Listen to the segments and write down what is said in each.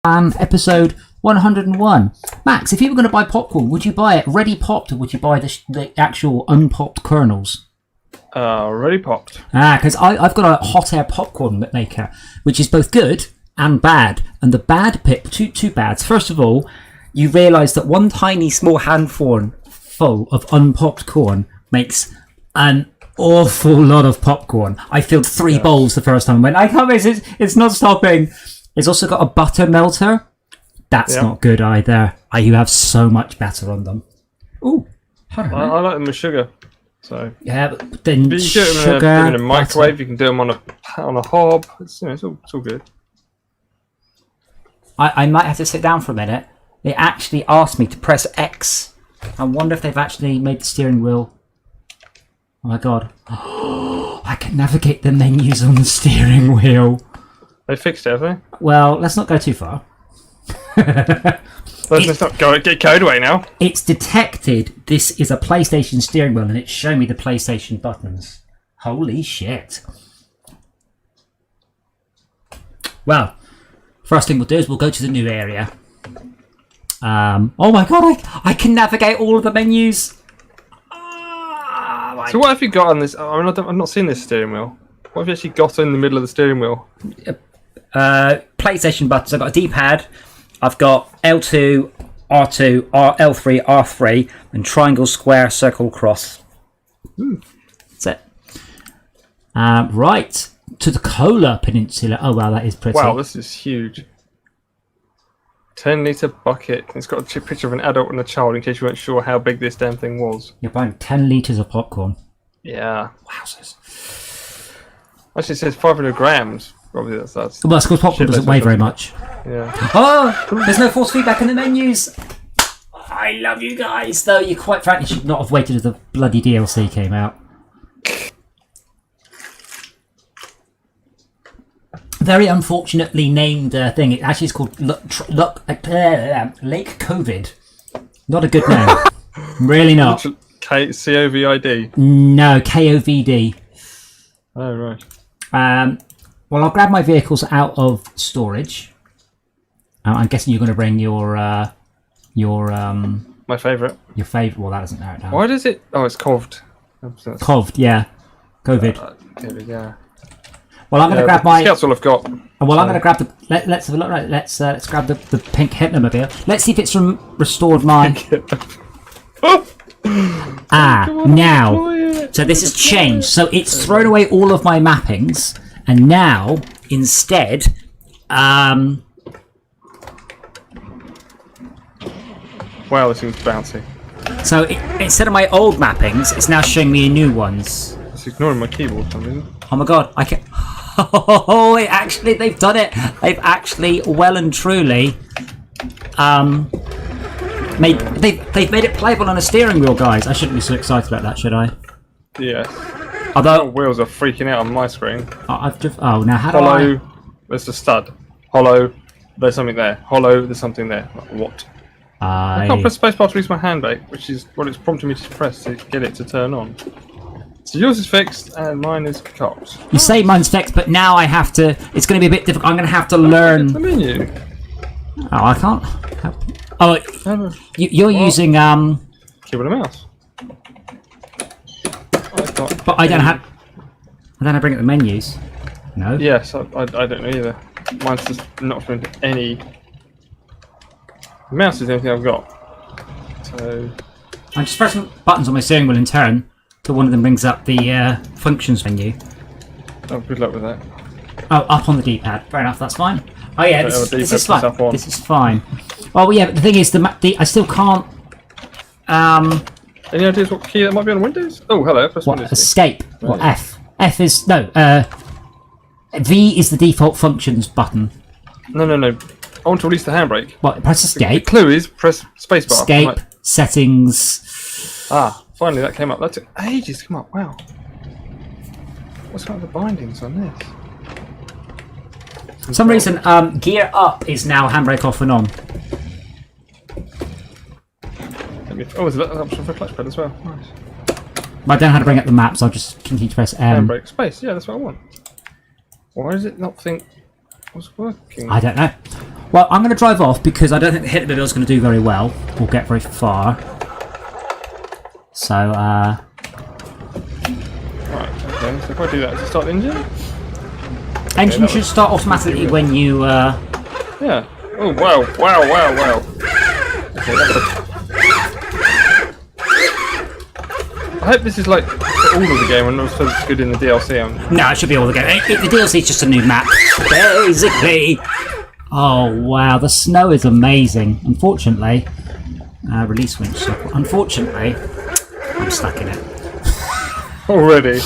Episode 101. Max, if you were going to buy popcorn, would you buy it ready popped or would you buy the actual unpopped kernels? Ready popped. Because I've got a hot air popcorn maker, which is both good and bad. And the bad bit, two bads. First of all, you realise that one tiny small handful full of unpopped corn makes an awful lot of popcorn. I filled 3 bowls the first time and went, I can't miss it, it's not stopping. It's also got a butter melter. That's not good either. You have so much batter on them. Ooh, I like them with sugar. So yeah, but then you can do sugar, them in a microwave. butter. You can do them on a hob. It's all good. I might have to sit down for a minute. They actually asked me to press X. I wonder if they've actually made the steering wheel. Oh my god! I can navigate the menus on the steering wheel. They fixed it, have they? Well, let's not go too far. Let's not get carried away now. It's detected this is a PlayStation steering wheel and it's showing me the PlayStation buttons. Holy shit. Well, first thing we'll do is we'll go to the new area. Oh my god, I can navigate all of the menus. So what have you got on this? I mean, I've not seen this steering wheel. What have you actually got in the middle of the steering wheel? PlayStation buttons. I've got a D-pad. I've got L2, R2, L3, R3, and triangle, square, circle, cross. That's it. Right, to the Kola Peninsula. Oh wow, that is pretty. Wow, this is huge. 10-litre bucket. It's got a picture of an adult and a child in case you weren't sure how big this damn thing was. You're buying 10 litres of popcorn. Yeah. Wowzers. Actually, it says 500 grams. Probably that's Well, that's because popcorn doesn't weigh very much. Yeah. Oh, there's no force feedback in the menus. I love you guys, though. You quite frankly should not have waited until the bloody DLC came out. Very unfortunately named thing. It actually is called Lake COVID. Not a good name. Really not. COVID? No, KOVD. Oh, right. Well, I'll grab my vehicles out of storage. I'm guessing you're going to bring your My favourite. Your favourite. Well, that doesn't narrow it down. Why does it? Oh, it's coved. Coved, yeah. COVID. Yeah. Well, I'm going to grab my. That's all I've got. Well, I'm going to grab the. Let's have a look. Right, let's grab the pink Hypnomobile. Let's see if it's restored my. Now. So this has changed. So it's thrown away all of my mappings, and now instead, Wow, this thing's bouncy. So instead of my old mappings, it's now showing me new ones. It's ignoring my keyboard for some reason. Oh my god, I can. Oh, they've done it. They've actually well and truly they've made it playable on a steering wheel, guys. I shouldn't be so excited about that, should I? Yeah. Although the wheels are freaking out on my screen. Now how do Hollow, there's a stud. Hollow, there's something there. Hollow, there's something there. What? I can't press spacebar to release my hand brake, which is what it's prompting me to press to get it to turn on. So yours is fixed and mine is cocked. You say mine's fixed, but now I have to. It's going to be a bit difficult. I'm going to have to learn. The menu. Oh, I can't. Oh, you're using keyboard and mouse. But I don't have. I don't have to bring up the menus. No. Yes, I don't know either. Mine's just not showing any. The mouse is the only thing I've got. So I'm just pressing buttons on my steering wheel in turn till one of them brings up the functions menu. Oh, good luck with that. Oh, up on the D-pad. Fair enough. That's fine. Oh yeah, this is fine. This is fine. Oh yeah, but the thing is, I still can't. Any ideas what key that might be on Windows? Oh, hello. Press What Windows escape? Right. What F? F is no. V is the default functions button. No. I want to release the handbrake. What? Press escape. The clue is press spacebar. Escape settings. Finally that came up. That took ages to come up. Wow. What's kind of the bindings on this? For some reason, gear up is now handbrake off and on. There's an option for clutch pad as well. Nice. I don't know how to bring up the maps. I'll just continue to press M. Handbrake space. Yeah, that's what I want. Why does it not think what's working? I don't know. Well, I'm going to drive off because I don't think the Hitler is going to do very well or get very far. So, Right, okay, so if I do that, does it start the engine? Engine should start automatically when you... Yeah. Oh, wow. Okay, I hope this is like all of the game and not so good in the DLC. No, it should be all the game. The DLC is just a new map, basically. Oh, wow. The snow is amazing. Unfortunately... release winch. Unfortunately, I'm stuck in it. Already?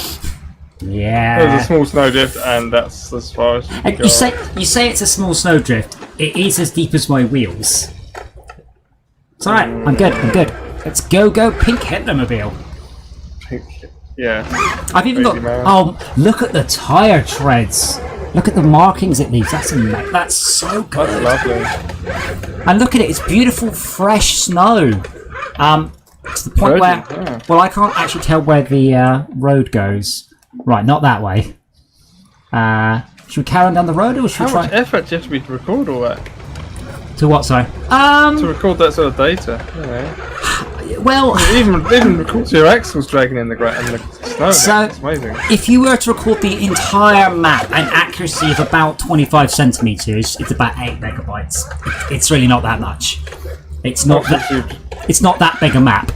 Yeah. There's a small snowdrift, and that's as far as you can go. You say it's a small snowdrift. It is as deep as my wheels. It's alright. I'm good. Let's go Pink Hitlermobile. Yeah. I've even got... Oh, look at the tyre treads. Look at the markings it leaves. That's so good. That's lovely. And look at it. It's beautiful, fresh snow. To the point where... Yeah. Well, I can't actually tell where the road goes. Right, not that way. Should we carry on down the road, or should we try... How much effort do you have to be to record all that? To what, sorry? To record that sort of data. Well... Even record your axles dragging in the snow. So, it's amazing. If you were to record the entire map, an accuracy of about 25 centimeters, it's about 8 megabytes. It's really not that much. It's not that big a map.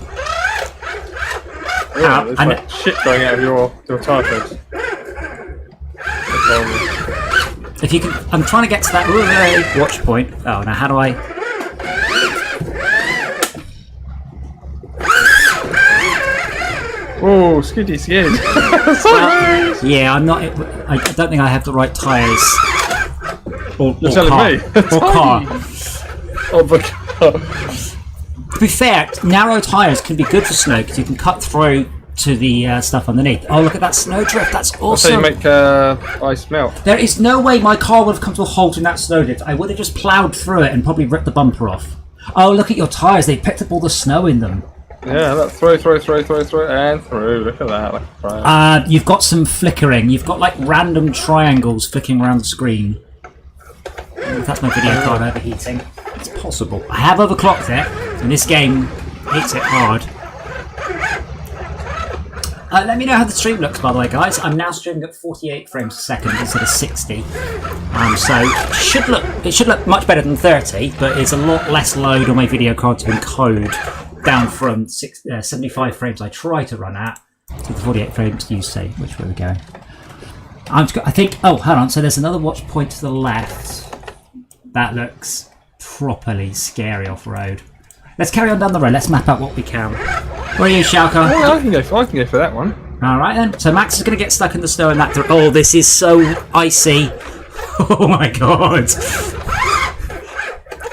Yeah, there's like shit going out of your tire treads. If you can, I'm trying to get to that watch point. Oh, now how do I? Oh, skiddy skid. Yeah, I'm not. I don't think I have the right tires. You're telling car. me? Or car. Oh, the car. To be fair, narrow tyres can be good for snow because you can cut through to the stuff underneath. Oh, look at that snowdrift. That's awesome. That's how you make ice melt. There is no way my car would have come to a halt in that snowdrift. I would have just ploughed through it and probably ripped the bumper off. Oh, look at your tyres. They picked up all the snow in them. Yeah, look, throw, and through. Look at that. Like you've got some flickering. You've got like random triangles flicking around the screen. That's my video card overheating. It's possible. I have overclocked it, and this game hits it hard. Let me know how the stream looks, by the way, guys. I'm now streaming at 48 frames a second instead of 60. So it should look much better than 30, but it's a lot less load on my video card to encode down from 75 frames I try to run at to the 48 frames you say. Which way are we going? I think. Oh, hold on. So there's another watch point to the left. That looks properly scary off-road. Let's carry on down the road. Let's map out what we can. Where are you, Shalka? Oh, I can go for that one. All right then. So Max is going to get stuck in the snow in that. Oh, this is so icy. Oh my god.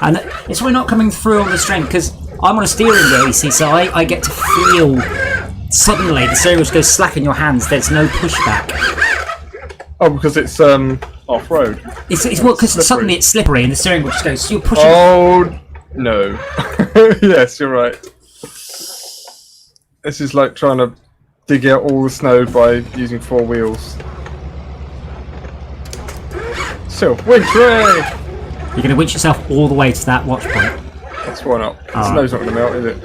And it's really not coming through on the stream because I'm on a steering wheel, you see. So I get to feel suddenly the steering wheel goes slack in your hands. There's no pushback. Oh, because it's off-road. It's well because suddenly it's slippery and the steering wheel just goes. So you're pushing. Oh no. Yes, you're right. This is like trying to dig out all the snow by using 4 wheels. So, winch ray! You're going to winch yourself all the way to that watch point. That's why not. The snow's not going to melt, is it?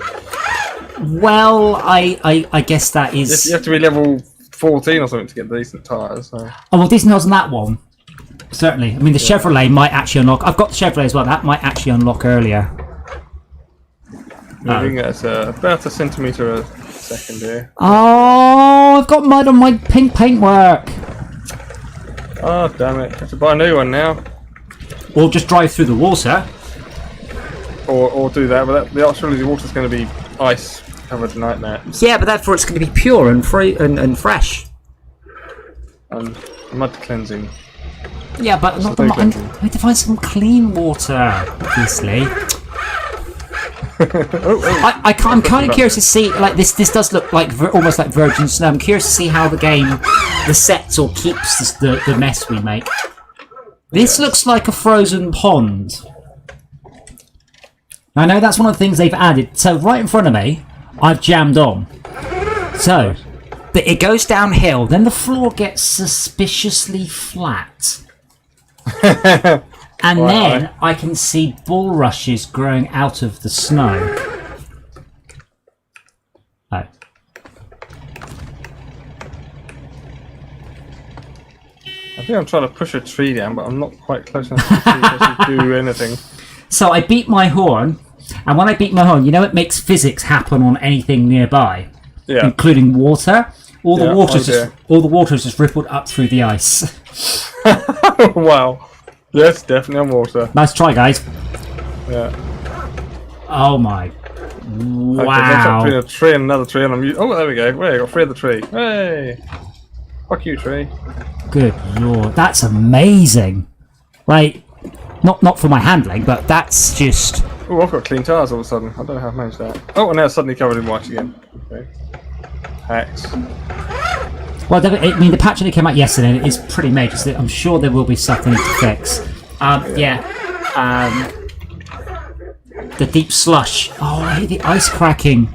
Well, I guess that is... You have to be level 14 or something to get decent tyres. So. Oh, well, decent tyres on that one. Certainly. I mean, the Chevrolet might actually unlock... I've got the Chevrolet as well. That might actually unlock earlier. Moving at about a centimetre a second here. Oh, I've got mud on my pink paintwork. Oh, damn it. I have to buy a new one now. Or just drive through the water. Or do that, but the water's going to be ice covered nightmare. Yeah, but therefore it's going to be pure and free and fresh. And mud cleansing. Yeah, but not the mud. I need to find some clean water, obviously. I'm kind of curious to see, like, this does look like almost like virgin snow. I'm curious to see how the sets or keeps the mess we make. This looks like a frozen pond. I know that's one of the things they've added. So right in front of me, I've jammed on. So it goes downhill, then the floor gets suspiciously flat. And then I can see bulrushes growing out of the snow. Oh. I think I'm trying to push a tree down, but I'm not quite close enough to see if I can do anything. So I beat my horn, and when I beat my horn, it makes physics happen on anything nearby, including water. All the water is just rippled up through the ice. Wow. Yes, definitely on water. Nice try, guys. Yeah. Oh my. Wow. Between a tree and another tree, and oh, there we go. Hey, I got 3 of the tree. Hey. Fuck you, tree. Good lord, that's amazing. Like, not for my handling, but that's just... Oh, I've got clean tires all of a sudden. I don't know how I've managed that. Oh, and now it's suddenly covered in white again. Okay. Hacks. Well, the patch that came out yesterday is pretty major, so I'm sure there will be something to fix. The deep slush. Oh, I hate the ice cracking.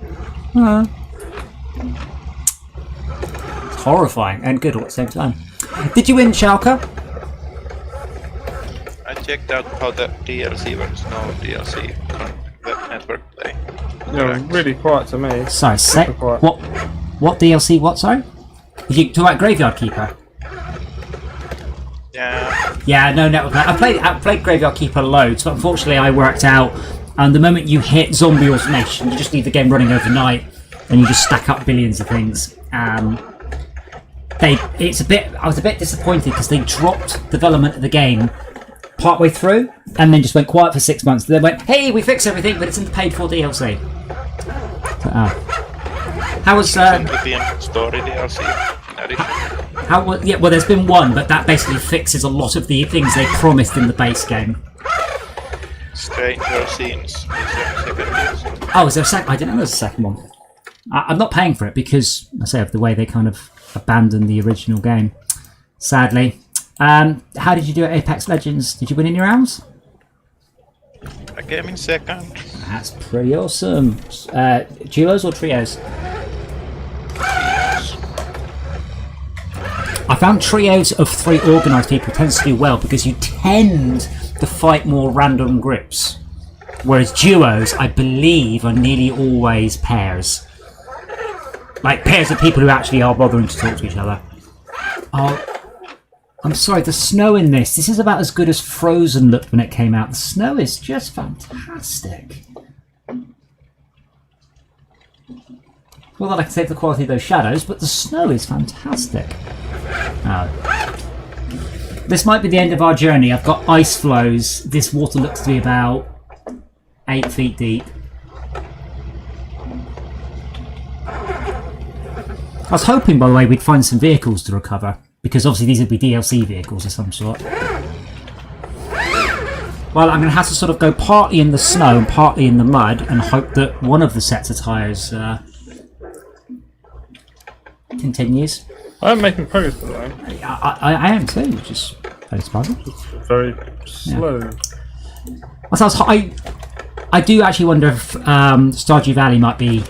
It's horrifying and good all at the same time. Did you win, Schalke? I checked out how the DLC works. No DLC on the network play. Yeah, really quiet to me. Sorry, what DLC? What? Sorry. Did you talk about Graveyard Keeper? Yeah. Yeah, no network. I played Graveyard Keeper loads, but unfortunately I worked out. And the moment you hit zombie automation, you just leave the game running overnight, and you just stack up billions of things. I was a bit disappointed because they dropped development of the game partway through, and then just went quiet for 6 months. They went, "Hey, we fixed everything, but it's in the paid-for DLC." How was the story DLC in addition? Yeah, well, there's been one, but that basically fixes a lot of the things they promised in the base game. Stranger Scenes. Oh, is there a second? I didn't know there was a second one. I'm not paying for it because, I say, of the way they kind of abandoned the original game. Sadly. How did you do at Apex Legends? Did you win any rounds? I came in second. That's pretty awesome. Duos or trios? I found trios of 3 organised people tends to do well because you tend to fight more random grips. Whereas duos, I believe, are nearly always pairs. Like pairs of people who actually are bothering to talk to each other. Oh, I'm sorry, the snow in this is about as good as Frozen looked when it came out. The snow is just fantastic. Well, that I can save the quality of those shadows, but the snow is fantastic. Oh. This might be the end of our journey. I've got ice flows. This water looks to be about 8 feet deep. I was hoping, by the way, we'd find some vehicles to recover, because obviously these would be DLC vehicles of some sort. Well, I'm going to have to sort of go partly in the snow and partly in the mud and hope that one of the sets of tyres continues. I'm making progress, by the way. I am too, which is very surprising. Very slow. Yeah. I do actually wonder if Stardew Valley might be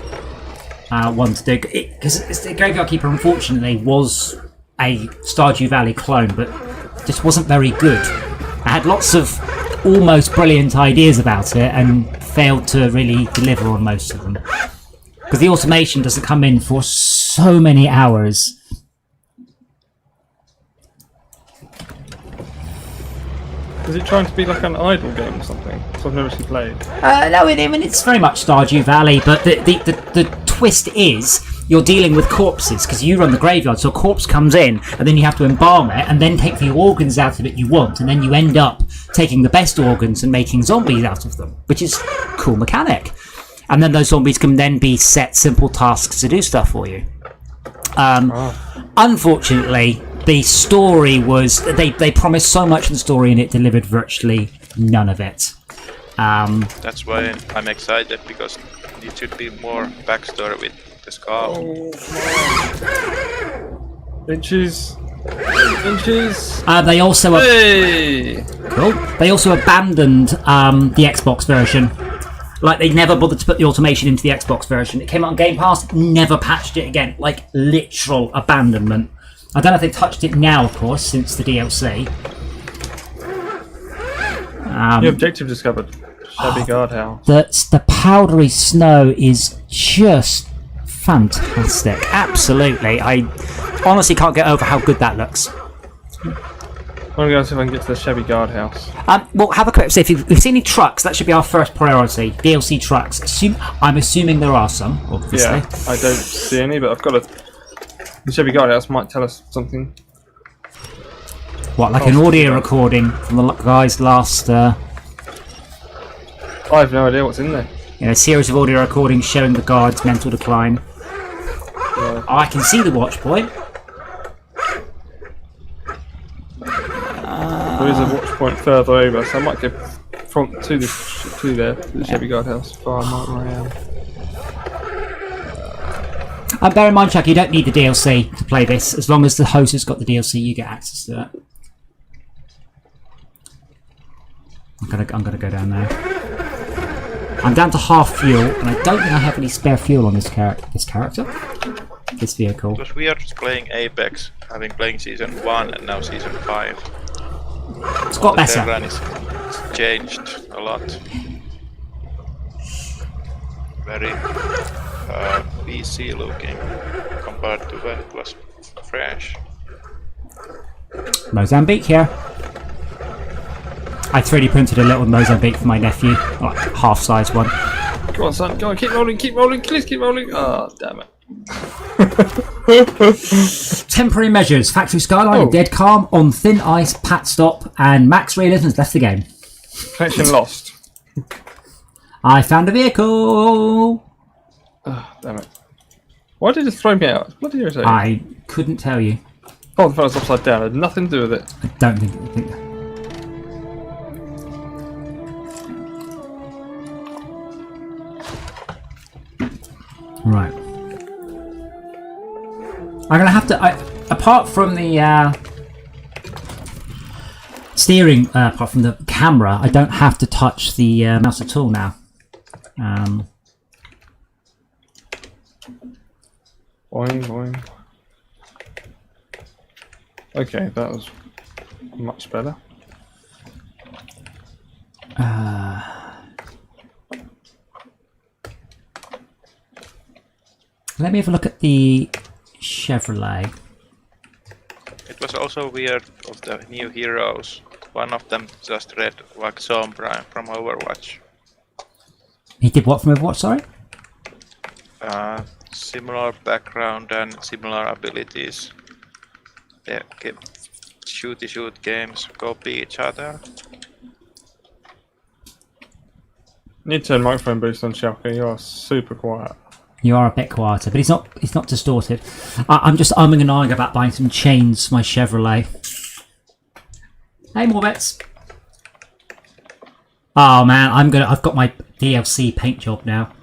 one to do, because the Graveyard Keeper unfortunately was a Stardew Valley clone, but just wasn't very good. I had lots of almost brilliant ideas about it and failed to really deliver on most of them. Because the automation doesn't come in for so many hours. Is it trying to be like an idle game or something? So I've never actually played. No, I mean it's very much Stardew Valley, but the twist is you're dealing with corpses because you run the graveyard. So a corpse comes in, and then you have to embalm it, and then take the organs out of it you want, and then you end up taking the best organs and making zombies out of them, which is a cool mechanic. And then those zombies can then be set simple tasks to do stuff for you. Unfortunately, the story was they promised so much in the story and it delivered virtually none of it. That's why I'm excited, because it should be more backstory with the skull. Inches. They also cool. They also abandoned the Xbox version. Like, they never bothered to put the automation into the Xbox version. It came out on Game Pass, never patched it again. Like, literal abandonment. I don't know if they've touched it now, of course, since the DLC. New objective discovered. Shabby guardhouse. The powdery snow is just fantastic. Absolutely. I honestly can't get over how good that looks. I'm going to see if I can get to the shabby guardhouse. Well, have a quick see if you've seen any trucks. That should be our first priority. DLC trucks. I'm assuming there are some, obviously. Yeah, I don't see any, but I've got the shabby guardhouse might tell us something. What, like an audio recording from the guy's last... I have no idea what's in there. A series of audio recordings showing the guard's mental decline. Yeah. I can see the watch point. There is a watch point further over, so I might go front to the shabby guardhouse. Far where I am. Bear in mind, Chuck, you don't need the DLC to play this. As long as the host has got the DLC, you get access to it. I'm gonna go down there. I'm down to half fuel, and I don't think I have any spare fuel on this vehicle. Because we are just playing Apex, having playing season 1 and now season 5. It's got better. The terrain is changed a lot. Very PC looking compared to when it was fresh. Mozambique here. I 3D printed a little Mozambique for my nephew, like half-size one. Go on, son. Go on. Keep rolling. Please keep rolling. Oh, damn it. Temporary measures. Factory skyline, dead calm, on thin ice, pat stop, and max realism has left the game. Connection lost. I found a vehicle. Oh, damn it. Why did it just throw me out? It's bloody irritating. I couldn't tell you. Oh, the fella's upside down. It had nothing to do with it. I don't think Right. I'm gonna have to. Apart from the steering, apart from the camera, I don't have to touch the mouse at all now. Boing, boing. Okay, that was much better. Let me have a look at the Chevrolet. It was also weird of the new heroes. One of them just read like Sombra from Overwatch. He did what from Overwatch, sorry? Similar background and similar abilities. They shoot games copy each other. Need to turn microphone boost on, Shalka. You are super quiet. You are a bit quieter, but it's not distorted. I'm just umming and ahhing about buying some chains for my Chevrolet. Hey, more bets. Oh man, I've got my DLC paint job now.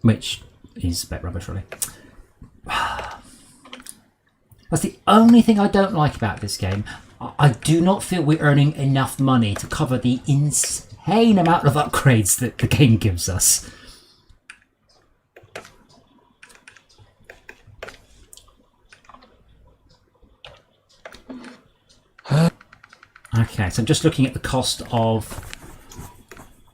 Which is a bit rubbish, really. That's the only thing I don't like about this game. I do not feel we're earning enough money to cover the insane amount of upgrades that the game gives us. Okay, so I'm just looking at the cost of...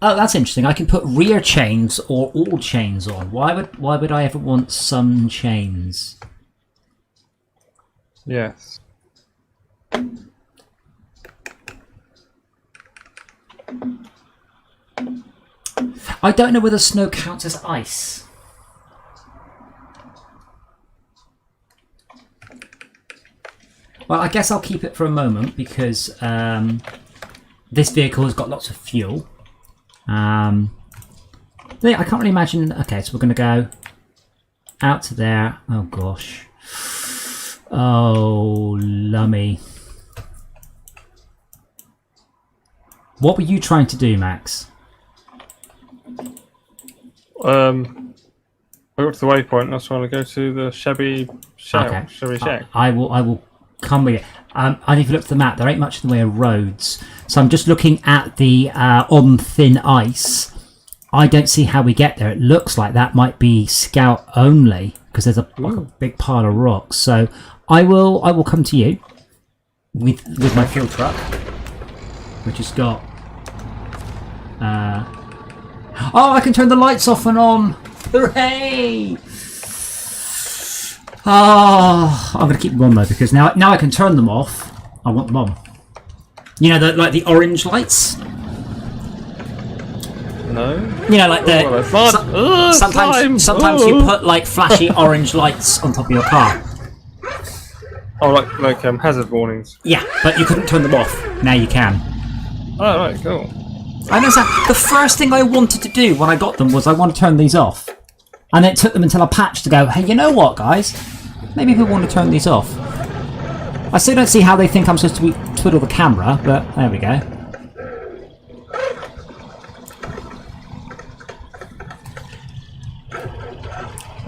Oh, that's interesting. I can put rear chains or all chains on. Why would I ever want some chains? Yes. I don't know whether snow counts as ice. Well, I guess I'll keep it for a moment because this vehicle has got lots of fuel. Yeah, I can't really imagine. Okay, so we're going to go out to there. Oh gosh. Oh, lummy. What were you trying to do, Max? I got to the waypoint and I was trying to go to the shabby shack. Okay. Shabby shack. I will come with you. And if you look at the map, there ain't much in the way of roads. So I'm just looking at the on thin ice. I don't see how we get there. It looks like that might be scout only. because there's like a big pile of rocks. So I will come to you with my fuel truck, which has got. Oh, I can turn the lights off and on. Hooray! Oh, I'm going to keep them on though because now I can turn them off. I want them on. You know, the orange lights. No. You know, like the sometimes you put like flashy orange lights on top of your car. Oh, like hazard warnings. Yeah, but you couldn't turn them off. Now you can. Oh, right, cool. I know that. The first thing I wanted to do when I got them was I want to turn these off. And it took them until I patched to go, hey, you know what, guys? Maybe we want to turn these off. I still don't see how they think I'm supposed to twiddle the camera, but there we go.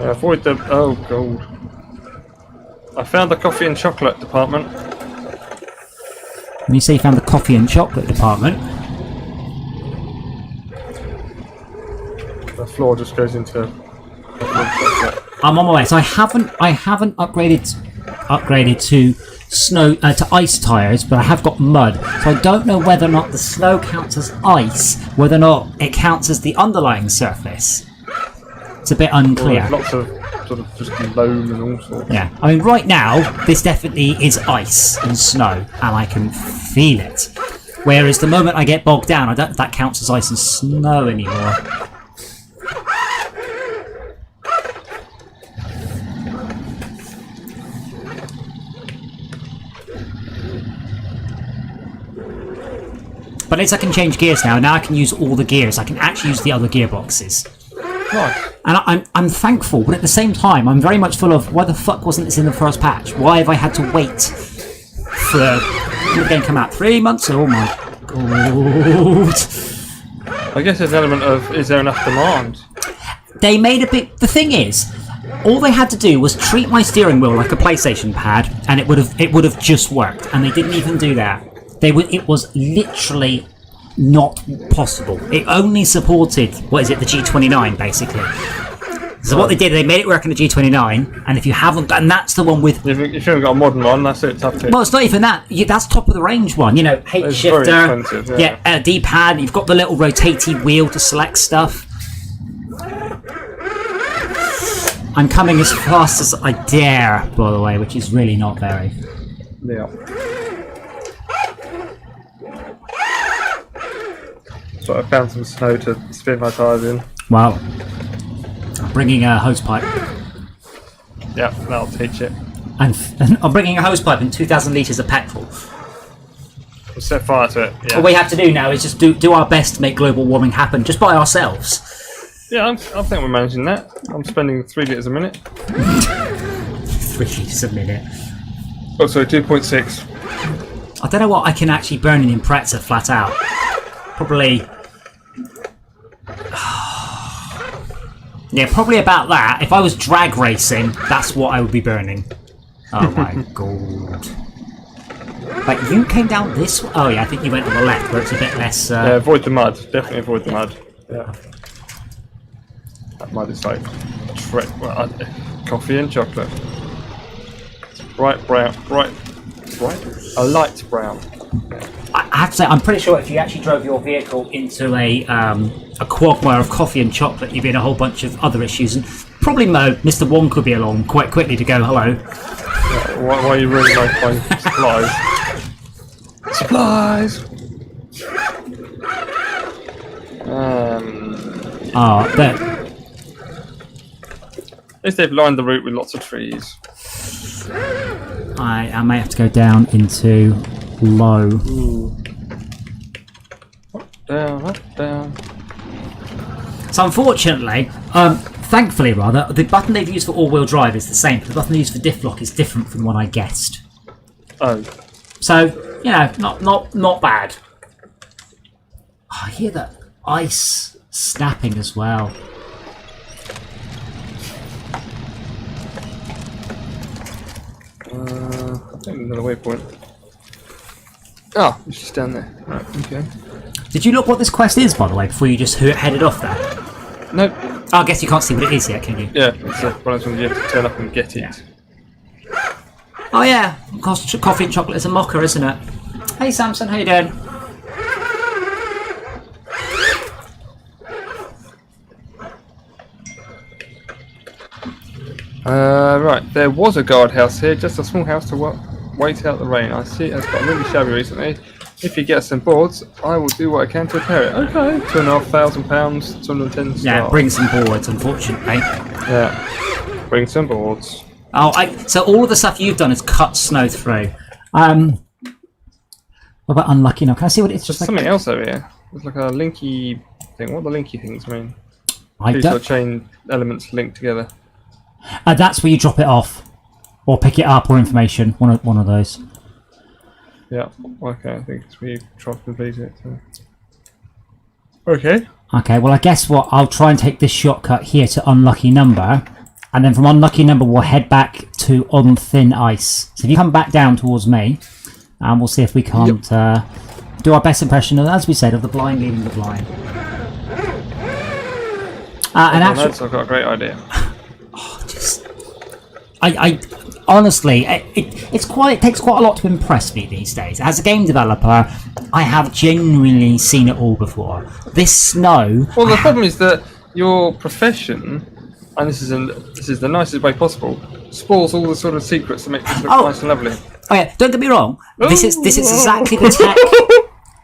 Avoid the... Oh, God. I found the coffee and chocolate department. When you say you found the coffee and chocolate department... The floor just goes into... I'm on my way. So I haven't upgraded to snow to ice tires, but I have got mud. So I don't know whether or not the snow counts as ice, whether or not it counts as the underlying surface. It's a bit unclear. Lots of sort of just loam and all sorts. Yeah, I mean right now this definitely is ice and snow, and I can feel it. Whereas the moment I get bogged down, I don't think that counts as ice and snow anymore. But at least I can change gears now. Now I can use all the gears. I can actually use the other gearboxes. Nice. And I'm thankful, but at the same time, I'm very much full of why the fuck wasn't this in the first patch? Why have I had to wait for the game to come out? 3 months? Oh my god. I guess there's an element of, is there enough demand? They made a big... The thing is, all they had to do was treat my steering wheel like a PlayStation pad, and it would have just worked. And they didn't even do that. It was literally not possible. It only supported, what is it, the G29 basically. So what they did, they made it work in the G29, and if you haven't, and that's the one with... If you haven't got a modern one, that's it, tough kit. Well, it's not even that. That's top of the range one. You know, H shifter, yeah, D-pad. You've got the little rotating wheel to select stuff. I'm coming as fast as I dare, by the way, which is really not very. Yeah. So I found some snow to spin my tyres in. Wow. I'm bringing a hose pipe. Yeah, that'll teach it. And I'm bringing a hose pipe and 2,000 litres of petrol. We'll set fire to it. Yeah. All we have to do now is just do our best to make global warming happen, just by ourselves. Yeah, I think we're managing that. I'm spending 3 litres a minute. 3 litres a minute. Oh, sorry, 2.6. I don't know what I can actually burn in Impreza flat out. Probably... Yeah, probably about that. If I was drag racing, that's what I would be burning. Oh my god. Like, you came down this way? Oh yeah, I think you went on the left, where it's a bit less... Yeah, avoid the mud. Definitely avoid the mud. Yeah. That mud is like... coffee and chocolate. It's bright brown. Bright? A light brown. I have to say, I'm pretty sure if you actually drove your vehicle into a quagmire of coffee and chocolate, you'd be in a whole bunch of other issues. And probably Mr. Wong could be along quite quickly to go, hello. Yeah, why are you really like buying supplies? Supplies! There. At least they've lined the route with lots of trees. I may have to go down into low. Ooh. Up, down. So unfortunately, thankfully rather, the button they've used for all-wheel drive is the same, but the button they used for diff lock is different from what I guessed. Oh. So, you know, not bad. Oh, I hear that ice snapping as well. I think another waypoint. Oh, it's just down there. Right, okay. Did you look what this quest is, by the way, before you just headed off there? Nope. Oh, I guess you can't see what it is yet, can you? Yeah, it's one of those ones you have to turn up and get it. Yeah. Oh yeah, of course, coffee and chocolate is a mocker, isn't it? Hey Samson, how you doing? Right, there was a guardhouse here, just a small house to wait out the rain. I see it has got really shabby recently. If you get some boards, I will do what I can to repair it. Okay, £2,500, 210 stars. Yeah, bring some boards, unfortunately. Yeah, bring some boards. Oh, so all of the stuff you've done is cut snow through. What about unlucky now? Can I see what it's There's just like? something else over here. It's like a linky thing. What do the linky things mean? I These don't. sort of chain elements linked together. That's where you drop it off, or pick it up, or information. One of those. Yeah. Okay. I think it's where you try to complete it. So. Okay. Okay. Well, I guess what I'll try and take this shortcut here to unlucky number, and then from unlucky number we'll head back to on thin ice. So if you come back down towards me, and we'll see if we can't do our best impression, as we said, of the blind leading the blind. And actually, I've got a great idea. I honestly, it takes quite a lot to impress me these days. As a game developer, I have genuinely seen it all before. This snow. Well, the problem is that your profession, and this is the nicest way possible, spoils all the sort of secrets to make this look nice and lovely. Oh yeah, don't get me wrong. This is exactly the tech.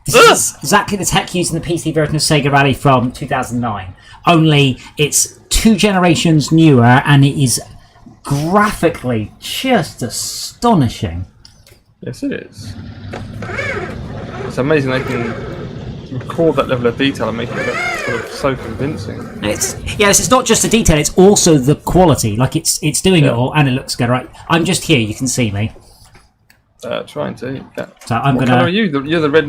This is exactly the tech used in the PC version of Sega Rally from 2009. Only it's 2 generations newer, and it is graphically just astonishing. Yes, it is. It's amazing they can record that level of detail and make it look sort of so convincing. It's not just the detail; it's also the quality. Like it's doing it all, and it looks good. Right, I'm just here. You can see me. Trying to. Yeah. So I'm What gonna. colour are you? You're the red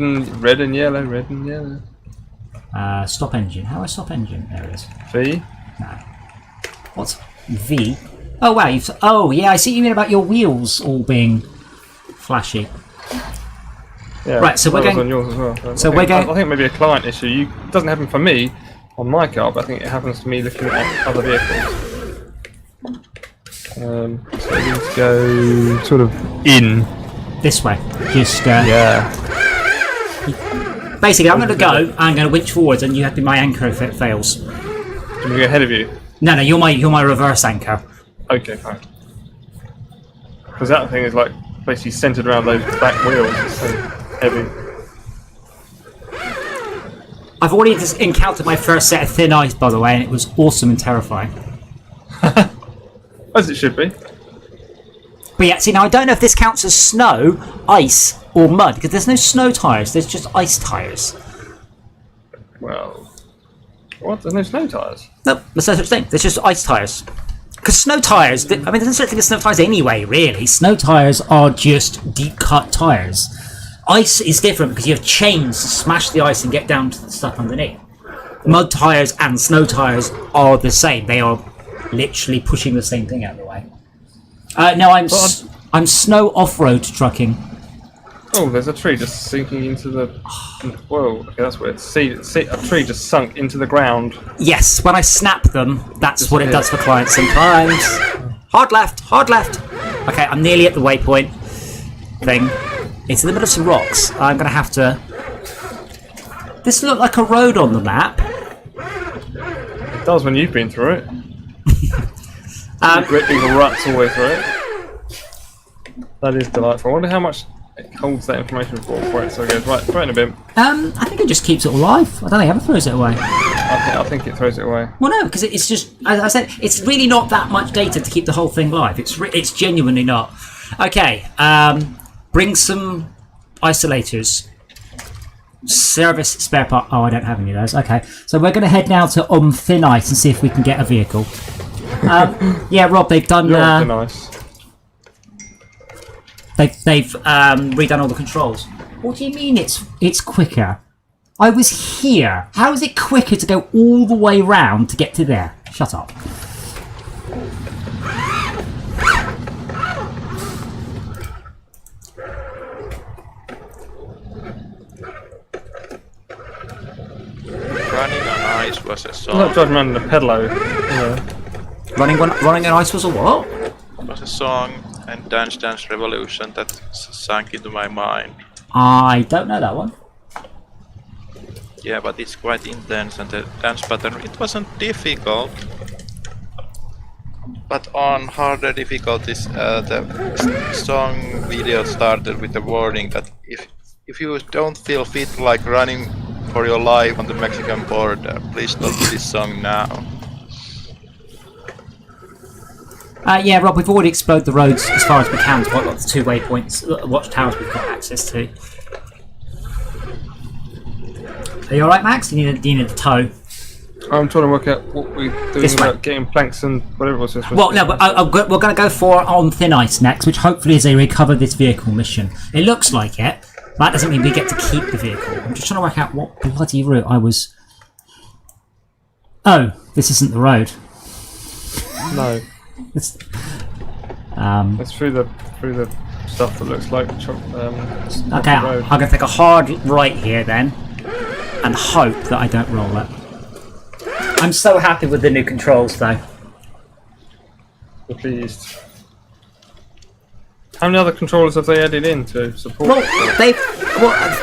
and yellow. Stop engine. How do I stop engine? There it is. V. No. What's V? Oh wow! Oh yeah, I see what you mean about your wheels all being flashy. Yeah. Right, so we're going. On yours as well. So we're going. I think maybe a client issue. It doesn't happen for me on my car, but I think it happens to me looking at other vehicles. So we need to go sort of in. This way. Just Yeah. basically, I'm going to go. I'm going to winch forwards, and you have to be my anchor if it fails. Can we go ahead of you? No, you're my reverse anchor. Okay, fine. Because that thing is like basically centered around those back wheels. It's so heavy. I've already just encountered my first set of thin ice, by the way, and it was awesome and terrifying. As it should be. But yeah, see, now I don't know if this counts as snow, ice, or mud, because there's no snow tyres, there's just ice tyres. Well, what? There's no snow tyres? Nope, there's no such thing, there's just ice tyres. Because snow tyres, I mean, there's no such thing as snow tyres anyway, really. Snow tyres are just deep-cut tyres. Ice is different because you have chains to smash the ice and get down to the stuff underneath. Mud tyres and snow tyres are the same. They are literally pushing the same thing out of the way. No, I'm snow off-road trucking. Oh, there's a tree just sinking into the... Whoa, okay, that's weird. See, a tree just sunk into the ground. Yes, when I snap them, that's what it does for clients sometimes. Hard left, hard left. Okay, I'm nearly at the waypoint thing. It's in the middle of some rocks. I'm going to have to... This looked like a road on the map. It does when you've been through it. Great big ruts all the way through it. That is delightful. I wonder how much it holds that information for it, so it goes, right, throw it in a bin. I think it just keeps it alive. I don't think it ever throws it away. I think it throws it away. Well, no, because it's just, as I said, it's really not that much data to keep the whole thing live. It's genuinely not. Okay, bring some isolators. Service spare part. Oh, I don't have any of those. Okay, so we're going to head now to thin ice and see if we can get a vehicle. Yeah, Rob, they've done. Thin ice. They've redone all the controls. What do you mean it's quicker? I was here. How is it quicker to go all the way round to get to there? Shut up. Running on ice was a I'm song. not driving around in a pedalo. Running an ice was a what? It was a song and Dance Dance Revolution that sank into my mind. I don't know that one. Yeah, but it's quite intense and the dance pattern, it wasn't difficult. But on harder difficulties, the song video started with a warning that if you don't feel fit like running for your life on the Mexican border, please stop this song now. Yeah, Rob, we've already explored the roads as far as we can to what the 2 waypoints, watchtowers we've got access to. Are you alright, Max? Do you need a tow? I'm trying to work out what we're doing This way. about getting planks and whatever it was. Well, no, but we're going to go for on thin ice next, which hopefully is a recover this vehicle mission. It looks like it. That doesn't mean we get to keep the vehicle. I'm just trying to work out what bloody route I was... Oh, this isn't the road. No. It's through the stuff that looks like okay, road. I'm going to take a hard right here then, and hope that I don't roll it. I'm so happy with the new controls though. We're pleased. How many other controllers have they added in to support? Well,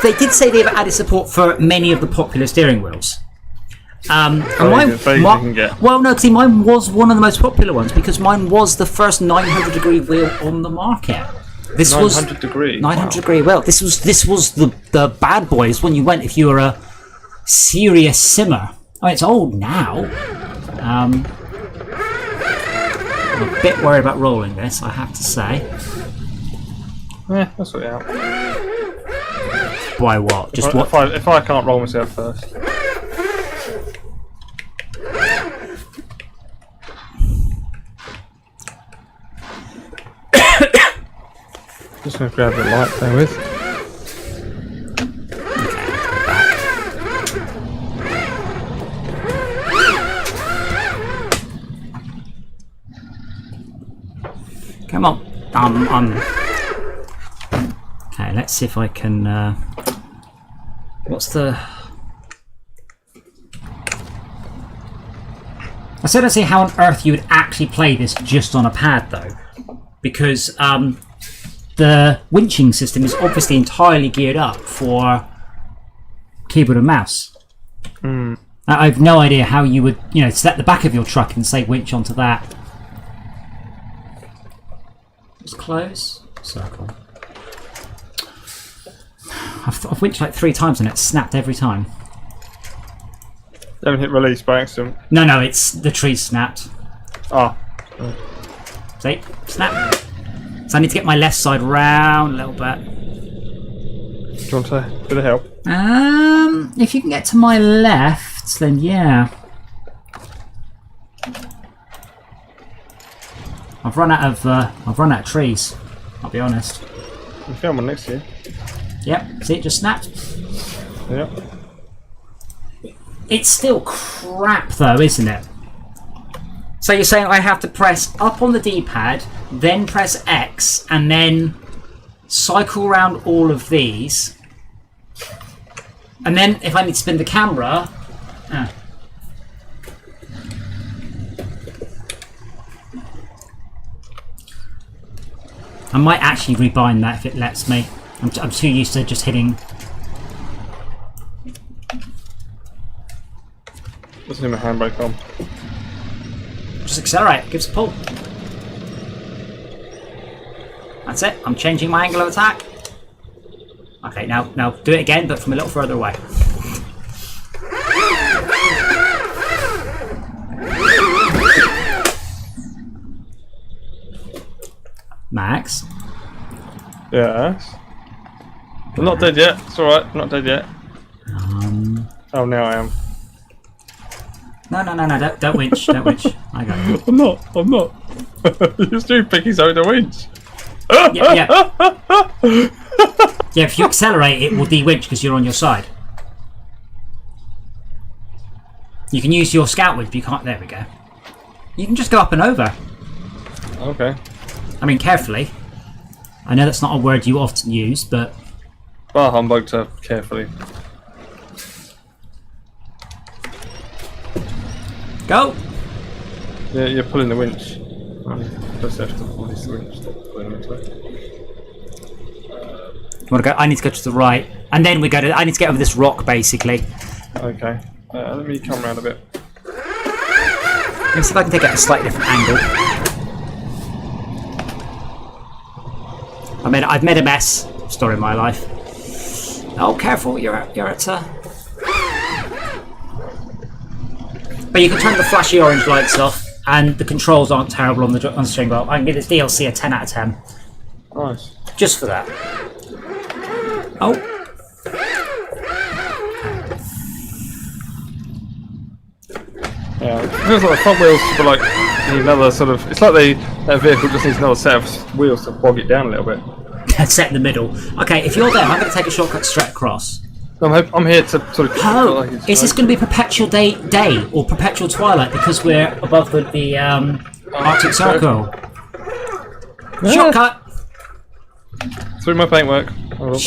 they did say they've added support for many of the popular steering wheels. And mine, well, no, see, mine was one of the most popular ones because mine was the first 900-degree wheel on the market. This 900 degree. 900 degree wheel. This was the bad boys when you went if you were a serious simmer. Oh, it's old now. I'm a bit worried about rolling this, I have to say. Yeah, that's sort it out. Why what? Just if I can't roll myself first. Just gonna grab the light there with. Come on. Okay, let's see if I can. What's the? I still don't see how on earth you would actually play this just on a pad, though, because the winching system is obviously entirely geared up for keyboard and mouse. I have no idea how you would, set the back of your truck and say winch onto that. Just close. Circle. I've winched like 3 times and it's snapped every time. You haven't hit release by accident. No, it's the tree snapped. Ah. See? Snap. So I need to get my left side round a little bit. Do you want a bit of help? If you can get to my left, then yeah. I've run out of trees. I'll be honest. You found one next to you. Yep. See, it just snapped. Yep. It's still crap though, isn't it? So you're saying I have to press up on the D-pad, then press X, and then cycle around all of these, and then if I need to spin the camera. I might actually rebind that if it lets me. I'm too used to just hitting. Doesn't have a handbrake on. Just accelerate. Gives a pull. That's it. I'm changing my angle of attack. Okay, now do it again, but from a little further away. Max? Yes? I'm not dead yet. It's alright. I'm not dead yet. Oh, now I am. No, don't winch. Don't winch. I got you. I'm not. You're still picking something to winch. Yeah. Yeah, if you accelerate, it will de-winch because you're on your side. You can use your scout winch, but you can't. There we go. You can just go up and over. Okay. I mean, carefully. I know that's not a word you often use, but... Bar humbug to carefully. Go! Yeah, you're pulling the winch. Just have to release the winch. Stop pulling the winch. Want to go? I need to go to the right, and then we go to. I need to get over this rock, basically. Okay. Let me come around a bit. Let me see if I can take it at a slightly different angle. I've made a mess. Story of my life. Oh, careful! You're at. But you can turn the flashy orange lights off, and the controls aren't terrible on the steering wheel. I can give this DLC a 10 out of 10. Nice. Just for that. Oh. Yeah, it feels like the front wheels for like need another sort of. It's like that vehicle just needs another set of wheels to bog it down a little bit. Set in the middle. Okay, if you're there, I'm going to take a shortcut straight across. I'm here to sort of. Oh, is this going to be perpetual day or perpetual twilight because we're above the Arctic Circle? Yeah. Shortcut. Through my paintwork. Hold on.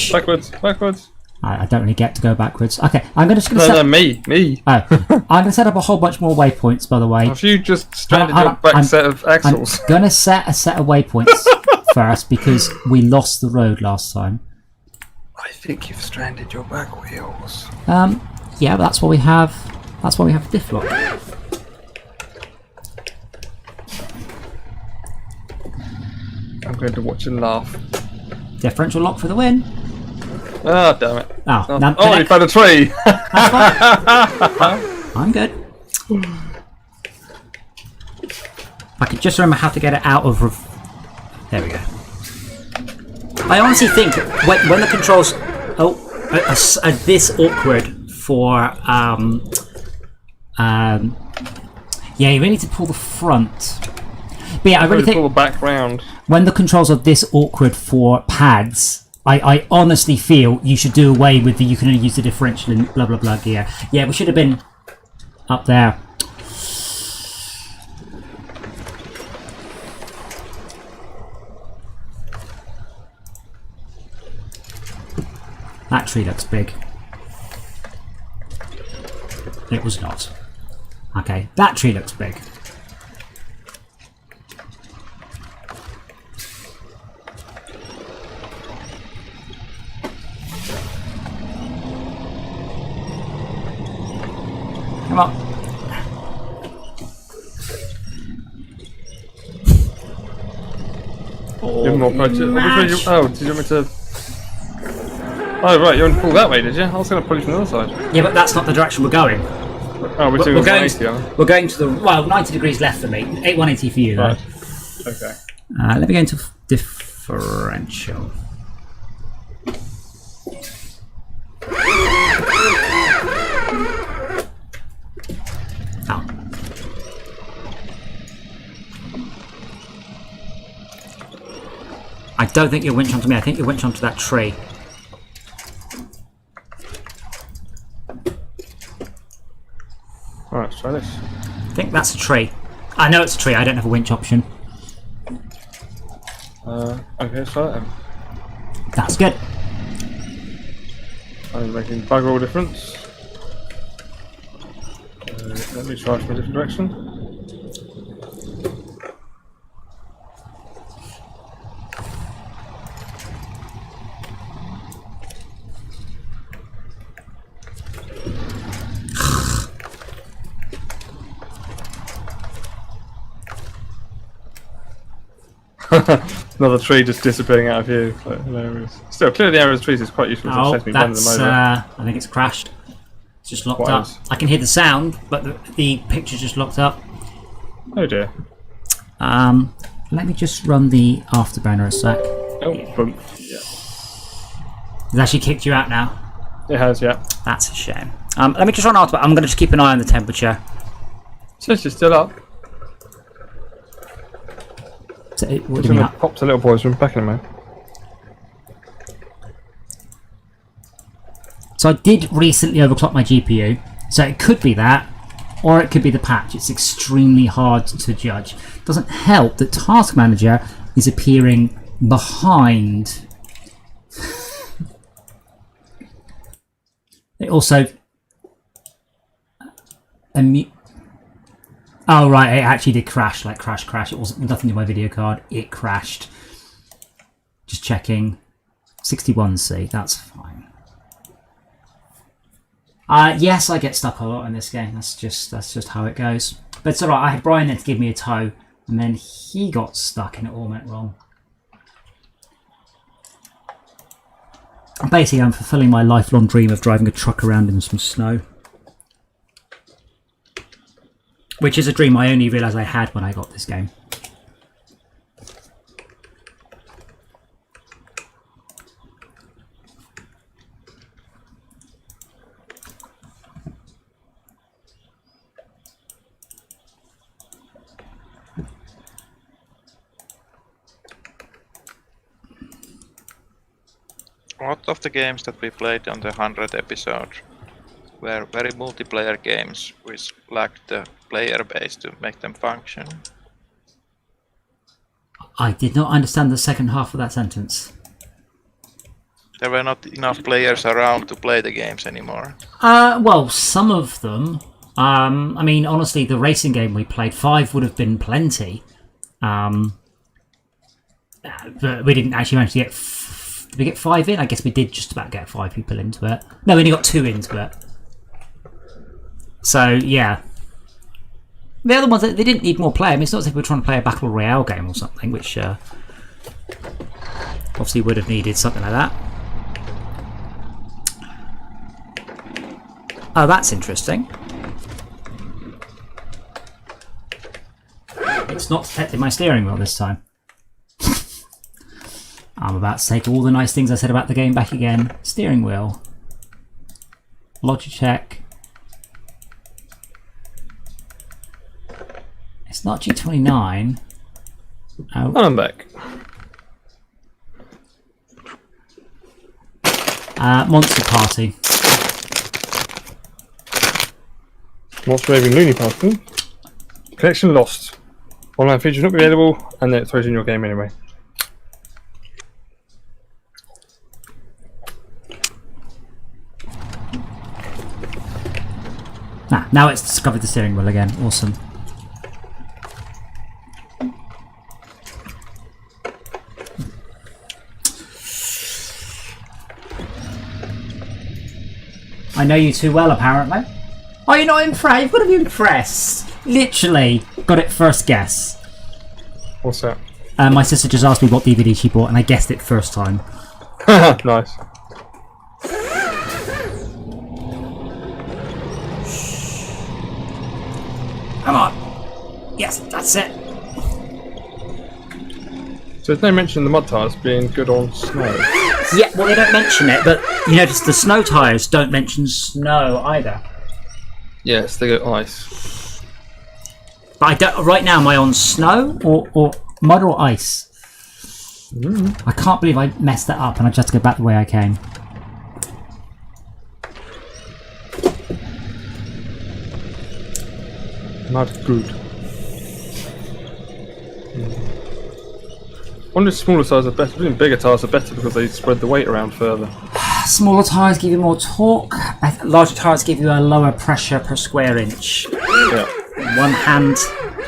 Backwards. I don't really get to go backwards. Okay, I'm going to set. No, me. Oh, I'm going to set up a whole bunch more waypoints. By the way, Have you just stranded your back set of axles? I'm going to set a set of waypoints first because we lost the road last time. I think you've stranded your back wheels. Yeah, but that's what we have. That's why we have diff lock. I'm going to watch and laugh. Differential lock for the win. Ah, damn it. Oh, you found a tree! That's fine. I'm good. I could just remember how to get it out of... There we go. I honestly think when the controls are this awkward for... yeah, you really need to pull the front. But yeah, I really think... pull the back round. When the controls are this awkward for pads... I honestly feel you should do away with the you can only use the differential in blah blah blah gear. Yeah, we should have been up there. That tree looks big. It was not. Okay, that tree looks big. Come on. Give more pressure. Did you want me to... Oh, right, you want to pull that way, did you? I was going to pull you from the other side. Yeah, but that's not the direction we're going. Oh, we're doing 180, aren't we? We're going to the... Well, 90 degrees left for me. 180 for you, though. Right. Okay. Let me go into differential. Oh. I don't think you'll winch onto me. I think you'll winch onto that tree. Alright, let's try this. I think that's a tree. I know it's a tree. I don't have a winch option. Okay, let's try that then. That's good. I'm making bugger all difference. Let me try from a different direction. Another tree just disappearing out of view. Like, hilarious. Still, clearing the areas of trees is quite useful. Oh, me blending that's... them over. I think it's crashed. It's just locked up. I can hear the sound, but the picture's just locked up. Oh dear. Let me just run the afterburner a sec. Oh, boom. Yeah. It's actually kicked you out now. It has, yeah. That's a shame. Let me just run after. I'm going to just keep an eye on the temperature. Says you're still up. So, what do you mean up? Pops a little boy's room back in a minute. So I did recently overclock my GPU, so it could be that, or it could be the patch. It's extremely hard to judge. Doesn't help that Task Manager is appearing behind. It also Oh right, it actually did crash. Like crash. It wasn't nothing to my video card. It crashed. Just checking. 61C. That's fine. Yes, I get stuck a lot in this game. That's just how it goes. But it's alright. I had Brian there to give me a tow, and then he got stuck, and it all went wrong. Basically, I'm fulfilling my lifelong dream of driving a truck around in some snow. Which is a dream I only realised I had when I got this game. A lot of the games that we played on the 100th episode were very multiplayer games which lacked the player base to make them function. I did not understand the second half of that sentence. There were not enough players around to play the games anymore. Well, some of them. I mean, honestly, the racing game we played, 5 would have been plenty. But we didn't actually manage to get... Did we get 5 in? I guess we did just about get 5 people into it. No, we only got 2 into it. So, yeah. The other ones, they didn't need more play. I mean, it's not as if we were trying to play a Battle Royale game or something, which obviously would have needed something like that. Oh, that's interesting. It's not detected my steering wheel this time. I'm about to take all the nice things I said about the game back again. Steering wheel. Logitech. It's not G29. Oh. I'm back. Monster Party. Monster Raving Looney Party. Connection lost. Online features not available, and then it throws in your game anyway. Now it's discovered the steering wheel again. Awesome. I know you too well, apparently. Oh, you're not impressed? You've got to be impressed. Literally got it first guess. What's that? My sister just asked me what DVD she bought, and I guessed it first time. Nice. Come on. Yes, that's it. So there's no mention of the mud tyres being good on snow. Yeah, well, they don't mention it, but you notice the snow tyres don't mention snow either. Yes, they go ice. But I don't. Right now, am I on snow or mud or ice? I can't believe I messed that up, and I just have to go back the way I came. Not good. Wonder if smaller tyres are better. I think bigger tyres are better because they spread the weight around further. Smaller tyres give you more torque. Larger tyres give you a lower pressure per square inch. Yeah. One hand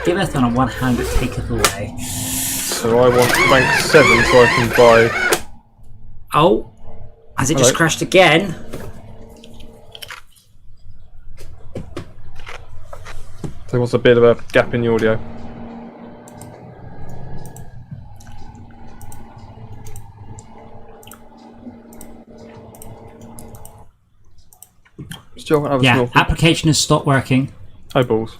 giveth, and on one hand it taketh away. So I want rank 7 so I can buy... Oh, has it just crashed again? There was a bit of a gap in the audio. Still have a snorkel. Application has stopped working. Oh balls.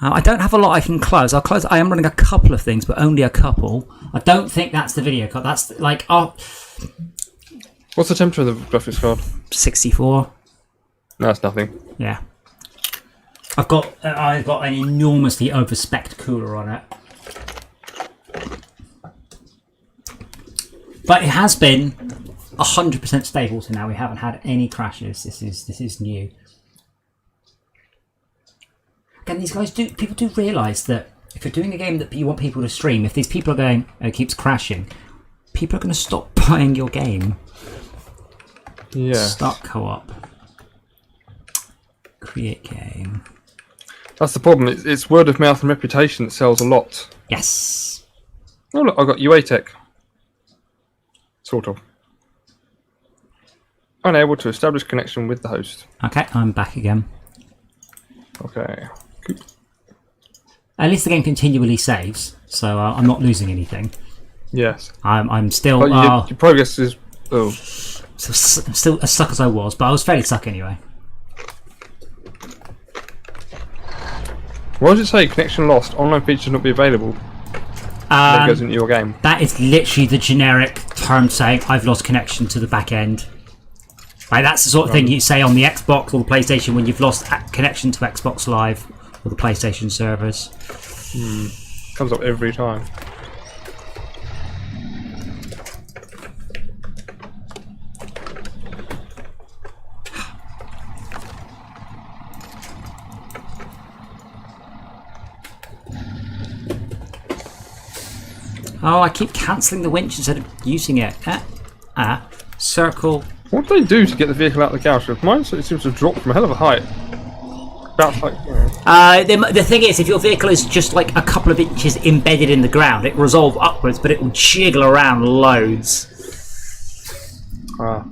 I don't have a lot I can close. I'll close. I am running a couple of things, but only a couple. I don't think that's the video card. That's like What's the temperature of the graphics card? 64. No, that's nothing. Yeah. I've got an enormously over-spec'd cooler on it. But it has been 100% stable to now. We haven't had any crashes. This is new. Again, these guys people do realise that if you're doing a game that you want people to stream, if these people are going, it keeps crashing, people are going to stop buying your game. Yeah. Start co-op. Create game. That's the problem. It's word of mouth and reputation that sells a lot. Yes. Oh look, I got UA tech. Sort of. Unable to establish connection with the host. Okay, I'm back again. Okay. Cool. At least the game continually saves, so I'm not losing anything. Yes. I'm still. But your progress is. Oh. I'm still as stuck as I was, but I was fairly stuck anyway. What does it say? Connection lost. Online features not be available. That goes into your game. That is literally the generic term saying I've lost connection to the back end. Right, that's the sort of thing you say on the Xbox or the PlayStation when you've lost connection to Xbox Live or the PlayStation servers. Comes up every time. Oh, I keep cancelling the winch instead of using it. Circle. What do they do to get the vehicle out of the garage? Mine seems to have dropped from a hell of a height. About like. The thing is, if your vehicle is just like a couple of inches embedded in the ground, it will resolve upwards, but it will jiggle around loads.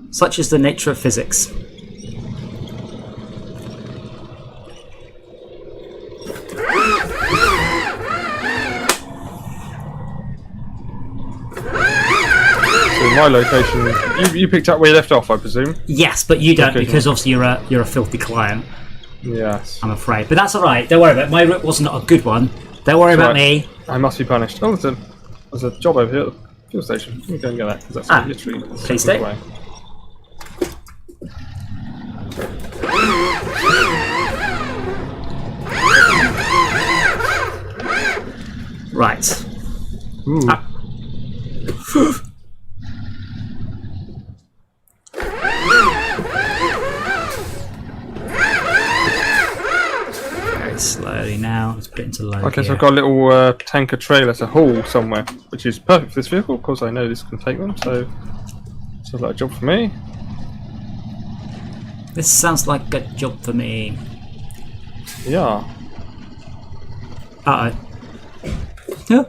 Such is the nature of physics. My location. You picked up where you left off, I presume. Yes, but you don't because obviously you're a filthy client. Yes. I'm afraid, but that's all right. Don't worry about it. My route wasn't a good one. Don't worry about me. I must be punished. Oh, there's a job over here at the fuel station. Let me go and get that because that's literally. Please stay. Away. Right. Ooh. Very slowly now. Let's put it into low. Okay, gear. so I've got a little tanker trailer to haul somewhere, which is perfect for this vehicle because I know this can take them. So sounds like a job for me. This sounds like a job for me. Yeah. Uh-oh. Huh?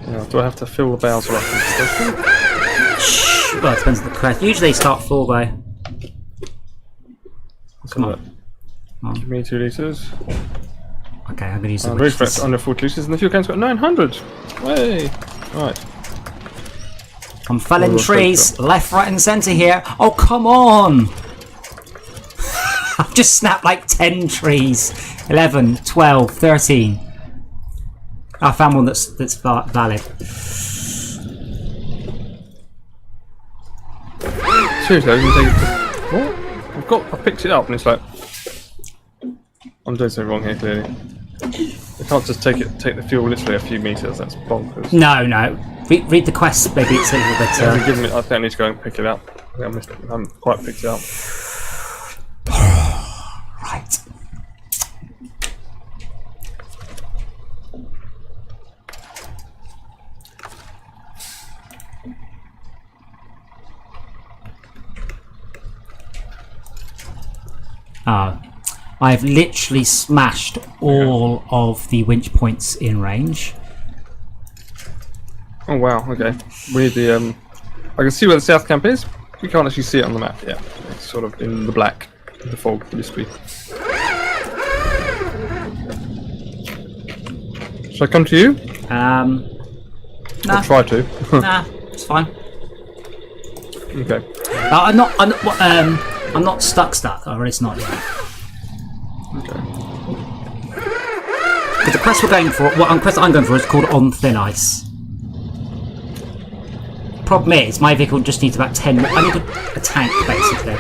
Yeah, do I have to fill the Bowser up? Well, it depends on the crest. Usually they start full though. Come on. Give me 2 litres. Okay, I'm going to use the refresh under 40 litres and the fuel can's got 900. Way. Right. I'm felling trees left, right and centre here. Oh, come on! I've just snapped like 10 trees. 11, 12, 13. I found one that's valid. Seriously, I didn't take it. What? I picked it up and it's like I'm doing something wrong here clearly. I can't just take the fuel literally a few meters. That's bonkers. No. Read the quest. Maybe it's a little bit. I think I need to go and pick it up. I haven't quite picked it up. Right. I've literally smashed all of the winch points in range. Oh wow, okay. We need the I can see where the south camp is. We can't actually see it on the map yet. It's sort of in the black, the fog used to be. Should I come to you? Nah. I'll try to. Nah, it's fine. Okay. I'm not stuck, or it's not yet. Okay. Because the quest we're going for, quest I'm going for is called On Thin Ice. Problem is, my vehicle just needs about 10. I need a tank, basically.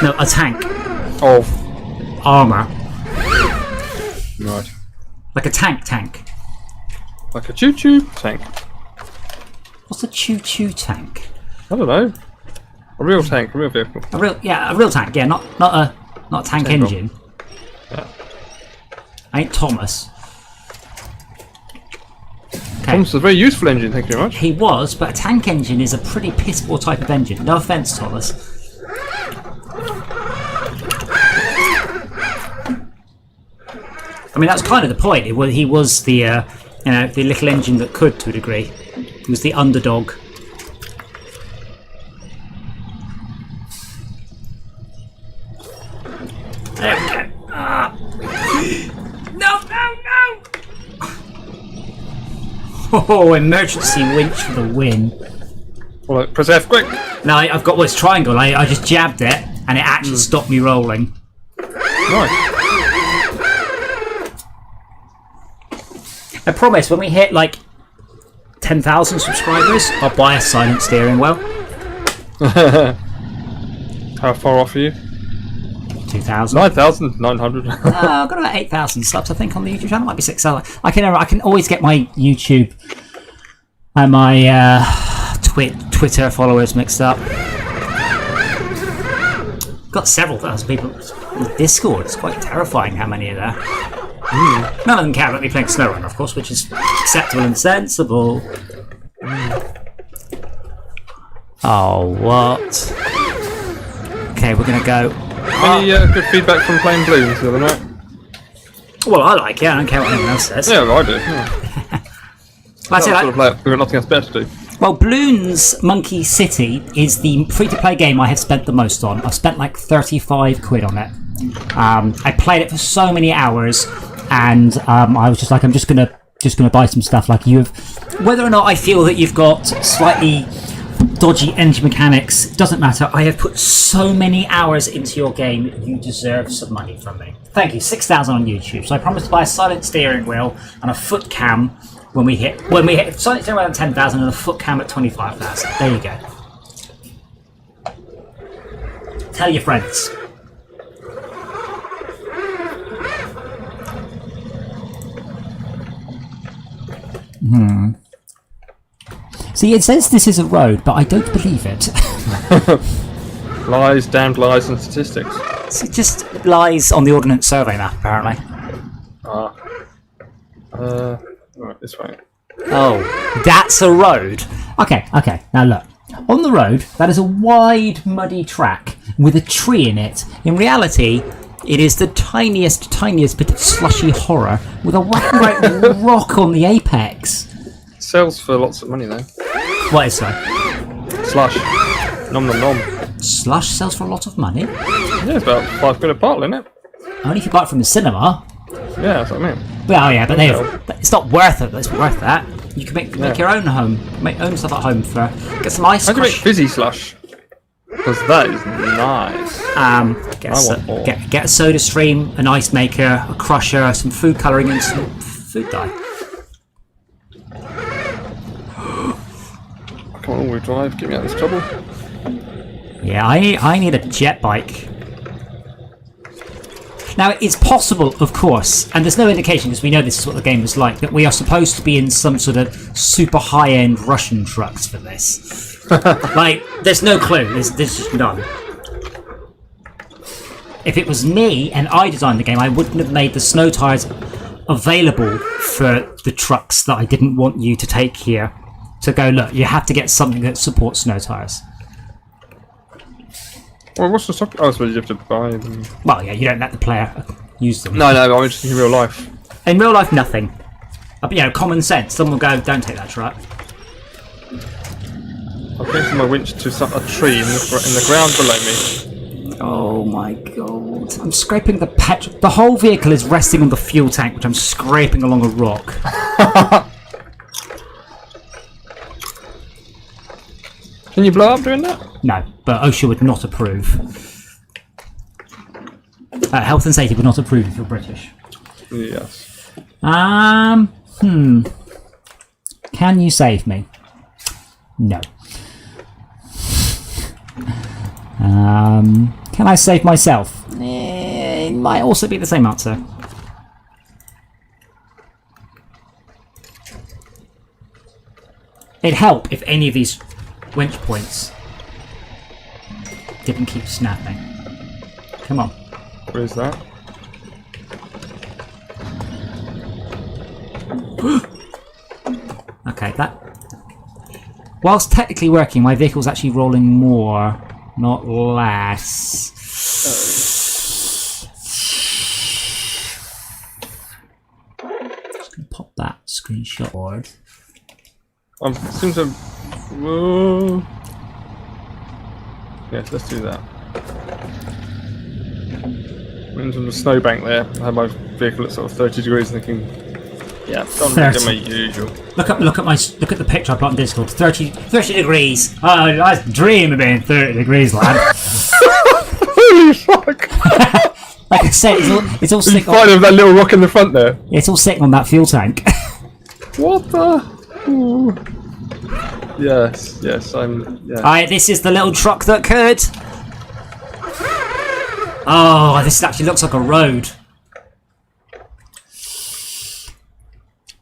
No, a tank. Of armour. Right. Like a tank. Like a choo-choo tank. What's a choo-choo tank? I don't know. A real tank, a real vehicle. A real tank. Yeah, not a tank engine. Yeah. I ain't Thomas. Okay, Thomas is a very useful engine, thank you very much. He was, but a tank engine is a pretty piss poor type of engine. No offence, Thomas. I mean, that's kind of the point. He was the the little engine that could, to a degree. He was the underdog. There we go. No! Oh, emergency winch for the win. Well, press F quick. No, I've got this triangle. I just jabbed it, and it actually stopped me rolling. Nice. I promise, when we hit like 10,000 subscribers, I'll buy a silent steering wheel. How far off are you? 2,000. 9,900. I've got about 8,000 subs, I think, on the YouTube channel. Might be 6,000. I can always get my YouTube and my Twitter followers mixed up. Got several thousand people in Discord. It's quite terrifying how many are there. None of them care about me playing SnowRunner, of course, which is acceptable and sensible. Oh, what? Okay, we're gonna go. Any good feedback from playing Bloons the other night? Well, I like it. I don't care what anyone else says. Yeah, well, I do. Yeah. We've got nothing else better to do. Well, Bloons Monkey City is the free-to-play game I have spent the most on. I've spent like 35 quid on it. I played it for so many hours, and I was just like, I'm just gonna buy some stuff. Like you have, whether or not I feel that you've got slightly dodgy engine mechanics, doesn't matter. I have put so many hours into your game. You deserve some money from me. Thank you. 6,000 on YouTube. So I promised to buy a silent steering wheel and a foot cam when we hit silent steering wheel at 10,000 and a foot cam at 25,000. There you go. Tell your friends. See, it says this is a road, but I don't believe it. Lies, damned lies, and statistics. It just lies on the Ordnance Survey map, apparently. Right, this way. Oh, that's a road. Okay. Now look. On the road, that is a wide, muddy track with a tree in it. In reality, it is the tiniest bit of slushy horror with a whack rock on the apex. Sells for lots of money, though. What is that? Slush. Nom nom nom. Slush sells for a lot of money. Yeah, it's about 5 quid a bottle, isn't it? Only if you buy it from the cinema. Yeah, that's what I mean. Well, yeah, but it's not worth it. It's worth that. You can make your own own stuff at home for. Get some ice. How do you make fizzy slush? Because that is nice. Get a soda stream, an ice maker, a crusher, some food colouring, and some food dye. Come on, all-wheel drive. Get me out of this trouble. Yeah, I need a jet bike. Now, it's possible, of course, and there's no indication, because we know this is what the game is like, that we are supposed to be in some sort of super high-end Russian trucks for this. Like, there's no clue. There's just none. If it was me and I designed the game, I wouldn't have made the snow tyres available for the trucks that I didn't want you to take here. To go, look, you have to get something that supports snow tyres. Well, what's the stock? Oh, I suppose you have to buy them. Well, yeah, you don't let the player use them. No, I mean just in real life. In real life, nothing. Common sense. Someone will go, don't take that truck. I'm connecting my winch to a tree in the ground below me. Oh my god. I'm scraping the petrol. The whole vehicle is resting on the fuel tank, which I'm scraping along a rock. Can you blow up doing that? No, but OSHA would not approve. Health and safety would not approve if you're British. Yes. Can you save me? No. Can I save myself? It might also be the same answer. It'd help if any of these winch points didn't keep snapping. Come on. Where is that? that. Whilst technically working, my vehicle's actually rolling more, not less. Just gonna pop that screenshot board. Seems to. Whoa. Yes, let's do that. Into the snowbank there. I have my vehicle at sort of 30 degrees, thinking, yeah, don't do my usual. Look at the picture I put on Discord. 30 degrees. Oh, I dream of being 30 degrees, lad. Holy fuck! Like I said, it's all sitting. Fine with that little rock in the front there. It's all sitting on that fuel tank. What the? Ooh. Yes, yeah. Alright, this is the little truck that could. Oh, this actually looks like a road.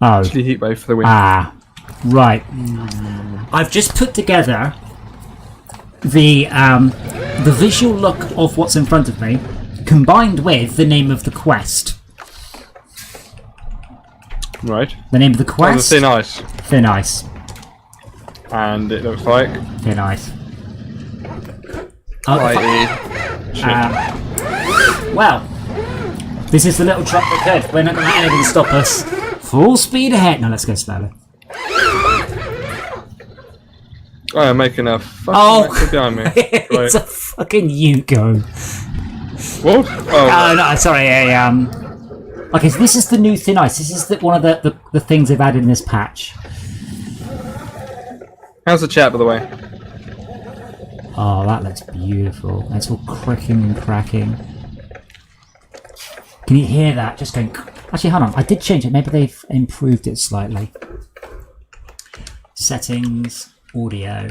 Oh. Actually, heat wave for the win. Ah, right. I've just put together the visual look of what's in front of me, combined with the name of the quest. Right. The name of the quest. Thin ice. Thin ice. And it looks like. Thin ice. Well, this is the little truck that could. We're not going to let anything stop us. Full speed ahead. No, let's go slowly. Oh, I'm making a fucking mess behind me. It's a fucking Yugo. What? Oh, no, sorry. Okay, so this is the new thin ice. This is one of the things they've added in this patch. How's the chat, by the way? Oh, that looks beautiful. It's all cracking and cracking. Can you hear that? Just going. Actually, hold on. I did change it. Maybe they've improved it slightly. Settings, audio.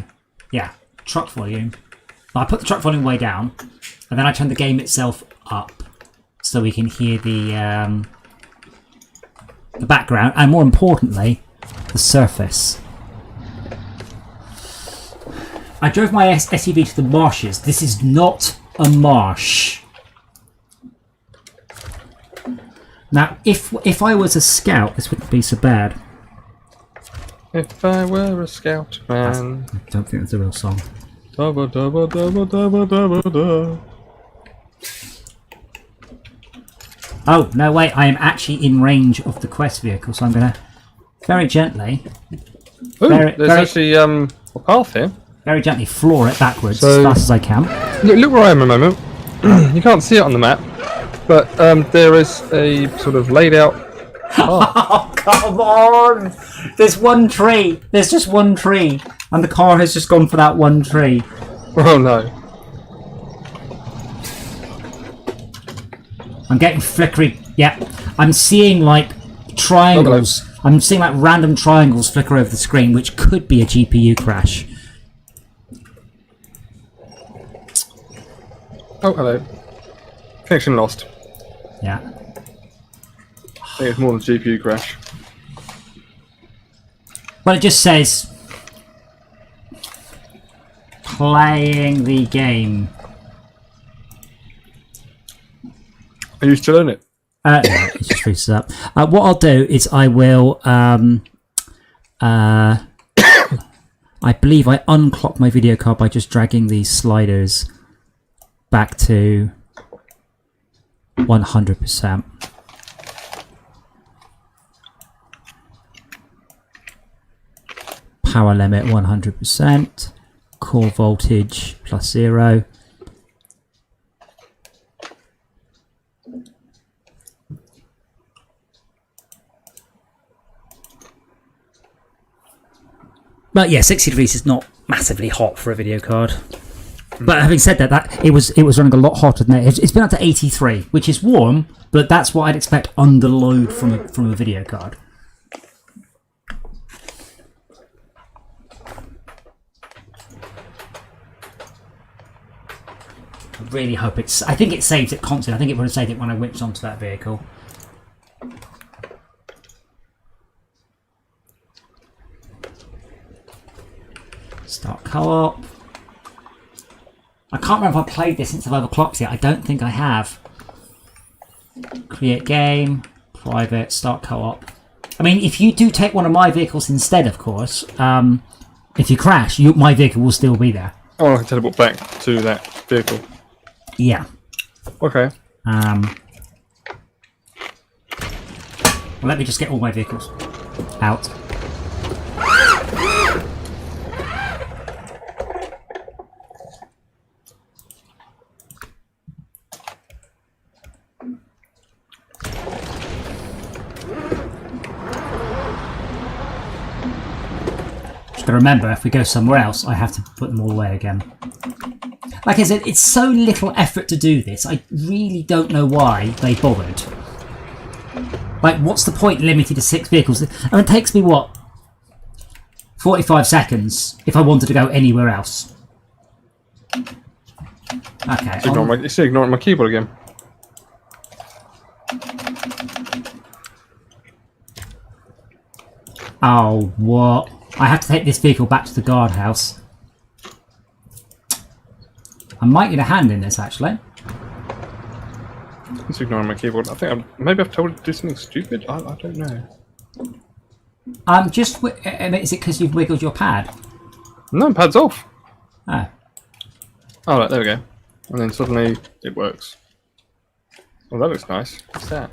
Yeah, truck volume. I put the truck volume way down, and then I turned the game itself up so we can hear the background, and more importantly, the surface. I drove my SUV to the marshes. This is not a marsh. Now, if I was a scout, this wouldn't be so bad. If I were a scout man. I don't think that's a real song. Dabba, dabba, dabba, dabba, dabba, dabba. Oh, no, wait. I am actually in range of the quest vehicle, so I'm going to very gently... Ooh, there's actually a path here. Very gently floor it backwards as fast as I can. Look where I am a moment. You can't see it on the map, but there is a sort of laid out path. Oh, come on! There's one tree. There's just one tree. And the car has just gone for that one tree. Oh no. I'm getting flickery. Yeah. I'm seeing like triangles. I'm seeing like random triangles flicker over the screen, which could be a GPU crash. Oh, hello. Connection lost. Yeah. I think it's more than GPU crash. Well, it just says playing the game. Are you still in it? No, it just freezes up. What I'll do is I will. I believe I unclock my video card by just dragging these sliders back to 100%. Power limit 100%. Core voltage +0. But yeah, 60 degrees is not massively hot for a video card. But having said that, it was running a lot hotter than that. It's been up to 83, which is warm, but that's what I'd expect under load from a video card. I really hope it's... I think it saves it constantly. I think it would have saved it when I whipped onto that vehicle. Start co-op. I can't remember if I played this since I've overclocked yet. I don't think I have. Create game. Private. Start co-op. I mean, if you do take one of my vehicles instead, of course, if you crash, my vehicle will still be there. Oh, I can teleport back to that vehicle. Yeah. Okay. Let me just get all my vehicles out. Just gotta remember, if we go somewhere else, I have to put them all away again. Like I said, it's so little effort to do this. I really don't know why they bothered. Like, what's the point limited to 6 vehicles? I mean, it takes me, what, 45 seconds if I wanted to go anywhere else. Okay. It's ignoring my keyboard again. Oh, what? I have to take this vehicle back to the guardhouse. I might need a hand in this, actually. It's ignoring my keyboard. I think maybe I've told it to do something stupid. I don't know. Is it because you've wiggled your pad? No, pad's off. Oh. Oh, right, there we go. And then suddenly it works. Well, that looks nice. What's that?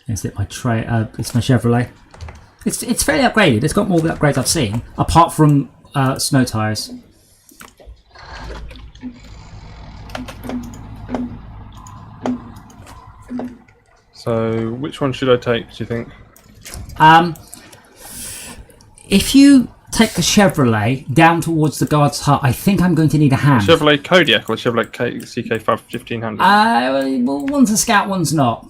Is it my it's my Chevrolet. It's fairly upgraded. It's got more upgrades I've seen, apart from snow tires. So, which one should I take, do you think? If you take the Chevrolet down towards the guard's hut, I think I'm going to need a hand. Chevrolet Kodiak or Chevrolet CK1500? Well, one's a Scout, one's not.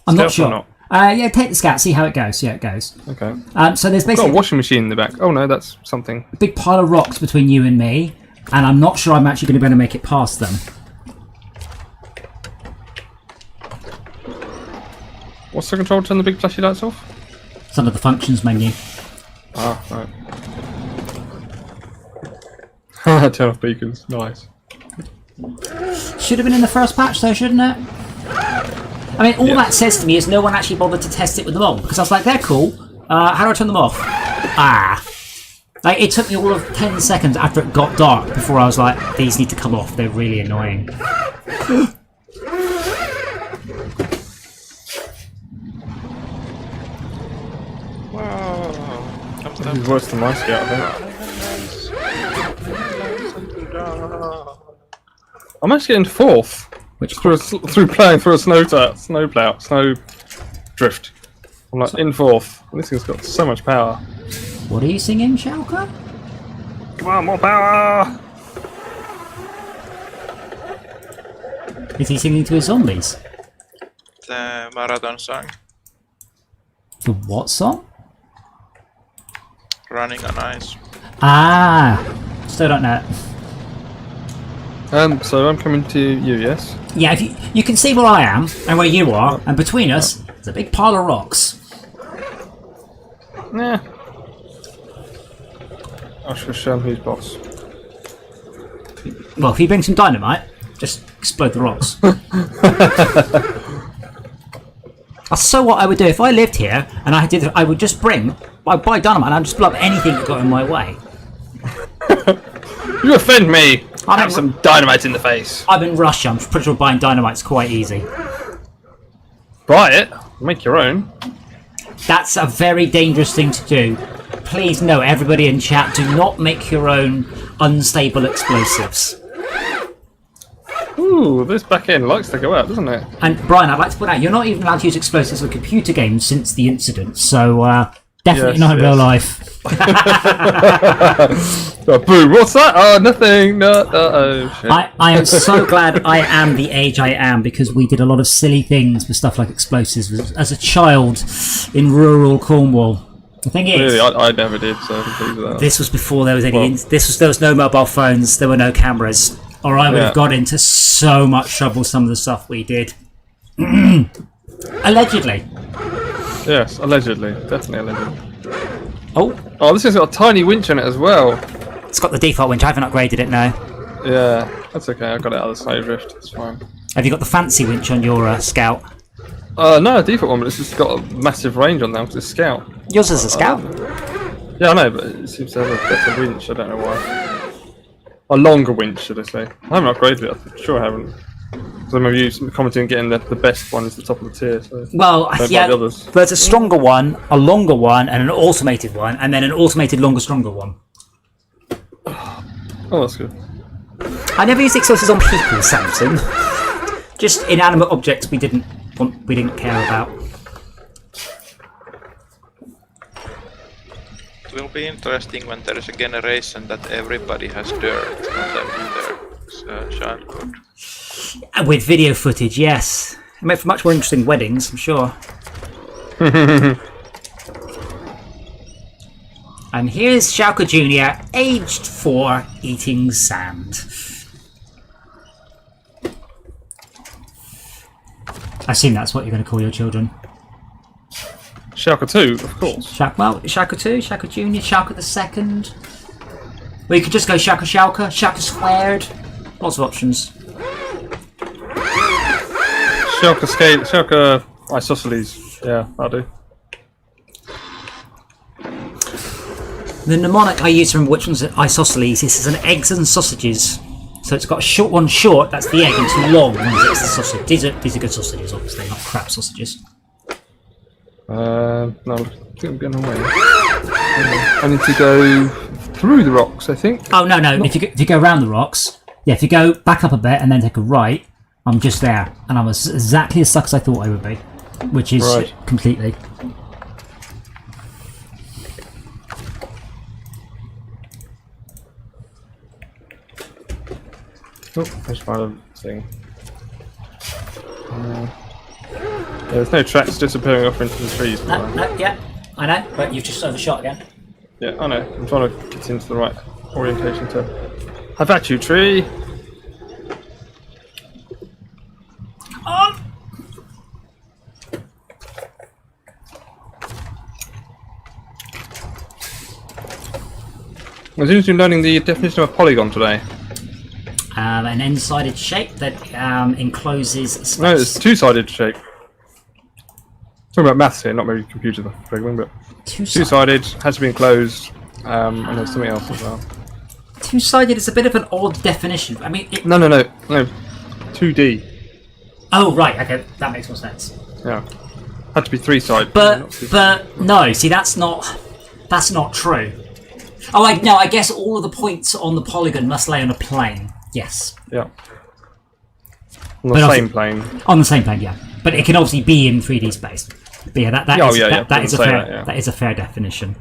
I'm not sure. Not? Yeah, take the Scout, see how it goes. Okay. So there's basically got a washing machine in the back. Oh no, that's something. A big pile of rocks between you and me, and I'm not sure I'm actually going to be able to make it past them. What's the control to turn the big flashy lights off? It's under the functions menu. Ah, right. Turn off beacons. Nice. Should have been in the first patch though, shouldn't it? I mean, all that says to me is no one actually bothered to test it with them on, because I was like, they're cool. How do I turn them off? Like, it took me all of 10 seconds after it got dark before I was like, these need to come off. They're really annoying. This is worse than my Scout, I think. I'm actually getting 4th. Through playing through a snow drift. I'm like in 4th. This thing's got so much power. What are you singing, Shalka? Come on, more power! Is he singing to his zombies? The marathon song. The what song? Running on ice. Still don't know. So I'm coming to you, yes? Yeah, if you can see where I am and where you are, and between us, there's a big pile of rocks. Nah. I shall show him who's boss. Well, if you bring some dynamite, just explode the rocks. So what I would do if I lived here and I would just buy dynamite and I'd just blow up anything that got in my way. You offend me! I have some dynamite in the face. I'm in Russia, I'm pretty sure buying dynamite's quite easy. Buy it, make your own. That's a very dangerous thing to do. Please note, everybody in chat, do not make your own unstable explosives. Ooh, this back end likes to go out, doesn't it? And Brian, I'd like to point out, you're not even allowed to use explosives on computer games since the incident, so definitely not in real life. Boom, what's that? Oh, nothing. No, shit. I am so glad I am the age I am, because we did a lot of silly things with stuff like explosives as a child in rural Cornwall. The thing is, really, I never did, so I'm pleased with that. This was before there was any. There was no mobile phones. There were no cameras, or I would have got into so much trouble with some of the stuff we did. Allegedly. Yes, allegedly, definitely allegedly. Oh, this has got a tiny winch on it as well. It's got the default winch. I haven't upgraded it now. Yeah, that's okay. I got it out of the snow drift. It's fine. Have you got the fancy winch on your Scout? No, a default one, but it's just got a massive range on now because it's Scout. Yours is a Scout. Yeah, I know, but it seems to have a better winch. I don't know why. A longer winch, should I say? I haven't upgraded it. I'm sure I haven't. Because I'm you commenting getting the best one is the top of the tier. So Well, don't yeah, buy the others. there's a stronger one, a longer one, and an automated one, and then an automated longer, stronger one. Oh, that's good. I never used explosives on people, Samson. Just inanimate objects we didn't care about. It will be interesting when there is a generation that everybody has dirt on them in their childhood. With video footage, yes. It made for much more interesting weddings, I'm sure. And here's Shauka Jr., aged 4, eating sand. I assume that's what you're going to call your children. Shulker 2, of course. Shauka 2, Shauka Jr., Shauka the 2nd. Well, you could just go Shauka, Shauka squared. Lots of options. Shulker isosceles. Yeah, that'll do. The mnemonic I use from which one's isosceles is an eggs and sausages. So it's got a short one short, that's the egg, and two long ones, that's the sausage. These are good sausages, obviously, not crap sausages. No, I think I'm getting away. I need to go through the rocks, I think. Oh, no. If you go around the rocks, yeah, if you go back up a bit and then take a right, I'm just there. And I'm exactly as stuck as I thought I would be. Which is Right. completely. Oh, there's one thing. There's no tracks disappearing off into the trees. Yeah, I know, but you've just overshot again. Yeah, I know. I'm trying to get into the right orientation to have at you, tree. On! I was interested in learning the definition of a polygon today. An end-sided shape that encloses space. No, it's two-sided shape. Talking about maths here, not maybe computer programming, but two-sided has to be enclosed, and there's something else as well. Two-sided is a bit of an odd definition. I mean, No. 2D. Oh right, okay, that makes more sense. Yeah, had to be three-sided. But no, see that's not true. Oh, I guess all of the points on the polygon must lay on a plane. Yes. Yeah. On the same plane. On the same plane, yeah. But it can obviously be in 3D space. But yeah, that is a fair definition.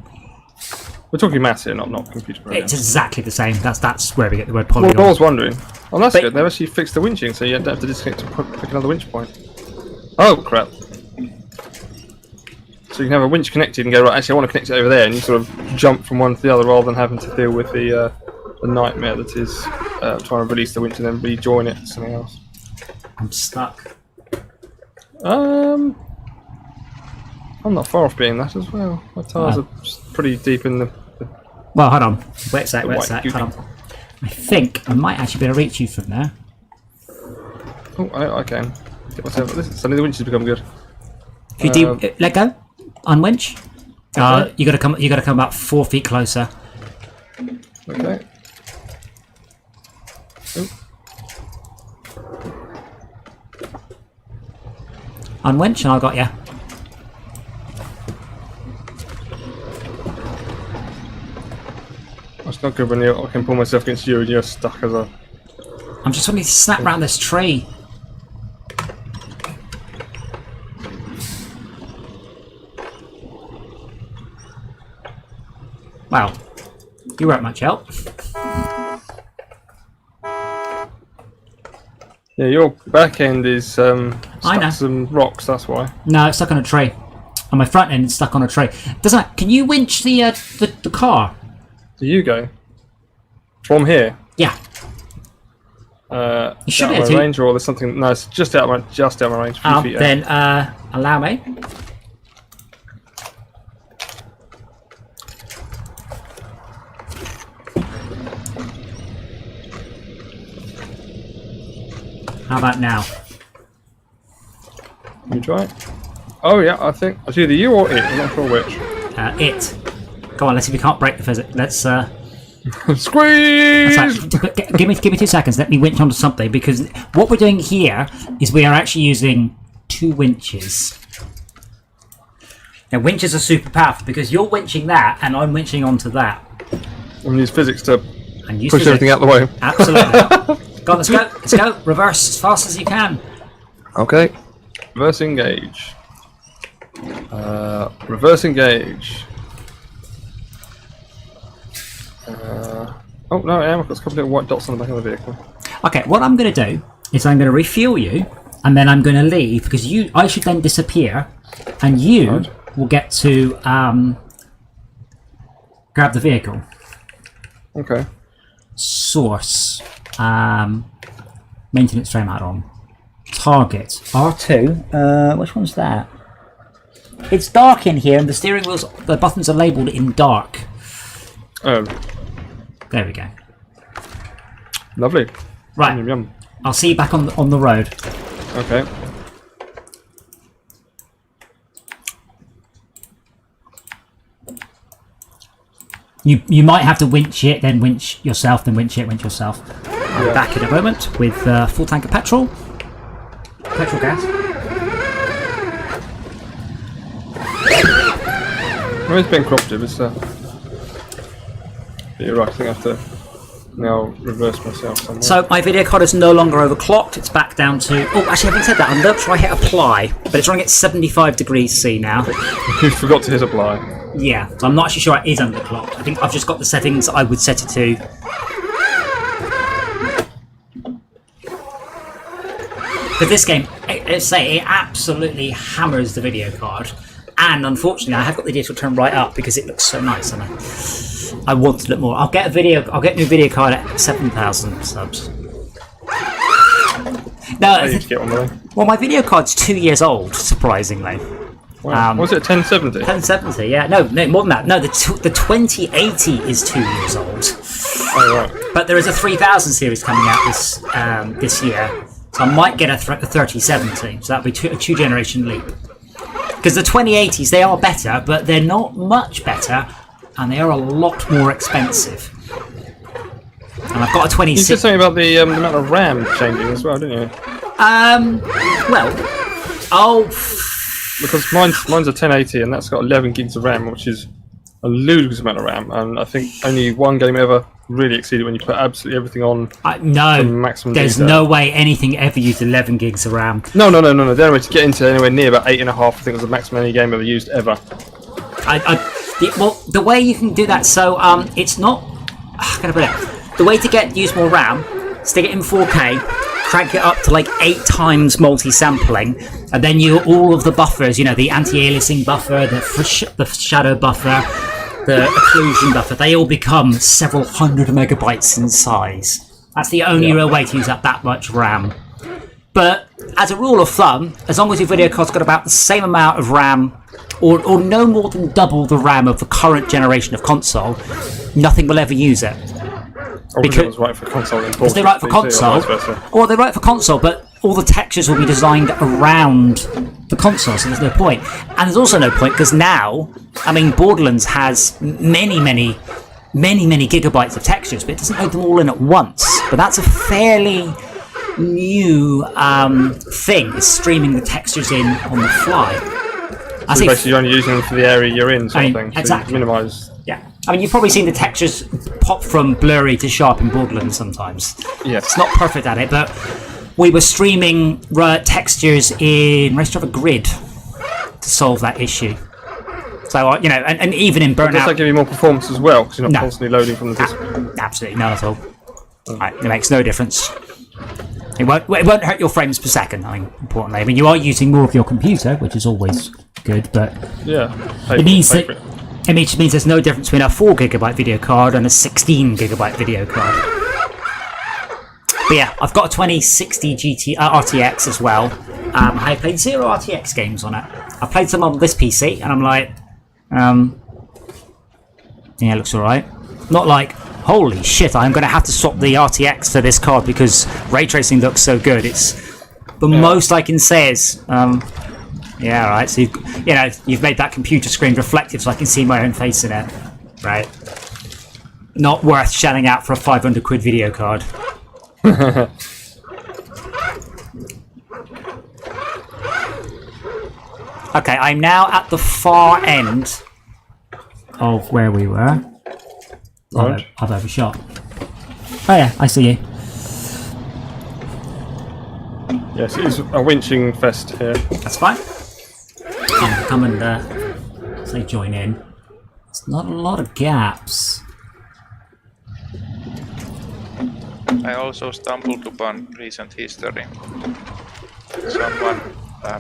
We're talking maths here, not computer programming. It's exactly the same. That's where we get the word polygon. Well, I was wondering. Oh, that's good. They've actually fixed the winching, so you don't have to disconnect to pick another winch point. Oh, crap. So you can have a winch connected and go, right, actually I want to connect it over there, and you sort of jump from one to the other rather than having to deal with the nightmare that is trying to release the winch and then rejoin it to something else. I'm stuck. I'm not far off being that as well. My tires are pretty deep in the Well, hold on. Wait a sec. white Hold on. I think I might actually be able to reach you from there. Oh, I can. Get myself. Suddenly the winch has become good. If you let go, unwinch. Okay. You gotta come about 4 feet closer. Okay. Oh. Unwinch, and I got you. That's not good when I can pull myself against you and you're stuck as a... I'm just wanting to snap around this tree. Wow. You weren't much help. Yeah, your back end is I know. stuck some rocks, that's why. No, it's stuck on a tree. And my front end is stuck on a tree. Can you winch the car? Do you go? From here? Yeah. You should out of my range, or there's something... No, it's just out of my range. A few feet then allow me. How about now? You try. Oh yeah, I think it's either you or it. I'm not sure which. It. Come on, let's see if we can't break the physics. Let's Squeeze. give me 2 seconds. Let me winch onto something, because what we're doing here is we are actually using 2 winches. Now winches are super powerful because you're winching that and I'm winching onto that. I'm gonna use physics to and push everything out the way. Absolutely. Go on, let's go. Let's go. Reverse as fast as you can. Okay. Reverse engage. Reverse engage. Oh no, I am. I've got a couple of white dots on the back of the vehicle. Okay, what I'm going to do is I'm going to refuel you, and then I'm going to leave because I should then disappear, and you will get to grab the vehicle. Okay. Source. Maintenance frame add-on. Target. R2. Which one's that? It's dark in here, and the steering wheels, the buttons are labelled in dark. Oh. There we go. Lovely. Right. Yum, yum. I'll see you back on the road. Okay. You might have to winch it, then winch yourself, then winch it, winch yourself. I'll be back in a moment with full tank of petrol. Petrol gas. Well, it's been cooperative. It's but you're right. I think I have to now reverse myself somewhere. So my video card is no longer overclocked. It's back down to. Oh, actually, having said that, I'm not sure I hit apply, but it's running at 75 degrees C now. You forgot to hit apply. Yeah, so I'm not actually sure it is underclocked. I think I've just got the settings I would set it to. For this game, let's say it absolutely hammers the video card, and unfortunately, I have got the digital turn right up because it looks so nice, and I want to look more. I'll get a new video card at 7,000 subs. No, I need to get one of them. well, my video card's 2 years old, surprisingly. Wow. Was it 1070? 1070, yeah. No, more than that. No, the 2080 is 2 years old. Oh, right. But there is a 3000 series coming out this year, so I might get a 3070. So that'll be a 2-generation leap. Because the 2080s, they are better, but they're not much better, and they are a lot more expensive. And I've got a 26. You said something about the amount of RAM changing as well, didn't you? Because mine's a 1080 and that's got 11 gigs of RAM, which is a ludicrous amount of RAM. And I think only one game ever really exceeded when you put absolutely everything on. No, maximum there's detail. no way anything ever used 11 gigs of RAM. No. The only way to get into anywhere near about 8.5, I think, was the maximum any game ever used ever. The way you can do that, so it's not. How can I put it? The way to use more RAM, stick it in 4K, crank it up to like 8 times multi-sampling, and then all of the buffers, the anti-aliasing buffer, the shadow buffer, the occlusion buffer, they all become several hundred megabytes in size. That's the only real way to use up that much RAM. But as a rule of thumb, as long as your video card's got about the same amount of RAM, or no more than double the RAM of the current generation of console, nothing will ever use it. Because right for console, because they write for console, or they write for console, but all the textures will be designed around the console, so there's no point. And there's also no point because now, Borderlands has many gigabytes of textures, but it doesn't load them all in at once. But that's a fairly new thing, is streaming the textures in on the fly. So basically you're only using them for the area you're in, sort of thing. So exactly. Minimise. Yeah. You've probably seen the textures pop from blurry to sharp in Borderlands sometimes. Yes. It's not perfect at it, but we were streaming textures in Race Driver Grid to solve that issue. So, and even in Burnout... Does that give you more performance as well? Because you're not constantly loading from the disc? Absolutely none at all. Right, it makes no difference. It won't hurt your frames per second, importantly. You are using more of your computer, which is always good, but... Yeah. It just means there's no difference between a 4GB video card and a 16GB video card. But yeah, I've got a 2060 RTX as well. I played 0 RTX games on it. I played some on this PC, and I'm like, yeah, it looks alright. Not like, holy shit, I'm going to have to swap the RTX for this card because ray tracing looks so good. It's the most I can say is, Yeah, right. So you've made that computer screen reflective, so I can see my own face in it. Right. Not worth shelling out for a 500 quid video card. Okay, I'm now at the far end of where we were. Right. I've overshot. Oh yeah, I see you. Yes, it is a winching fest here. That's fine. Come and say join in. There's not a lot of gaps. I also stumbled upon recent history. Someone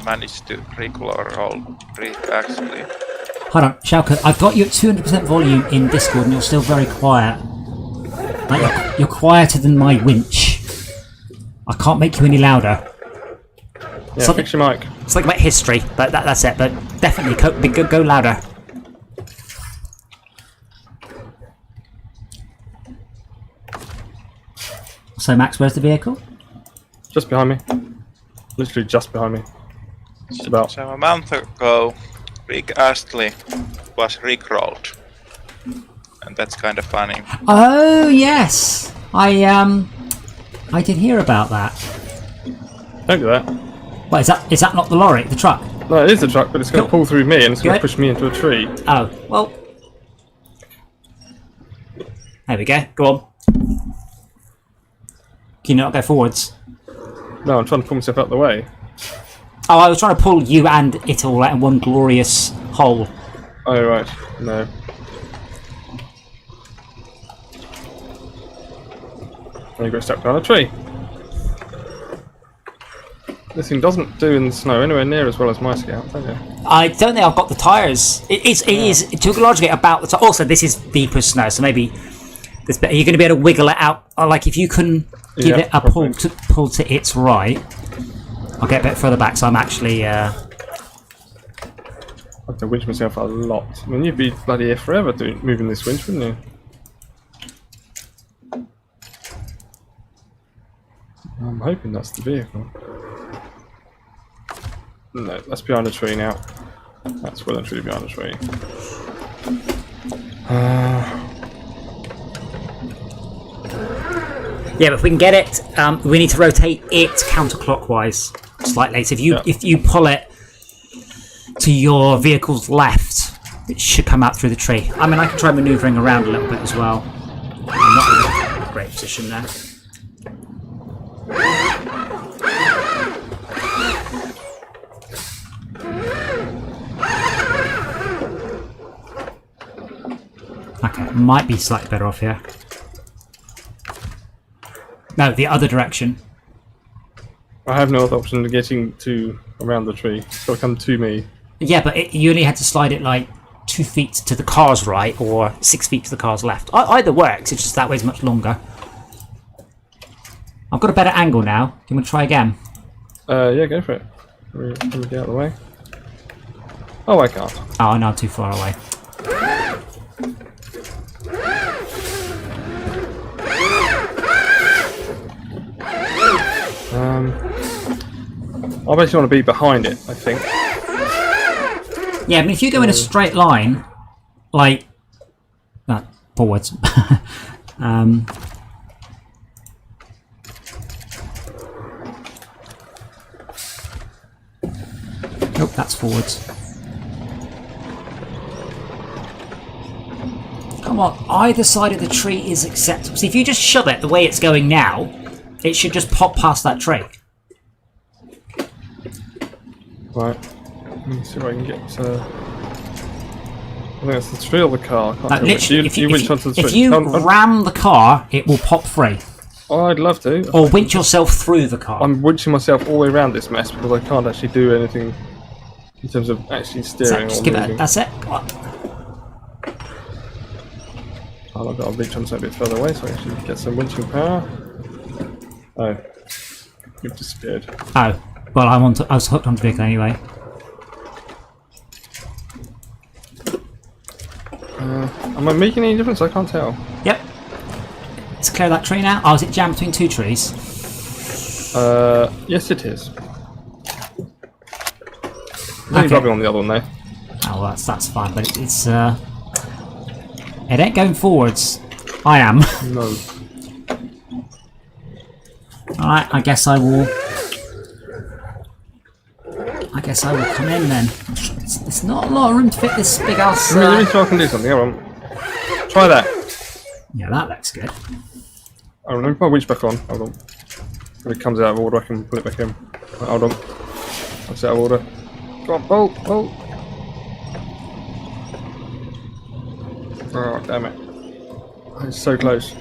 managed to recall our whole trip actually. Hold on, Shalka, I've got you at 200% volume in Discord and you're still very quiet. Like, you're quieter than my winch. I can't make you any louder. Yeah, fix your mic. It's like about history, but that's it. But definitely go louder. So Max, where's the vehicle? Just behind me. Literally just behind me. Just about. So a month ago, Rick Astley was rickrolled. And that's kind of funny. Oh yes, I did hear about that. Don't do that. Well, is that not the lorry, the truck? No, it is the truck, but it's going to pull through me and it's going to Good. push me into a tree. Oh well. There we go. Go on. Can you not go forwards? No, I'm trying to pull myself out of the way. Oh, I was trying to pull you and it all out in one glorious hole. Oh, right. No. And you got stuck behind a tree. This thing doesn't do in the snow anywhere near as well as my Scout, don't you? I don't think I've got the tyres. It is to a large extent about the tyre. Also, this is deeper snow, so maybe this bit, you're going to be able to wiggle it out. Like if you can give it a pull to its right. I'll get a bit further back, so I'm actually. I have to winch myself a lot. I mean, you'd be bloody here forever moving this winch, wouldn't you? I'm hoping that's the vehicle. No, that's behind a tree now. That's well and truly behind a tree. Yeah, but if we can get it, we need to rotate it counterclockwise slightly. So if you pull it to your vehicle's left, it should come out through the tree. I mean, I can try manoeuvring around a little bit as well. I'm not in a great position there. Okay, might be slightly better off here. No, the other direction. I have no other option to getting to around the tree. It's got to come to me. Yeah, but you only had to slide it like 2 feet to the car's right or 6 feet to the car's left. Either works, it's just that way's much longer. I've got a better angle now. Do you want to try again? Yeah, go for it. Let me get out of the way. Oh, I can't. Oh, no, too far away. I basically want to be behind it, I think. Yeah, but if you go in a straight line, like forwards. Nope, that's forwards. Come on, either side of the tree is acceptable. See, if you just shove it the way it's going now, it should just pop past that tree. Right. Let me see if I can get to... I think that's the tree or the car. I can't tell which. You winch onto the tree. If you ram the car, it will pop free. Oh, I'd love to. Or winch yourself through the car. I'm winching myself all the way around this mess because I can't actually do anything in terms of actually steering Just or give moving. it. That's it. Oh, I've got to reach on something a bit further away so I actually get some winching power. Oh, you've disappeared. Oh, well, I was hooked onto the vehicle anyway. Am I making any difference? I can't tell. Yep. Let's clear that tree now. Oh, is it jammed between two trees? Yes, it is. Really rubbing on the other one there. Oh, well, that's fine, but it's it ain't going forwards. I am. No. Alright, I guess I will come in then. It's not a lot of room to fit this big ass. Let me see if I can do something. Hold on. Try that. Yeah, that looks good. Oh, let me put my winch back on. Hold on. If it comes out of order, I can put it back in. Hold on. That's out of order. Go on, pull. Oh, damn it. It's so close.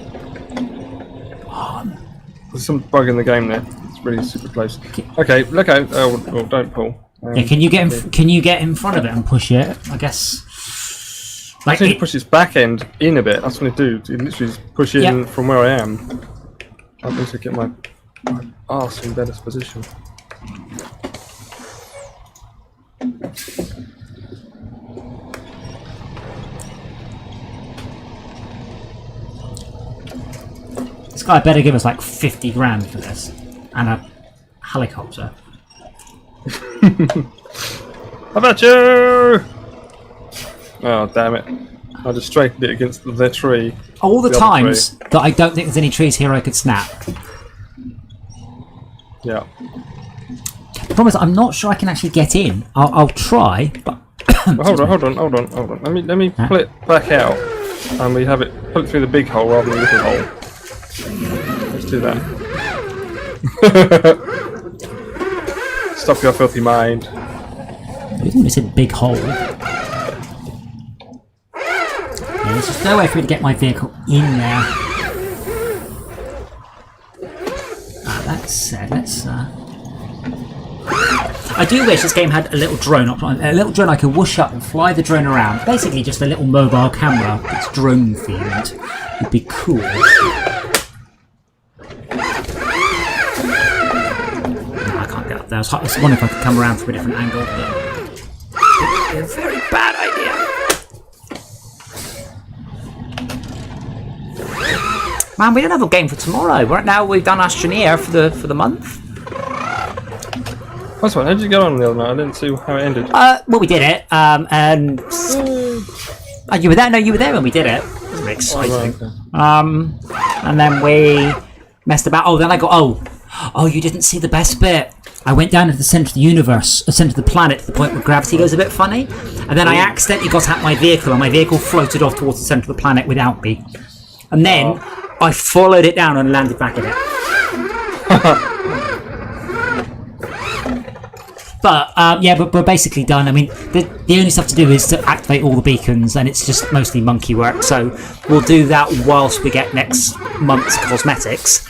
There's some bug in the game there. It's really super close. Okay, look out. Oh, well, don't pull. Yeah, can you get in front of it and push it? I guess. I need to push its back end in a bit. That's what I do. You literally just push in from where I am. I need to get my arse in better position. This guy better give us like 50 grand for this. And a helicopter. How about you? Oh, damn it. I just straightened it against the tree. All the times that I don't think there's any trees here I could snap. Yeah. I promise I'm not sure I can actually get in. I'll try, but... Well, hold on. Let me pull it back out. And we have it, pull it through the big hole rather than the little hole. Let's do that. Stop your filthy mind. I didn't miss a big hole. Yeah, there's just no way for me to get my vehicle in there. That said, let's... I do wish this game had a little drone I could whoosh up and fly the drone around. Basically just a little mobile camera that's drone themed. Would be cool. No, I can't get up there. I was wondering if I could come around from a different angle, but it would be a very bad idea. Man, we don't have a game for tomorrow. Right now we've done Astroneer for the month. That's fine. How did you get on the other night? I didn't see how it ended. Well, we did it, and you were there. No, you were there when we did it. It was really exciting. And then we messed about. Oh, then I got. Oh, you didn't see the best bit. I went down to the centre of the universe, centre of the planet, to the point where gravity goes a bit funny, and then I accidentally got out my vehicle, and my vehicle floated off towards the centre of the planet without me. And then I followed it down and landed back in it. But yeah, but we're basically done. I mean, the only stuff to do is to activate all the beacons, and it's just mostly monkey work. So we'll do that whilst we get next month's cosmetics.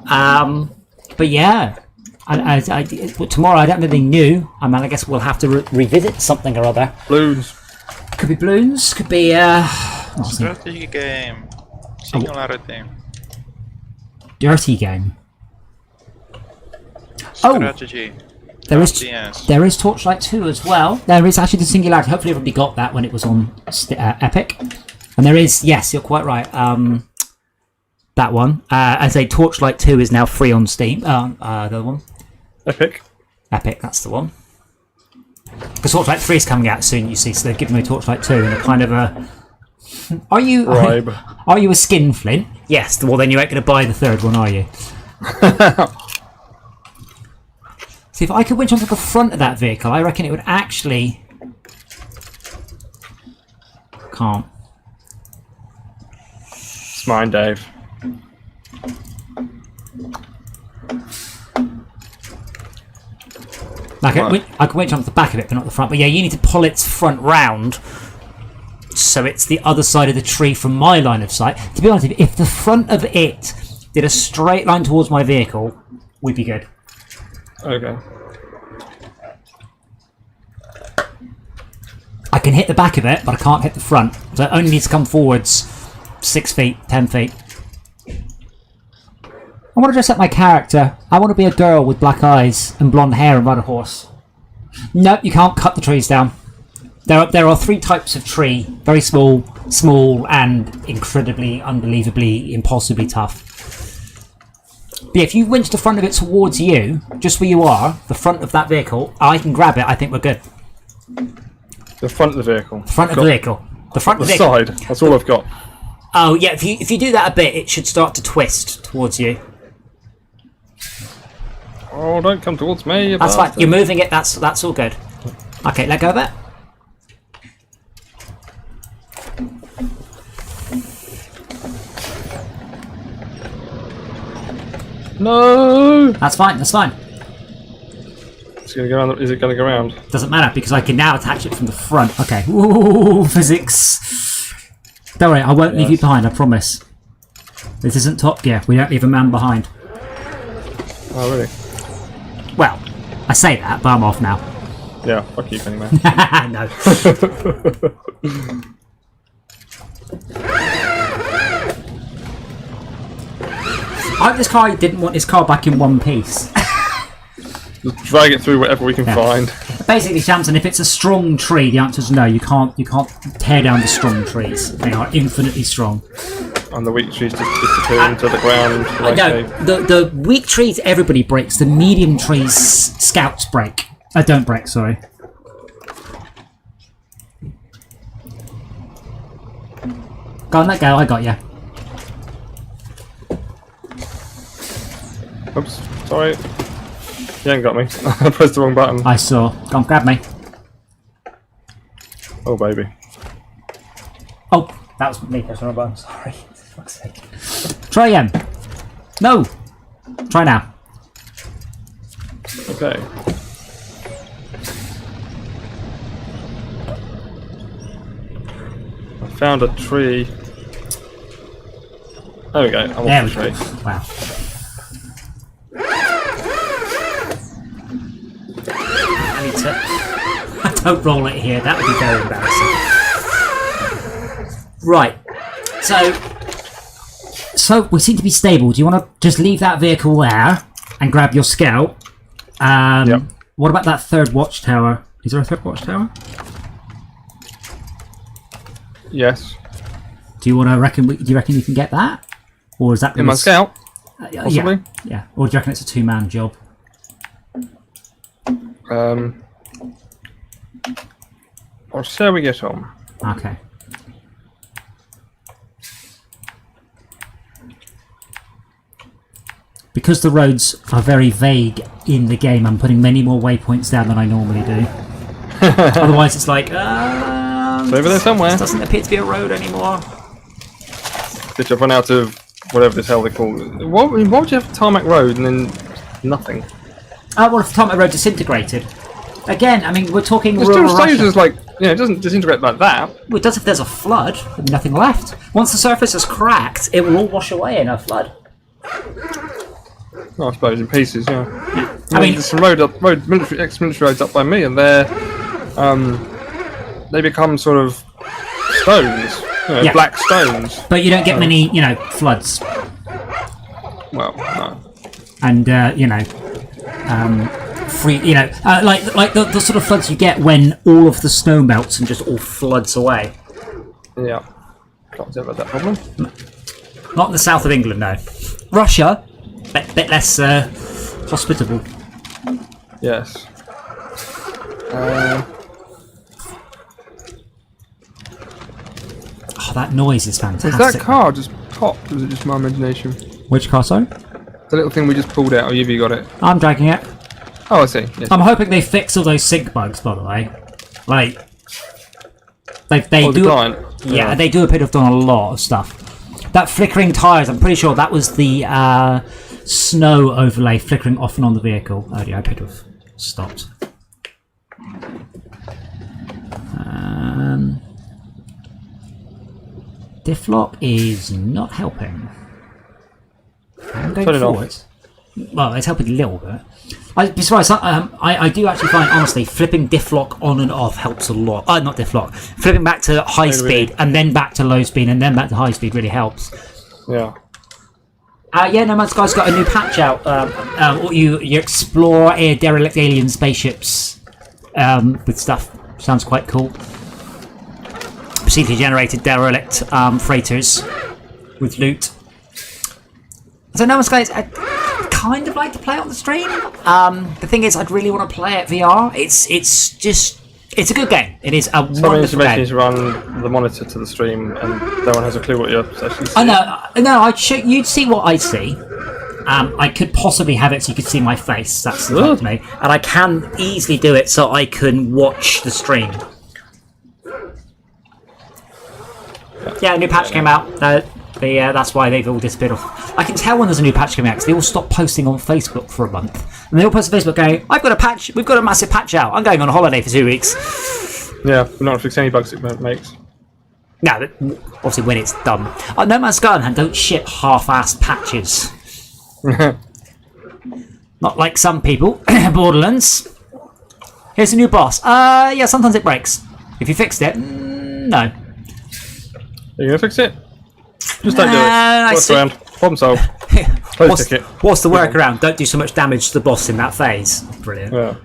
But yeah, tomorrow I don't have anything new. I mean, I guess we'll have to revisit something or other. Balloons. Could be balloons. Could be strategy game. Singularity. Dirty game. Strategy. There is Torchlight 2 as well. There is actually the Singularity. Hopefully everybody got that when it was on Epic. And there is, yes, you're quite right. That one. I say Torchlight 2 is now free on Steam. The other one. Epic, that's the one. Because Torchlight 3 is coming out soon, you see, so they've given me Torchlight 2 in a kind of a... Are you a skinflint? Yes, well then you ain't going to buy the third one, are you? See, if I could winch onto the front of that vehicle, I reckon it would actually... Can't. It's mine, Dave. I can winch onto the back of it, but not the front. But yeah, you need to pull its front round, so it's the other side of the tree from my line of sight. To be honest, if the front of it did a straight line towards my vehicle, we'd be good. Okay. I can hit the back of it, but I can't hit the front. So it only needs to come forwards 6 feet, 10 feet. I want to dress up my character. I want to be a girl with black eyes and blonde hair and ride a horse. Nope, you can't cut the trees down. There are 3 types of tree. Very small, and incredibly, unbelievably, impossibly tough. But yeah, if you winch the front of it towards you, just where you are, the front of that vehicle, I can grab it. I think we're good. The front of the vehicle. Front of the vehicle. The front of the vehicle. side. That's all I've got. Oh yeah, if you do that a bit, it should start to twist towards you. Oh, don't come towards me. That's fine. You're moving it. That's all good. Okay, let go of it. No. That's fine. That's fine. It's gonna go around. Is it gonna go around? Doesn't matter because I can now attach it from the front. Okay. Ooh, physics. Don't worry, I won't leave you behind. I promise. This isn't Top Gear. We don't leave a man behind. Oh really? Well, I say that, but I'm off now. Yeah. Fuck you, anyway. No. I hope this guy didn't want his car back in one piece. Just drag it through whatever we can find. Basically, Shamson, if it's a strong tree, the answer is no. You can't tear down the strong trees. They are infinitely strong. And the weak trees just disappear into the ground. I know. The weak trees, everybody breaks. The medium trees, scouts break. Don't break, sorry. Go on, let go. I got you. Oops. Sorry. You ain't got me. I pressed the wrong button. I saw. Go on, grab me. Oh, baby. Oh, that was me pressing the wrong button. Sorry. For fuck's sake. Try again. No. Try now. Okay. I found a tree. There we go. I'm There off we the go. tree. Wow. I need to... Don't roll it here. That would be very embarrassing. Right. So we seem to be stable. Do you want to just leave that vehicle there and grab your scout? Yep. What about that third watchtower? Is there a third watchtower? Yes. Do you want to reckon? Do you reckon you can get that, or is that In my scout? Possibly. Yeah. Or do you reckon it's a two-man job? Or shall we get on? Okay. Because the roads are very vague in the game, I'm putting many more waypoints down than I normally do. Otherwise, it's like, It's over there somewhere. This doesn't appear to be a road anymore. Did you run out of whatever the hell they call it? Why would you have a tarmac road and then nothing? Oh, well, if the tarmac road disintegrated. Again, I mean, we're talking It rural still stays Russia. as like, it doesn't disintegrate like that. Well, it does if there's a flood. There'll be nothing left. Once the surface is cracked, it will all wash away in a flood. Oh, I suppose in pieces, yeah. I mean, there's some ex-military roads up by me, and they become sort of stones, Yeah. black stones. but you don't get many, floods. Well, no. And free, like the sort of floods you get when all of the snow melts and just all floods away. Yeah. Can't say about that problem. Not in the south of England, no. Russia, bit less hospitable. Yes. Oh, that noise is fantastic. Is that car just popped, or is it just my imagination? Which car, sorry? The little thing we just pulled out, or have you got it? I'm dragging it. Oh, I see. Yes. I'm hoping they fix all those sync bugs, by the way. Like, they the do. client. Yeah, they do appear to have done a lot of stuff. That flickering tyres, I'm pretty sure that was the snow overlay flickering off and on the vehicle. Oh yeah, I appear to have stopped. Diff lock is not helping. I'm going Turn it off. forward. Well, it's helping a little bit. I'd be surprised. I do actually find, honestly, flipping diff lock on and off helps a lot. Not diff lock. Flipping back to high speed and then back to low speed and then back to high speed really helps. Yeah. Yeah, No Man's Sky's got a new patch out. You explore derelict alien spaceships with stuff. Sounds quite cool. Procedurally generated derelict freighters with loot. So No Man's Sky, I'd kind of like to play it on the stream. The thing is, I'd really want to play it VR. It's just It's a good game. It is a So wonderful game. you run the monitor to the stream, and no one has a clue what you're actually seeing. I know. You'd see what I see. I could possibly have it so you could see my face. That's the problem, me. And I can easily do it so I can watch the stream. Yeah, a new patch came out. That's why they've all disappeared off. I can tell when there's a new patch coming out because they all stop posting on Facebook for a month. And they all post on Facebook going, I've got a patch, we've got a massive patch out. I'm going on a holiday for 2 weeks. Yeah, we're not fixing any bugs it makes. No, obviously when it's done. No Man's Sky don't ship half-assed patches. Not like some people. Borderlands. Here's a new boss. Yeah, sometimes it breaks. If you fixed it, no. Are you going to fix it? Just don't do it. Work around. Problem solved. What's the workaround? Don't do so much damage to the boss in that phase. Brilliant. Yeah.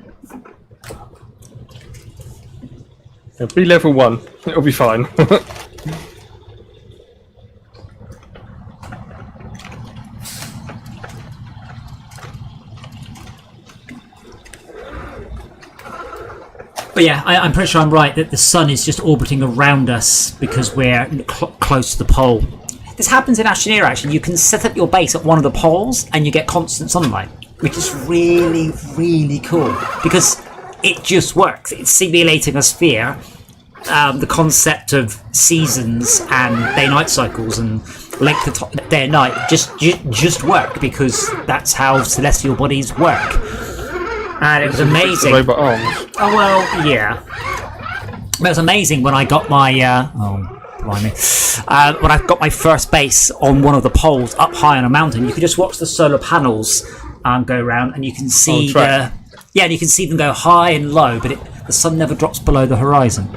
Yeah, be level 1. It'll be fine. But yeah, I'm pretty sure I'm right that the sun is just orbiting around us because we're close to the pole. This happens in Astroneer, actually. You can set up your base at one of the poles and you get constant sunlight, which is really, really cool because it just works. It's simulating a sphere. The concept of seasons and day-night cycles and length of day and night just work because that's how celestial bodies work. And it was amazing. Robot arms. Oh well, yeah. But it was amazing when I got my blimey. When I got my first base on one of the poles up high on a mountain, you could just watch the solar panels go around, and you can see and you can see them go high and low, but the sun never drops below the horizon.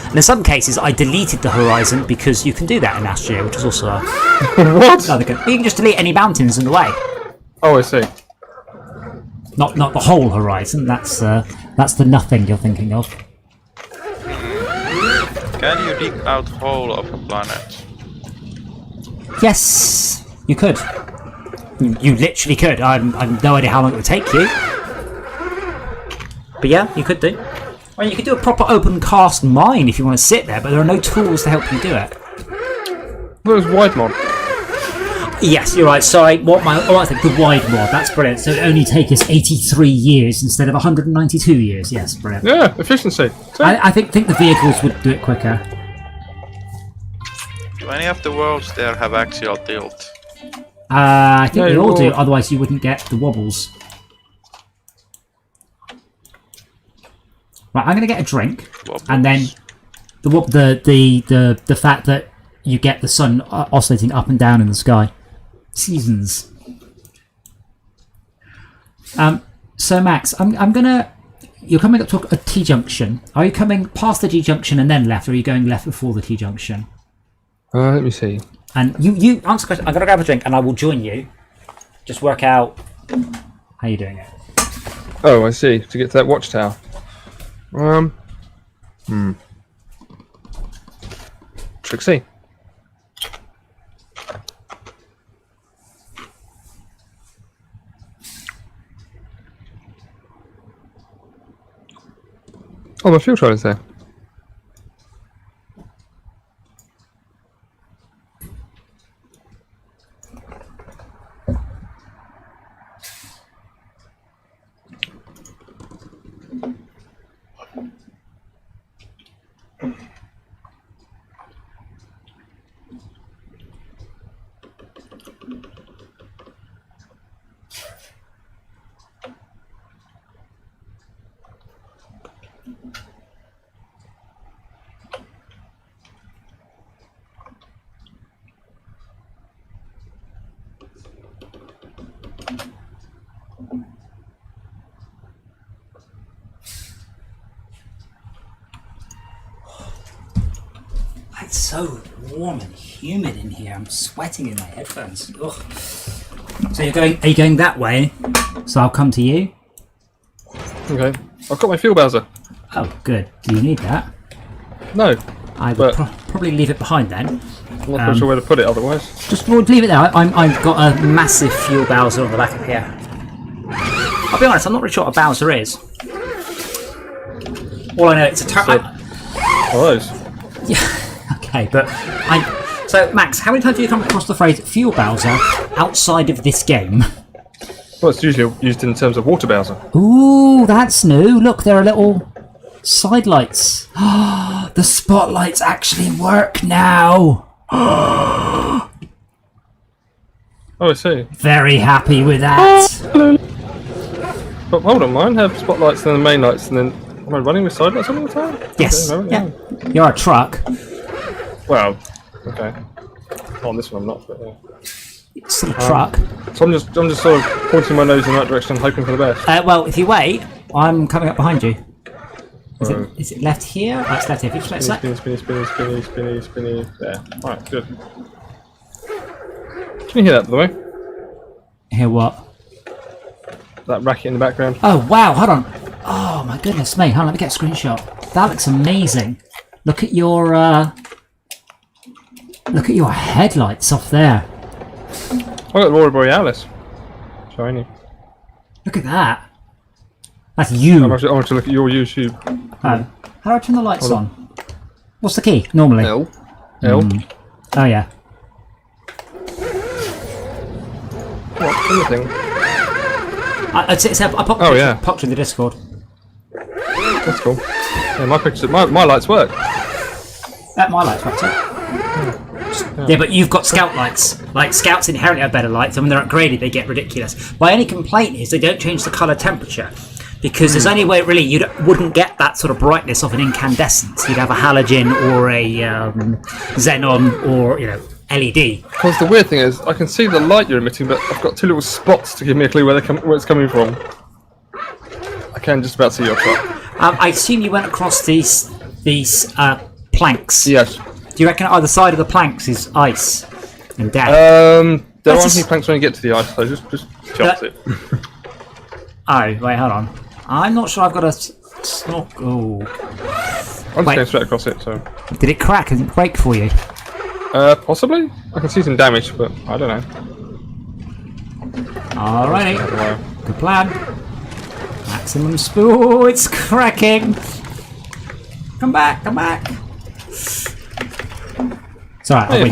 And in some cases, I deleted the horizon because you can do that in Astro, which is also What? another good. You can just delete any mountains in the way. Oh, I see. Not the whole horizon. That's the nothing you're thinking of. Can you dig out whole of a planet? Yes, you could. You literally could. I've no idea how long it would take you. But yeah, you could do. I mean, you could do a proper open cast mine if you want to sit there, but there are no tools to help you do it. Well, it was wide mod. Yes, you're right. Sorry, I think the wide mod. That's brilliant. So it only take us 83 years instead of 192 years. Yes, brilliant. Yeah, efficiency. I think the vehicles would do it quicker. Do any of the worlds there have axial tilt? I think Yeah, they all do. well- Otherwise, you wouldn't get the wobbles. Right, I'm going to get a drink, and then the fact that you get the sun oscillating up and down in the sky. Seasons. So Max, I'm gonna. You're coming up to a T junction. Are you coming past the T junction and then left, or are you going left before the T junction? Let me see. And you answer the question. I'm gonna grab a drink and I will join you. Just work out how you're doing it. Oh, I see. To get to that watchtower. Trixie. Oh, my fuel trailer's there. It's so warm and humid in here. I'm sweating in my headphones. Ugh. So are you going that way? So I'll come to you. Okay. I've got my fuel bowser. Oh, good. Do you need that? No. I would probably leave it behind then. I'm not quite sure where to put it otherwise. Just leave it there. I've got a massive fuel Bowser on the back of here. I'll be honest, I'm not really sure what a Bowser is. All I know, it's a turret. those. Yeah, okay, but So, Max, how many times have you come across the phrase fuel Bowser outside of this game? Well, it's usually used in terms of water Bowser. Ooh, that's new. Look, there are little side lights. The spotlights actually work now. Oh, I see. Very happy with that. But hold on, mine have spotlights and then the main lights, and then am I running with side lights all the time? Yes. Okay, Yeah. You're a truck. Well, okay. On this one, I'm not. But, yeah. It's a truck. So I'm just sort of pointing my nose in the right direction, hoping for the best. Well, if you wait, I'm coming up behind you. Is it left here? Oh, it's left here. If you just let Spinny. There. Alright, good. Can you hear that, by the way? Hear what? That racket in the background. Oh, wow, hold on. Oh, my goodness me. Hold on, let me get a screenshot. That looks amazing. Look at your headlights off there. I got Aurora Borealis. Shiny. Look at that. That's you. I want to look at your YouTube. How do I turn the lights on? What's the key, normally? L. Oh, yeah. What? Anything? I popped in the Discord. That's cool. Yeah, my lights work. My lights work too. Yeah, but you've got scout lights. Like, scouts inherently have better lights, and when they're upgraded, they get ridiculous. My only complaint is they don't change the colour temperature, because there's only way really you wouldn't get that sort of brightness of an incandescence. You'd have a halogen or a xenon or LED. Because the weird thing is, I can see the light you're emitting, but I've got two little spots to give me a clue where it's coming from. I can just about see your truck. I assume you went across these planks. Yes. Do you reckon either side of the planks is ice and death? There aren't any planks when you get to the ice, so just chance it. Oh, wait, hold on. I'm not sure I've got a snorkel. I'm just going straight across it, so... Did it crack and break for you? Possibly? I can see some damage, but I don't know. Alrighty. Good plan. Maximum spool, it's cracking! Come back! Sorry,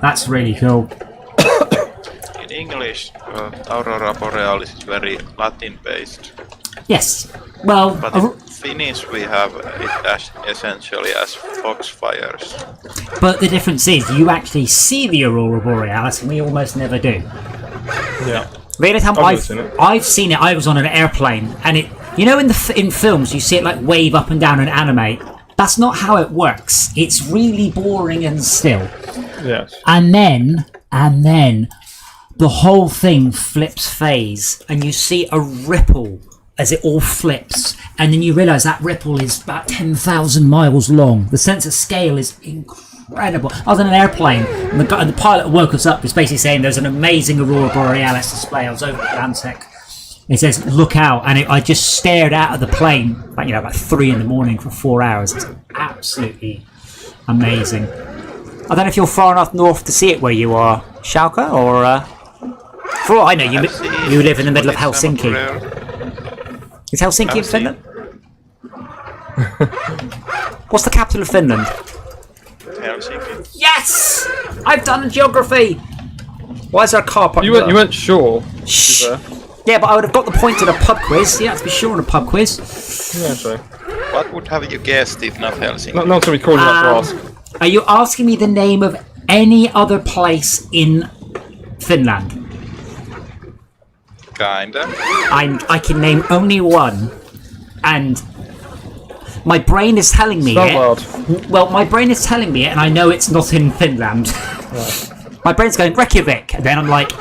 That's really cool. In English, Aurora Borealis is very Latin-based. Yes. Well, but in Finnish we have it essentially as foxfires. But the difference is you actually see the Aurora Borealis, and we almost never do. Yeah. The only time I've seen it, I was on an airplane, and it. In films you see it like wave up and down and animate. That's not how it works. It's really boring and still. Yes. And then the whole thing flips phase, and you see a ripple as it all flips, and then you realise that ripple is about 10,000 miles long. The sense of scale is incredible. I was on an airplane, and the pilot woke us up. Was basically saying there's an amazing Aurora Borealis display. I was over Atlantic. It says, look out, and I just stared out of the plane, about 3 in the morning for 4 hours. It's absolutely amazing. I don't know if you're far enough north to see it where you are, Schalke, or... For all I know, you live in the middle of Helsinki. Is Helsinki in Finland? What's the capital of Finland? Helsinki. Yes! I've done geography! Why is there a car park? You weren't sure. Shh. Yeah, but I would have got the point in a pub quiz. You have to be sure on a pub quiz. Yeah, sure. What would have you guessed if not Helsinki? Not to be calling up to ask. Are you asking me the name of any other place in Finland? Kinda. I can name only one, and my brain is telling me it. Well, my brain is telling me it, and I know it's not in Finland. Right. My brain's going Reykjavik, and then I'm like,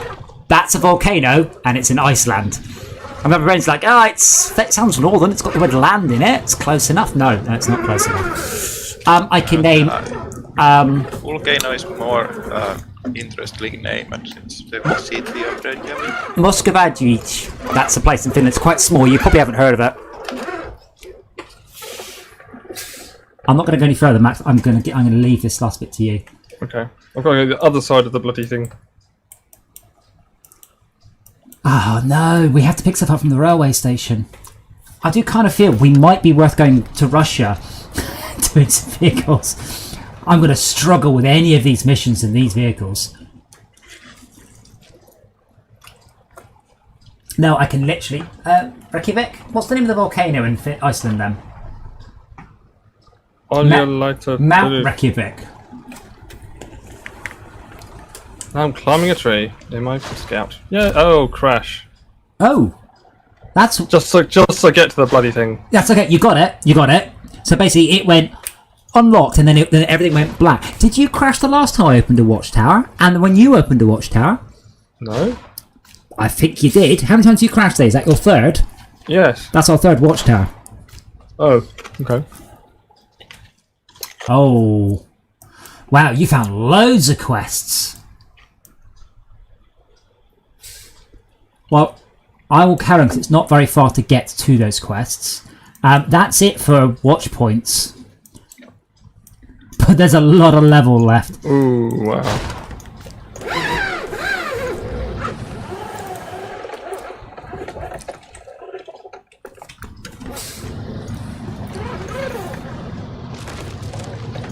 that's a volcano, and it's in Iceland. And my brain's like, it sounds northern, it's got the word land in it, it's close enough. No, it's not close enough. I can name... Volcano is more interesting name, and it's the city of Reykjavik. Moskvajic. That's a place in Finland. It's quite small. You probably haven't heard of it. I'm not going to go any further, Max. I'm going to leave this last bit to you. Okay. I've got to go to the other side of the bloody thing. Oh no, we have to pick stuff up from the railway station. I do kind of feel we might be worth going to Russia doing some vehicles. I'm going to struggle with any of these missions in these vehicles. No, I can literally... Reykjavik? What's the name of the volcano in Iceland then? Mount Reykjavik. I'm climbing a tree in my scout. Yeah. Oh, crash. Oh, that's Just so get to the bloody thing. that's okay. You got it. So basically, it went unlocked, and then everything went black. Did you crash the last time I opened a watchtower? And when you opened a watchtower? No. I think you did. How many times did you crash today? Is that your third? Yes. That's our third watchtower. Oh. Okay. Oh, wow! You found loads of quests. Well, I will carry on because it's not very far to get to those quests. That's it for watch points. But there's a lot of level left. Ooh, wow.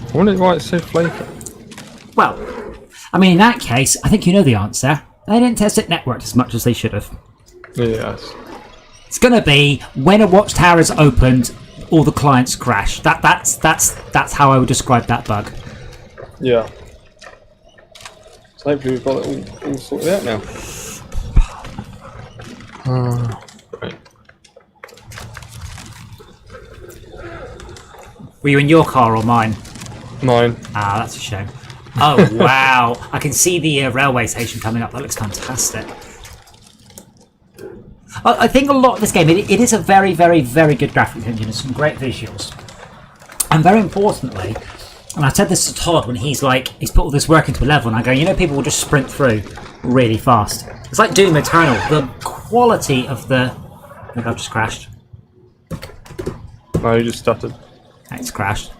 I wonder why it's so flaky. Well, I mean, in that case, I think you know the answer. They didn't test it networked as much as they should have. Yes. It's going to be when a watchtower is opened, all the clients crash. That's how I would describe that bug. Yeah. So hopefully we've got it all sorted out now. Right. Were you in your car or mine? Mine. Ah, that's a shame. Oh, wow. I can see the railway station coming up. That looks fantastic. I think a lot of this game, it is a very, very, very good graphics engine and some great visuals. And very importantly, and I said this to Todd when he's put all this work into a level, and I go, you know, people will just sprint through really fast. It's like Doom Eternal. The quality of the... I think I've just crashed. No, you just stuttered. It's crashed.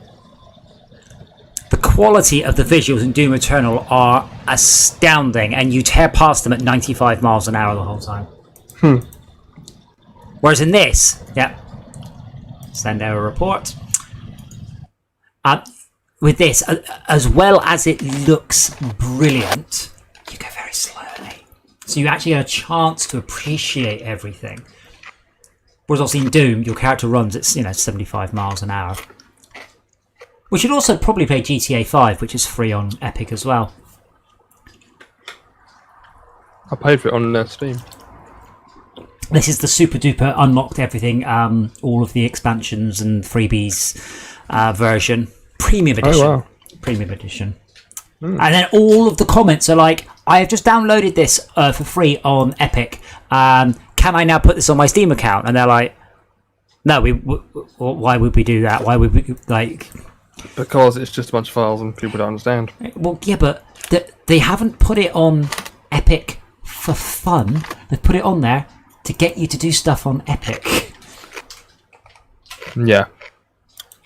The quality of the visuals in Doom Eternal are astounding, and you tear past them at 95 miles an hour the whole time. Whereas in this, send out a report. With this, as well as it looks brilliant, you go very slowly. So you actually get a chance to appreciate everything. Whereas also in Doom, your character runs at 75 miles an hour. We should also probably play GTA 5, which is free on Epic as well. I paid for it on Steam. This is the super duper unlocked everything, all of the expansions and freebies version. Premium edition. Oh, wow. Premium edition. And then all of the comments are like, I have just downloaded this for free on Epic. Can I now put this on my Steam account? And they're like, no, why would we do that? Why would we, like... Because it's just a bunch of files and people don't understand. Well, yeah, but they haven't put it on Epic for fun. They've put it on there to get you to do stuff on Epic. Yeah.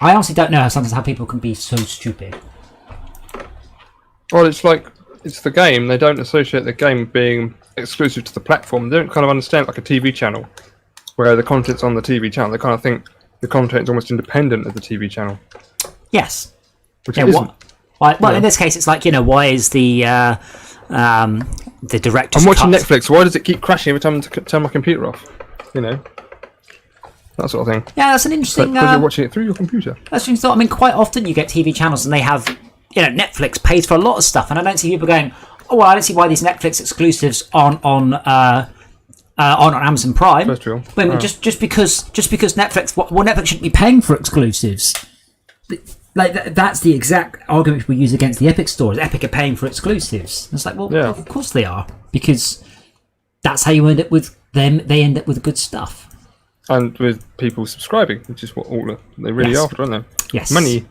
I honestly don't know sometimes how people can be so stupid. Well, it's like, it's the game. They don't associate the game being exclusive to the platform. They don't kind of understand like a TV channel, where the content's on the TV channel. They kind of think the content's almost independent of the TV channel. Yes. Which it isn't. Well, in this case, it's like, why is the director's I'm watching cut... Netflix. Why does it keep crashing every time I turn my computer off? That sort of thing. Yeah, that's an interesting... Because you're watching it through your computer. That's interesting thought. I mean, quite often you get TV channels and they have... Netflix pays for a lot of stuff, and I don't see people going, oh, well, I don't see why these Netflix exclusives aren't on Amazon Prime. That's true. Wait, just because Netflix... Well, Netflix shouldn't be paying for exclusives. Like that's the exact argument we use against the Epic stores. Epic are paying for exclusives. And it's like, well, of course they are, because that's how you end up with them. They end up with good stuff, and with people subscribing, which is what they really are after, aren't they? Yes, money.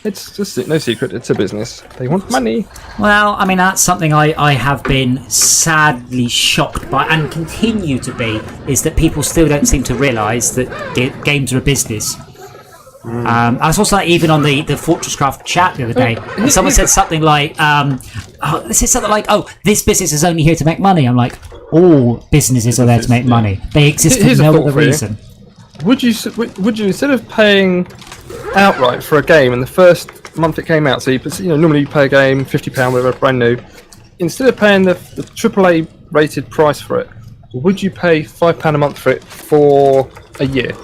It's just no secret. It's a business. They want money. Well, I mean, that's something I have been sadly shocked by, and continue to be, is that people still don't seem to realise that games are a business. I saw something even on the Fortresscraft chat the other day, and someone said something like, this business is only here to make money. I'm like, all businesses are there to make money. They exist for no other reason. would you instead of paying outright for a game in the first month it came out, so normally you pay a game £50, whatever, brand new, instead of paying the AAA rated price for it, would you pay £5 a month for it for a year?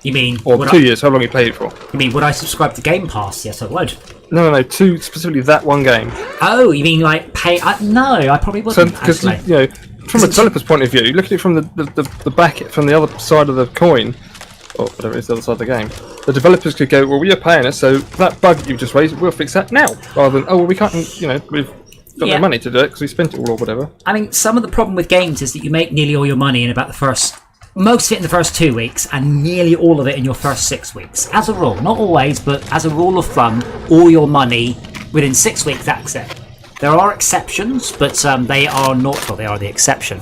You mean... Or 2 years, how long you played it for? You mean, would I subscribe to Game Pass? Yes, I would. No, to specifically that one game. Oh, you mean like pay... no, I probably wouldn't, because, from a developer's point of view, you look at it from the back, from the other side of the coin, or whatever it is, the other side of the game, the developers could go, well, we are paying us, so that bug you just raised, we'll fix that now. Rather than, oh, well, we can't, we've got no money to do it because we spent it all or whatever. I mean, some of the problem with games is that you make nearly all your money in about most of it in the first 2 weeks, and nearly all of it in your first 6 weeks. As a rule, not always, but as a rule of thumb, all your money within 6 weeks, that's it. There are exceptions, but they are not. Well, they are the exception.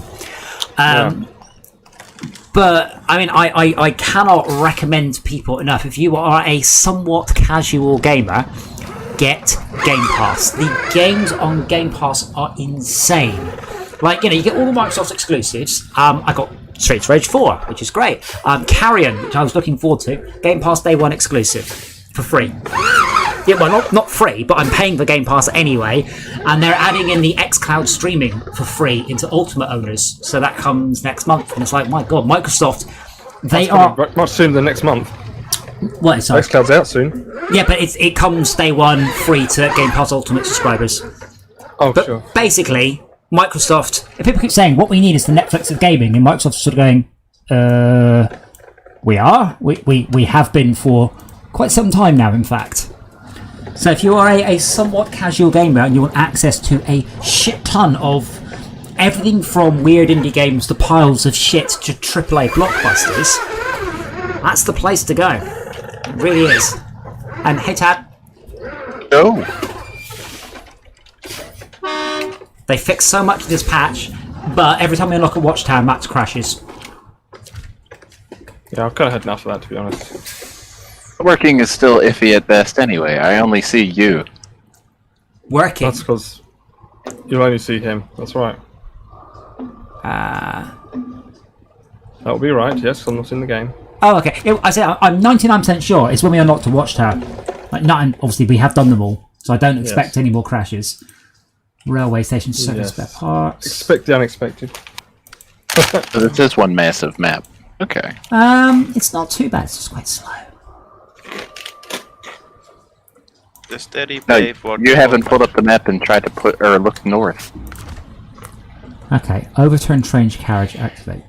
But I mean, I cannot recommend people enough. If you are a somewhat casual gamer, get Game Pass. The games on Game Pass are insane. Like, you get all the Microsoft exclusives. I got Streets of Rage 4, which is great. Carrion, which I was looking forward to. Game Pass Day 1 exclusive for free. Yeah, well, not free, but I'm paying for Game Pass anyway. And they're adding in the xCloud streaming for free into Ultimate owners. So that comes next month. And it's like, my God, Microsoft, they are... much sooner than next month. What? Sorry. xCloud's out soon. Yeah, but it comes Day 1 free to Game Pass Ultimate subscribers. Oh, but sure. Basically, Microsoft... If people keep saying, what we need is the Netflix of gaming, and Microsoft's sort of going, we are? We have been for quite some time now, in fact. So if you are a somewhat casual gamer and you want access to a shit ton of everything from weird indie games to piles of shit to AAA blockbusters, that's the place to go. It really is. And hey, Tad. No. They fixed so much of this patch, but every time we unlock a watchtower, Max crashes. Yeah, I've kind of had enough of that, to be honest. Working is still iffy at best anyway. I only see you. Working? That's because you'll only see him. That's right. That'll be right, yes, I'm not in the game. Oh, okay. I say I'm 99% sure it's when we unlocked a watchtower. Like, obviously, we have done them all, so I don't expect any more crashes. Railway station, certain spare parts. Expect the unexpected. So this is one massive map. Okay. It's not too bad. It's just quite slow. The steady No, pay for you haven't pulled up the map and tried to look north. Okay, overturn train carriage activate.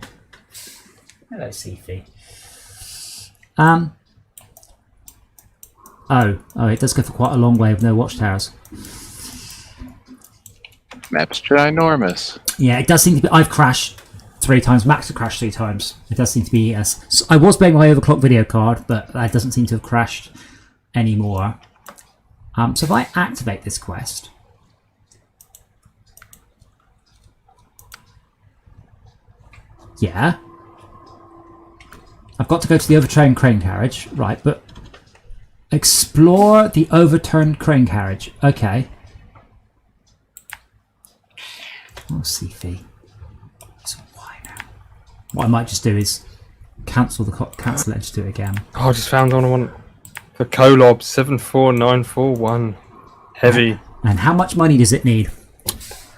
Hello, Cephie. Oh, it does go for quite a long way with no watchtowers. Map's ginormous. Yeah, it does seem to be. I've crashed 3 times. Max has crashed 3 times. It does seem to be. So I was playing my overclock video card, but that doesn't seem to have crashed anymore. So if I activate this quest, yeah, I've got to go to the overturned crane carriage, right? But explore the overturned crane carriage. Okay. Oh, Cephie. So why now? What I might just do is cancel it and just do it again. Oh, I just found one I want. For Kolob 74941. Heavy. And how much money does it need?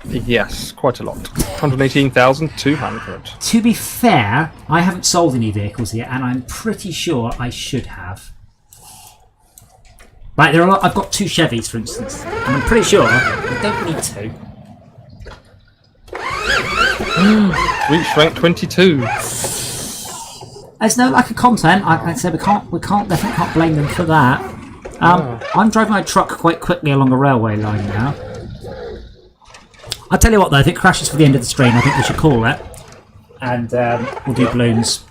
Yes, quite a lot. 118,200. To be fair, I haven't sold any vehicles yet, and I'm pretty sure I should have. Like, I've got 2 Chevys, for instance, and I'm pretty sure I don't need 2. Reach rank 22. There's no lack of content. I said we definitely can't blame them for that. I'm driving my truck quite quickly along a railway line now. I'll tell you what though, if it crashes for the end of the stream, I think we should call it. And we'll do balloons.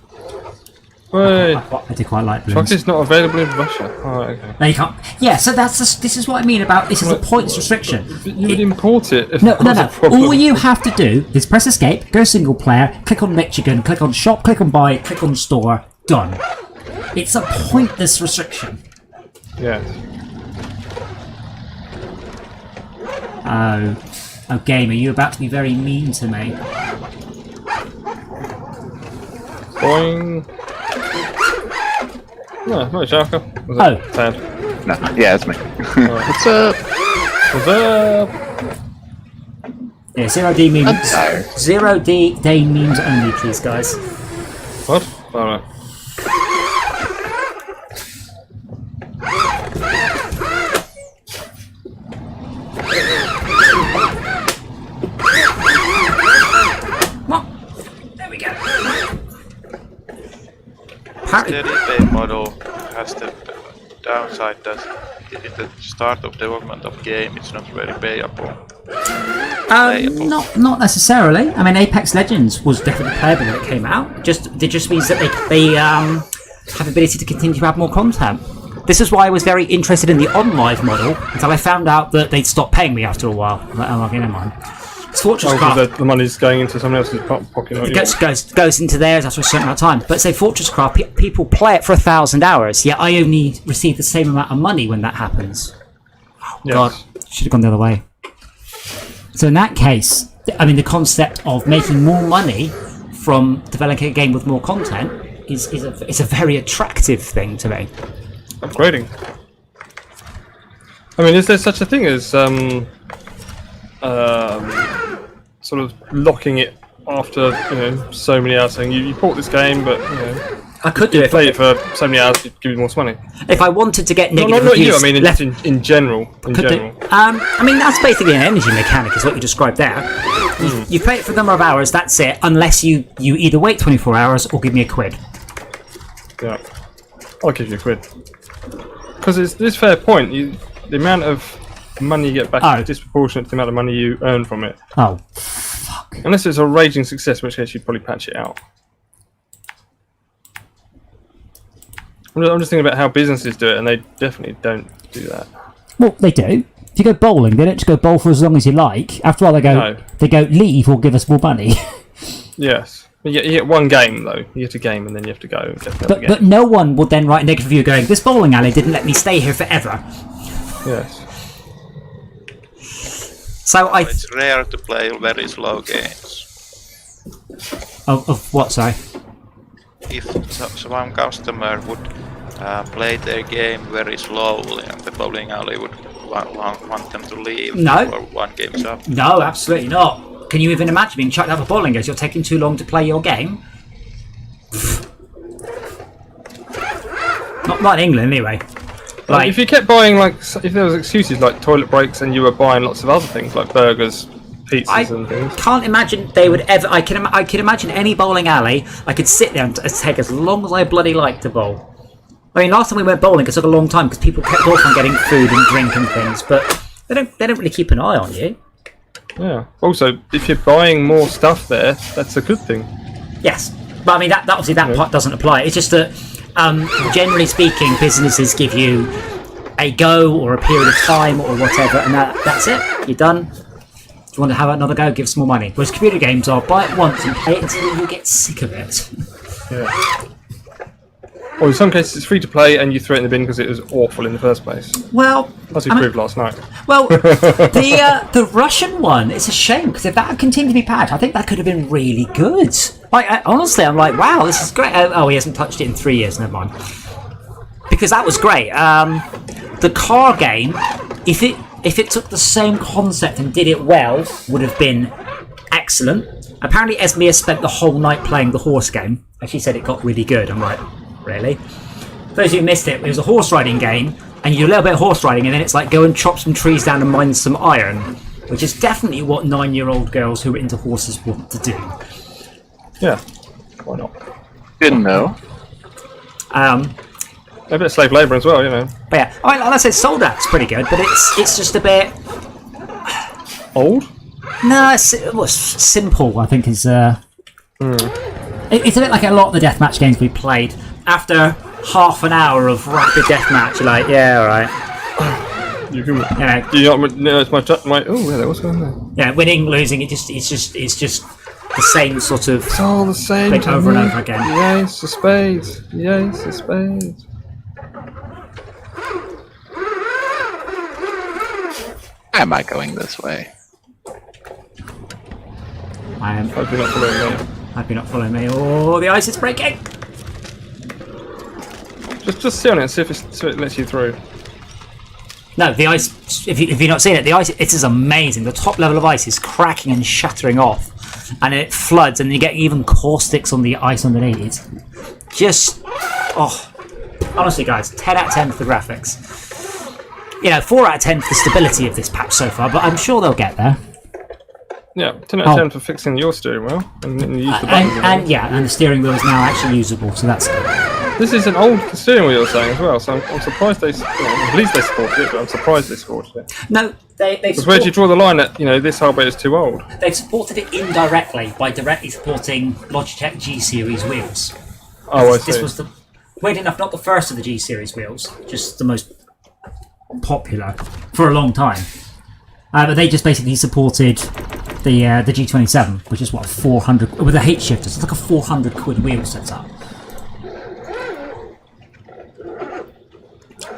Wait. I do quite like balloons. Truck is not available in Russia. Oh, okay. No, you can't. Yeah, so this is what I mean about this is a points restriction. You would import it if No. a problem. All you have to do is press escape, go single player, click on Michigan, click on shop, click on buy, click on store, done. It's a pointless restriction. Yes. Oh, game, are you about to be very mean to me? Boing. No, not Sharka. Oh. Tad. No, yeah, it's me. What's up? What's up? Yeah, 0D memes. I'm tired. 0D day memes only, please, guys. What? Alright. What? There we go. Steady pay model has the downside that in the start of development of game it's not very payable. Playable. Not necessarily. I mean, Apex Legends was definitely playable when it came out. It just means that they have the ability to continue to add more content. This is why I was very interested in the OnLive model until I found out that they'd stopped paying me after a while. I'm like, oh, okay, never mind. It's Fortress Craft. The money's going into someone else's pocket. Not yours. Goes into theirs after a certain amount of time. But say Fortress Craft, people play it for 1,000 hours, yet I only receive the same amount of money when that happens. Oh, Yes. God. Should have gone the other way. So in that case, I mean, the concept of making more money from developing a game with more content is a very attractive thing to me. Upgrading. I mean, is there such a thing as sort of locking it after so many hours? Saying you bought this game, but I could do you it. play it for so many hours, it'd give you more money. If I wanted to get No, negative not you. reviews I mean, left- in general. In could general. do. I mean, that's basically an energy mechanic, is what you described there. You play it for the number of hours, that's it, unless you either wait 24 hours or give me a quid. Yeah, I'll give you a quid. Because it's fair point. The amount of money you get back is disproportionate to the amount of money you earn from it. Oh. Unless it's a raging success, in which case you'd probably patch it out. I'm just thinking about how businesses do it, and they definitely don't do that. Well, they do. If you go bowling, they don't just go bowl for as long as you like. After all, they go leave or give us more money. Yes. You get one game, though. You get a game, and then you have to go and get another game. But no one would then write a negative review going, this bowling alley didn't let me stay here forever. Yes. So It's rare to play very slow games. Of what, sorry? If some customer would play their game very slowly and the bowling alley would want them to leave No. before one game's up. No, absolutely not. Can you even imagine being chucked out of a bowling as you're taking too long to play your game? Not in England, anyway. Like, if you kept buying, if there was excuses like toilet breaks, and you were buying lots of other things like burgers, pizzas, and things. Can't imagine they would ever. I can imagine any bowling alley. I could sit there and take as long as I bloody like to bowl. I mean, last time we went bowling, it took a long time because people kept off on getting food and drink and things. But they don't really keep an eye on you. Yeah. Also, if you're buying more stuff there, that's a good thing. Yes, but I mean that obviously that part doesn't apply. It's just that generally speaking, businesses give you a go or a period of time or whatever, and that's it. You're done. If you want to have another go, give us more money. Whereas computer games are buy it once and play it until you get sick of it. Yeah. Or in some cases, it's free to play, and you throw it in the bin because it was awful in the first place. Well, As we proved last night. Well, the Russian one, it's a shame because if that had continued to be patched, I think that could have been really good. Honestly, I'm like, wow, this is great. Oh, he hasn't touched it in 3 years. Never mind. Because that was great. The car game, if it took the same concept and did it well, would have been excellent. Apparently, Esme has spent the whole night playing the horse game, and she said it got really good. I'm like, really? For those who missed it, it was a horse riding game, and you do a little bit of horse riding, and then it's like go and chop some trees down and mine some iron, which is definitely what 9-year-old girls who are into horses want to do. Yeah. Why not? Didn't know. A bit of slave labour as well, But yeah, I mean, like I said, Sold Out's pretty good, but it's just a bit Old? no, it's simple. I think is it's a bit like a lot of the deathmatch games we played. After half an hour of rapid deathmatch, you're like, yeah, all right. You can. Yeah. Do you not notice my? Oh, yeah, what's going on there? Yeah, winning, losing, it's just the same sort of It's all the same. thing over and over again. Yes, a spade. Yes, a spade. Why am I going this way? I am. Hope you're not following me. Hope you're not following me. Oh, the ice is breaking. Just sit on it and see if it lets you through. No, the ice. If you've not seen it, the ice. It is amazing. The top level of ice is cracking and shattering off, and it floods, and you get even caustics on the ice underneath. It's just, honestly, guys, 10 out of 10 for the graphics. 4 out of 10 for the stability of this patch so far, but I'm sure they'll get there. Yeah, 10 out of 10 for fixing your steering wheel and use the buttons. And the steering wheel is now actually usable, so that's good. This is an old steering wheel, you're saying, as well, so I'm surprised at least they supported it, but I'm surprised they supported it. No, they Because where do you draw the line that, this whole bit is too old? They've supported it indirectly by directly supporting Logitech G Series wheels. Oh, I see. This was weird enough, not the first of the G Series wheels, just the most popular for a long time. But they just basically supported the G27, which is what, 400 with a H shifter. So it's like a 400 quid wheel setup.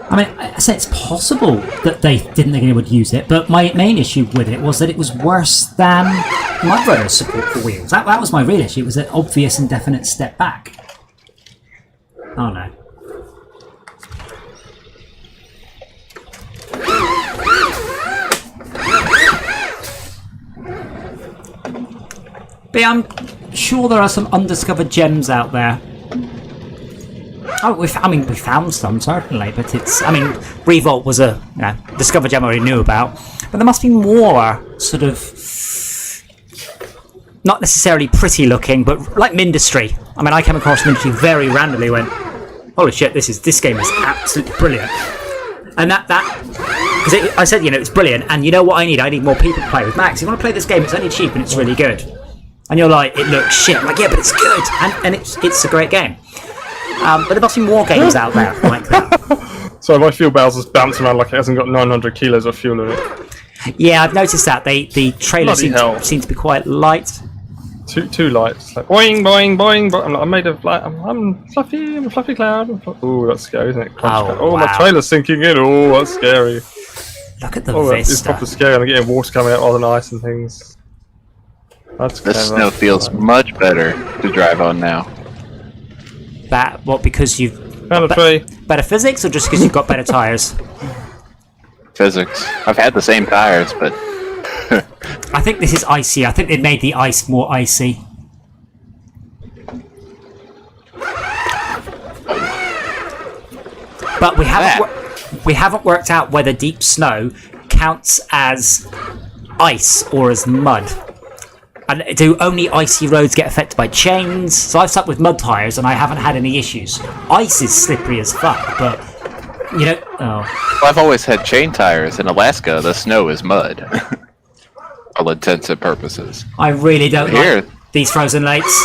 I mean, I say it's possible that they didn't think anyone would use it, but my main issue with it was that it was worse than MudRunner's support for wheels. That was my real issue. It was an obvious and definite step back. Oh no. But I'm sure there are some undiscovered gems out there. Oh, we found some, certainly, but Revolt was a discovered gem I already knew about. But there must be more sort of, not necessarily pretty looking, but like Mindustry. I came across Mindustry very randomly, went, holy shit, this game is absolutely brilliant. And because I said, it's brilliant, and you know what I need? I need more people to play with. Max, you want to play this game? It's only cheap and it's really good. And you're like, it looks shit. I'm like, yeah, but it's good, and it's a great game. But there must be more games out there like that. So my fuel barrel's just bouncing around like it hasn't got 900 kilos of fuel in it. Yeah, I've noticed that. The trailer seems to be quite light. Too light. It's like boing, boing, boing, boing. I'm made of like I'm fluffy. I'm a fluffy cloud. Oh, that's scary, isn't it? Wow. My trailer's sinking in. Oh, that's scary. Look at the vista. vista. It's proper scary. I'm getting water coming out on the ice and things. That's clever. This snow feels much better to drive on now. Because you've found a tree. Better physics, or just because you've got better tires? Physics. I've had the same tires, but I think this is icy. I think they made the ice more icy. But we haven't worked out whether deep snow counts as ice or as mud. And do only icy roads get affected by chains? So I've stuck with mud tyres and I haven't had any issues. Ice is slippery as fuck, but Well, I've always had chain tires. In Alaska, the snow is mud. All intents and purposes. I really don't like these frozen lakes.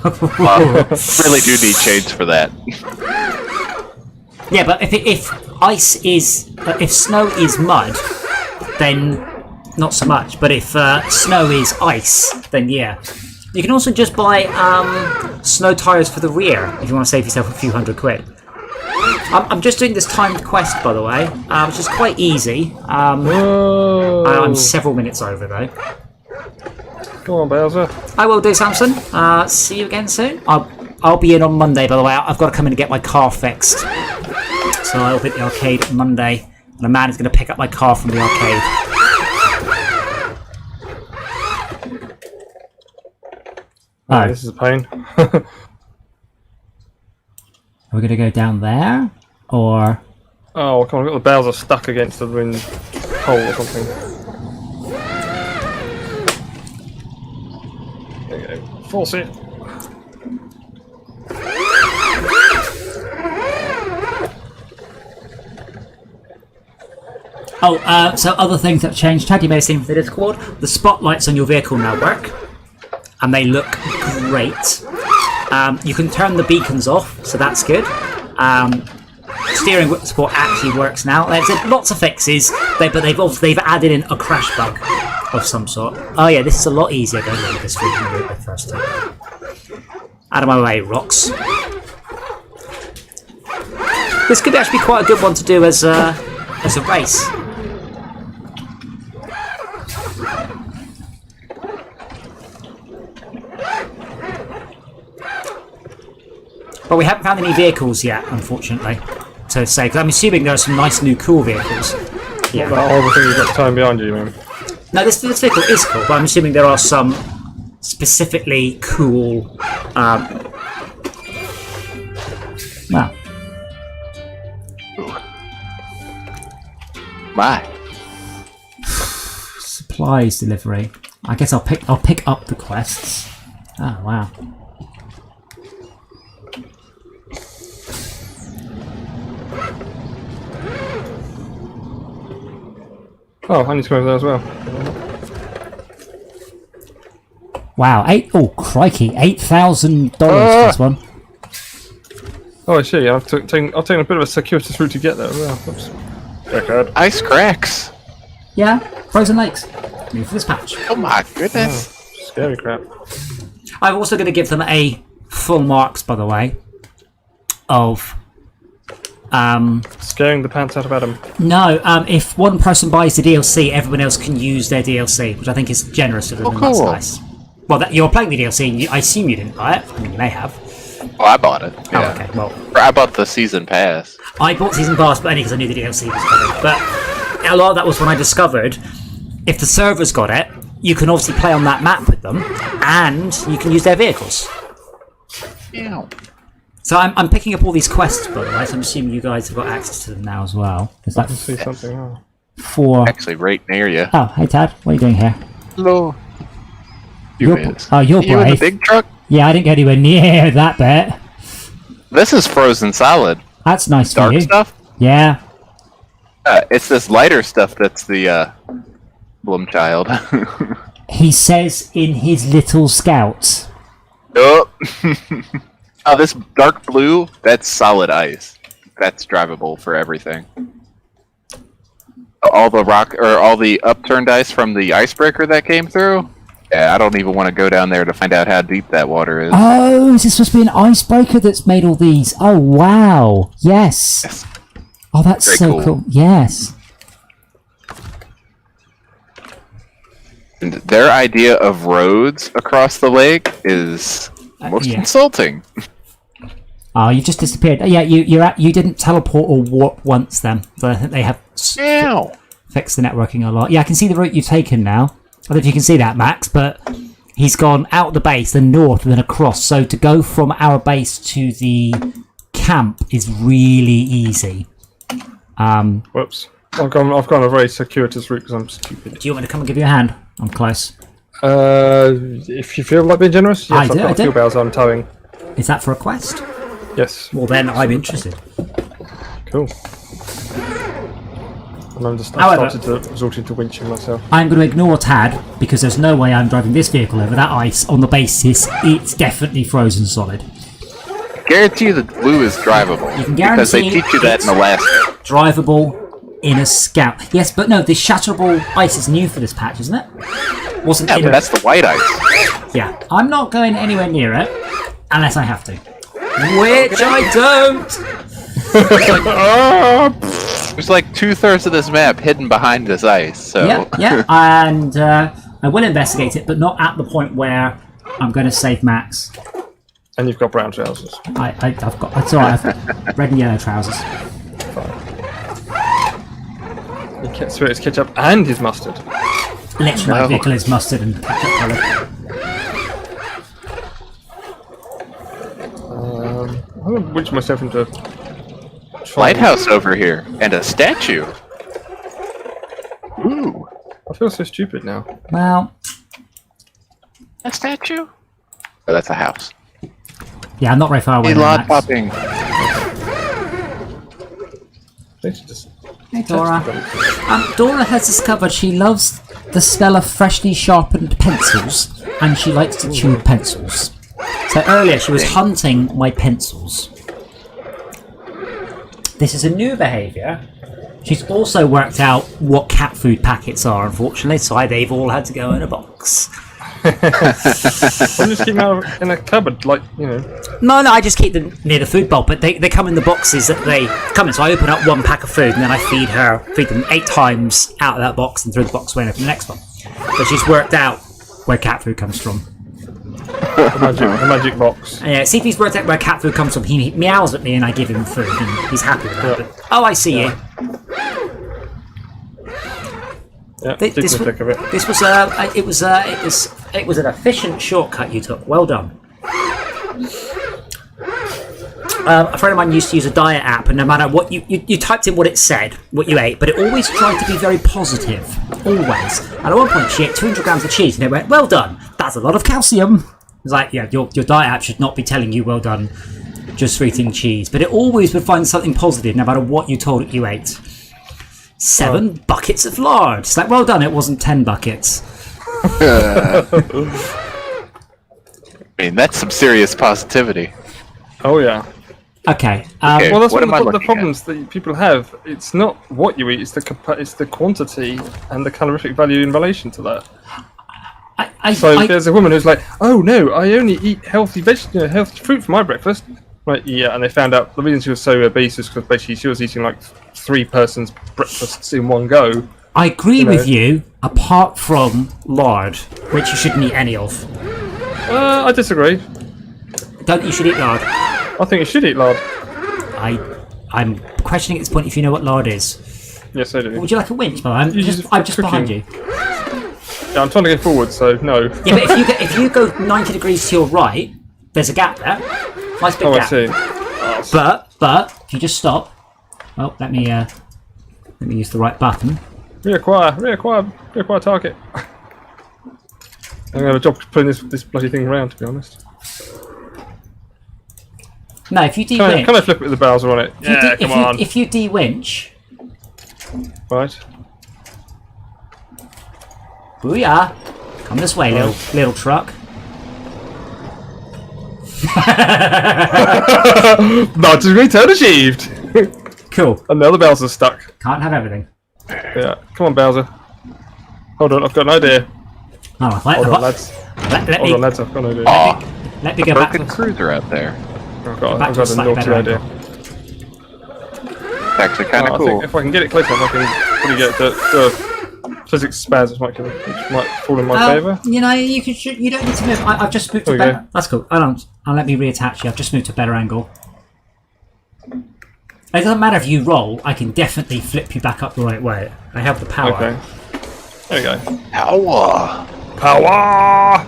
Really do need chains for that. Yeah, but if snow is mud, then not so much. But if snow is ice, then yeah. You can also just buy snow tires for the rear if you want to save yourself a few £100. I'm just doing this timed quest, by the way, which is quite easy. I'm several minutes over though. Go on, Bowser. I will do, Samson. See you again soon. I'll be in on Monday, by the way. I've got to come in and get my car fixed. So I'll be at the arcade Monday, and a man is going to pick up my car from the arcade. Oh, this is a pain. Are we going to go down there, or? Oh, come on! I've got the Bowser stuck against the wind hole or something. There you go. Force it. Oh, so other things that have changed. Tad, you may have seen from the Discord. The spotlights on your vehicle now work, and they look great. You can turn the beacons off, so that's good. Steering support actually works now. There's lots of fixes, but they've added in a crash bug of some sort. Oh yeah, this is a lot easier going over this route than the first time. Out of my way, rocks. This could actually be quite a good one to do as a race. But we haven't found any vehicles yet, unfortunately, to say. Because I'm assuming there are some nice new cool vehicles. Yeah. That horrible thing you've got time behind you, man. No, this vehicle is cool, but I'm assuming there are some specifically cool. Wow. My. Supplies delivery. I guess I'll pick up the quests. Oh wow. Oh, I need to go over there as well. Wow, crikey, $8,000 for this one. Oh, I see. I've taken a bit of a circuitous route to get there as well. Oops. Okay. Ice cracks. Yeah, frozen lakes. New for this patch. Oh my goodness. Scary crap. I'm also going to give them a full marks, by the way, of Scaring the pants out of Adam. no. If one person buys the DLC, everyone else can use their DLC, which I think is generous of them. Oh, And that's cool. nice. Well, you're playing the DLC. And I assume you didn't buy it. I mean, you may have. Oh, I bought it. Oh, Yeah. okay. Well, I bought the season pass. I bought Season Pass, but only because I knew the DLC was coming. But a lot of that was when I discovered if the servers got it, you can obviously play on that map with them, and you can use their vehicles. Yeah. So I'm picking up all these quests, by the way, so I'm assuming you guys have got access to them now as well. Is that I see something. Oh. for... Actually, right near you. Oh, hey Tad, what are you doing here? Hello. You're You you're in the brave. big truck? Yeah, I didn't get anywhere near that bit. This is frozen solid. That's nice for Dark you. stuff? Yeah. It's this lighter stuff that's the Bloom child. He says in his little scouts. Oh. Oh, this dark blue, that's solid ice. That's drivable for everything. All the upturned ice from the icebreaker that came through? Yeah, I don't even want to go down there to find out how deep that water is. Oh, is this supposed to be an icebreaker that's made all these? Oh, wow. Yes. Yes. Oh, that's Very so cool. cool. Yes. And their idea of roads across the lake is most yeah. insulting. Oh, you just disappeared. Yeah, you didn't teleport or warp once then. But I think they have Ow. fixed the networking a lot. Yeah, I can see the route you've taken now. I don't know if you can see that, Max, but he's gone out the base, then north, and then across. So to go from our base to the camp is really easy. Whoops. I've gone a very circuitous route because I'm stupid. Do you want me to come and give you a hand? I'm close. If you feel like being generous, yes, I've got a few bells I'm towing. Is that for a quest? Yes. Well, then I'm interested. Cool. And I However- started to resort into winching myself. I'm going to ignore Tad because there's no way I'm driving this vehicle over that ice on the basis it's definitely frozen solid. Guarantee you the blue is drivable. You can because they guarantee teach you that in it's- Alaska. Drivable in a scout. Yes, but no, the shatterable ice is new for this patch, isn't it? Wasn't Yeah, in but that's the white ice. Yeah, I'm not going anywhere near it unless I have to. Which I don't! There's like 2/3 of this map hidden behind this ice, so... Yeah, and I will investigate it, but not at the point where I'm going to save Max. And you've got brown trousers. I've got... It's alright, I've red and yellow trousers. So it's ketchup and his mustard. Literally, my No. vehicle is mustard and ketchup coloured. I'm going to winch myself into... Lighthouse over here, and a statue. Ooh, I feel so stupid now. Well, a statue? Oh, that's a house. yeah, I'm not very far away Hey, now, lot Max. popping. They should just... Hey, Dora. Dora has discovered she loves the smell of freshly sharpened pencils, and she likes to chew pencils. So earlier she was hunting my pencils. This is a new behaviour. She's also worked out what cat food packets are, unfortunately, so they've all had to go in a box. Why don't you just keep them out in a cupboard, like, you know... No, I just keep them near the food bowl, but they come in the boxes that they come in. So I open up one pack of food and then I feed them 8 times out of that box and throw the box away and open the next one. But she's worked out where cat food comes from. The magic box. Yeah, see if he's worked out where cat food comes from. He meows at me and I give him food and he's happy with that. Yeah. But, oh, I see you. Yeah, This thick of it. was an efficient shortcut you took. Well done. A friend of mine used to use a diet app, and no matter what you typed in what it said, what you ate, but it always tried to be very positive. Always. And at one point, she ate 200 grams of cheese, and it went, "Well done. That's a lot of calcium." It's like, yeah, your diet app should not be telling you, "Well done," just for eating cheese. But it always would find something positive, no matter what you told it you ate. 7 buckets of lard. It's like, well done. It wasn't 10 buckets. I mean, that's some serious positivity. Oh yeah. Okay. Okay. Well, that's What one am I of the looking problems that people have. It's not what you eat; it's the quantity and the calorific value in relation to that. There's a woman who's like, "Oh no, I only eat healthy healthy fruit for my breakfast." Right? Yeah, and they found out the reason she was so obese is because basically she was eating like 3 persons' breakfasts in one go. I agree with you, apart from lard, which you shouldn't eat any of. I disagree. Don't you should eat lard? I think you should eat lard. I'm questioning at this point if you know what lard is. Yes, I do. Would you like a winch, Bob? I'm just cooking. behind you. Yeah, I'm trying to go forward, so no. Yeah, but if you go 90 degrees to your right, there's a gap there. Nice big gap. I see. But if you just stop. Oh, let me use the right button. Reacquire target. I'm gonna have a job putting this bloody thing around, to be honest. No, if you de-winch... Can I flip it with the Bowser on it? Yeah, come on. If you de-winch... Right. Booyah! Come this way, little truck. Not a return achieved! Cool. And the other Bowser's stuck. Can't have everything. Yeah, come on, Bowser. Hold on, I've got an idea. Oh, Hold on, lads. Let Hold me on, lads, I've got an idea. let me go back. Broken cruiser out there. I've got back to a a slightly naughty better idea. angle. It's actually kind of I cool. think if I can get it close enough, I can probably get the physics spasms which might fall in my favour. You know, you don't need to move. I've just moved to There we better. That's cool. I'll let me reattach you. I've just moved to a better angle. It doesn't matter if you roll. I can definitely flip you back up the right way. I have the power. Okay. There we go. Power! Power!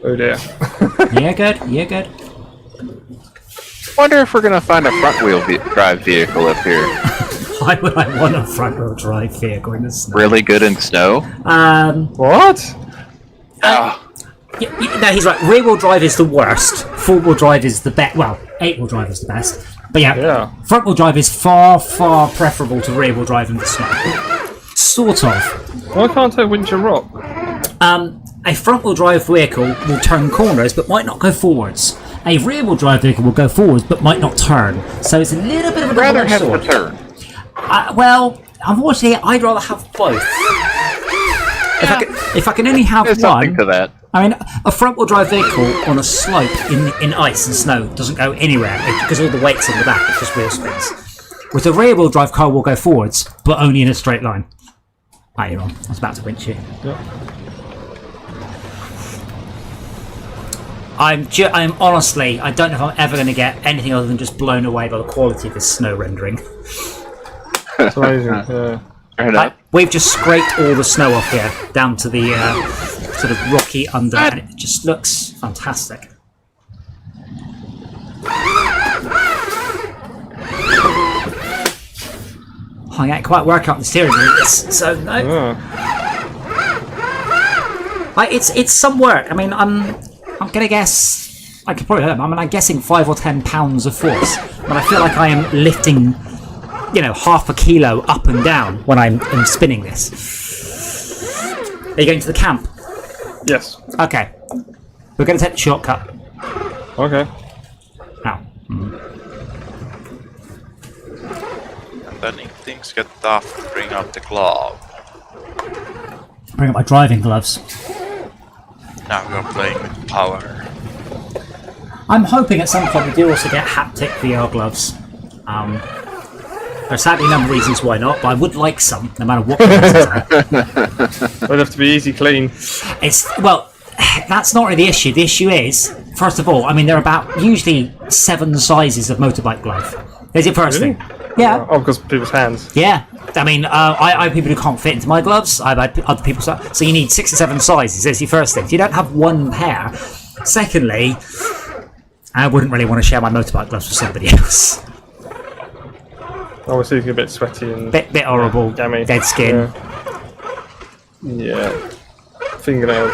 Oh dear. Yeah, good. Yeah, good. Wonder if we're gonna find a front-wheel drive vehicle up here. Why would I want a front-wheel drive vehicle in the snow? Really good in snow. What? No, he's right. Rear-wheel drive is the worst. Four-wheel drive is the best. Well, 8-wheel drive is the best. But yeah. Front-wheel drive is far, far preferable to rear-wheel drive in the snow. Sort of. Why can't I winch a rock? A front-wheel drive vehicle will turn corners but might not go forwards. A rear-wheel drive vehicle will go forwards but might not turn. So it's a little bit of a Rather double-edged have sword. the turn. Well, unfortunately, I'd rather have both. If I can only have There's one, something to that. I mean, a front-wheel drive vehicle on a slope in ice and snow doesn't go anywhere because all the weight's in the back. It's just wheel spins. With a rear-wheel drive car, will go forwards, but only in a straight line. Ah, you're on. I was about to winch you. Yep. I'm honestly, I don't know if I'm ever going to get anything other than just blown away by the quality of this snow rendering. It's amazing. Yeah. We've just scraped all the snow off here down to the sort of rocky under, and it just looks fantastic. I can't quite work out the steering wheel, so no. Yeah. It's some work. I mean, I'm gonna guess. I could probably. I'm guessing 5 or 10 pounds of force, but I feel like I am lifting, half a kilo up and down when I'm spinning this. Are you going to the camp? Yes. Okay. We're going to take the shortcut. Okay. Now. And then if things get tough, bring out the glove. Bring up my driving gloves. Now we're playing with power. I'm hoping at some point we do also get haptic VR gloves. There's sadly a number of reasons why not, but I would like some, no matter what. They'd have to be easy clean. That's not really the issue. The issue is, first of all, I mean, there are about usually 7 sizes of motorbike glove. There's your first Really? thing. Yeah. Oh, because of people's hands. Yeah. I mean, I have people who can't fit into my gloves. I've had other people, so you need 6 or 7 sizes. There's your first thing. So you don't have one pair. Secondly, I wouldn't really want to share my motorbike gloves with somebody else. Obviously, it's a bit sweaty and Bit horrible. gammy. Dead skin. Yeah. Fingernails.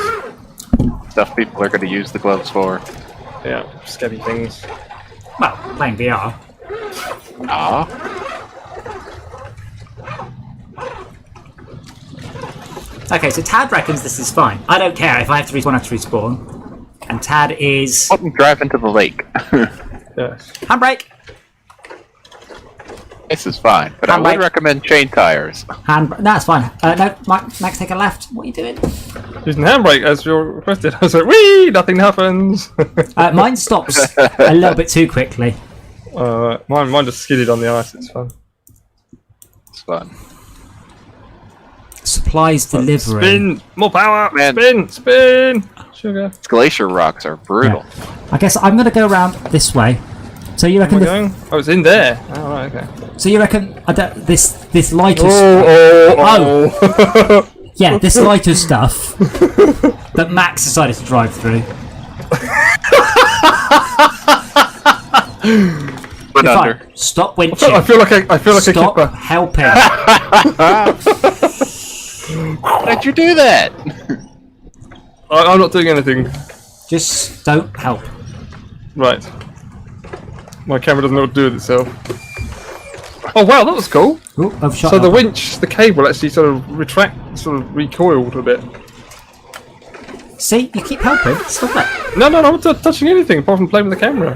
Stuff people are going to use the gloves for. Yeah, scabby things. Well, playing VR. Ah. Okay, so Tad reckons this is fine. I don't care if I have to respawn, I have to respawn. And Tad is... Let them drive into the lake. Yes. Handbrake! This is fine, but I Handbrake. would recommend chain tires. No, that's fine. No, Max, take a left. What are you doing? Using handbrake as you requested. I was like, whee! Nothing happens. Mine stops a little bit too quickly. Mine just skidded on the ice. It's fun. It's fun. Supplies delivery. Spin! More power! Man. Spin! Sugar. Glacier rocks are brutal. I guess I'm going to go around this way. So you reckon? Where am I going? Oh, it's in there. Oh, right, okay. So you reckon this lighter? Oh. Yeah, this lighter stuff that Max decided to drive through. Put You're under. fine. Stop winching. I feel like a Stop kipper. helping. Why did you do that? I'm not doing anything. Just don't help. Right. My camera doesn't know what to do with itself. Oh wow, that was cool. Ooh, I've shot So the up. winch, the cable actually sort of recoiled a bit. See, you keep helping. Stop it. No, I'm not touching anything apart from playing with the camera.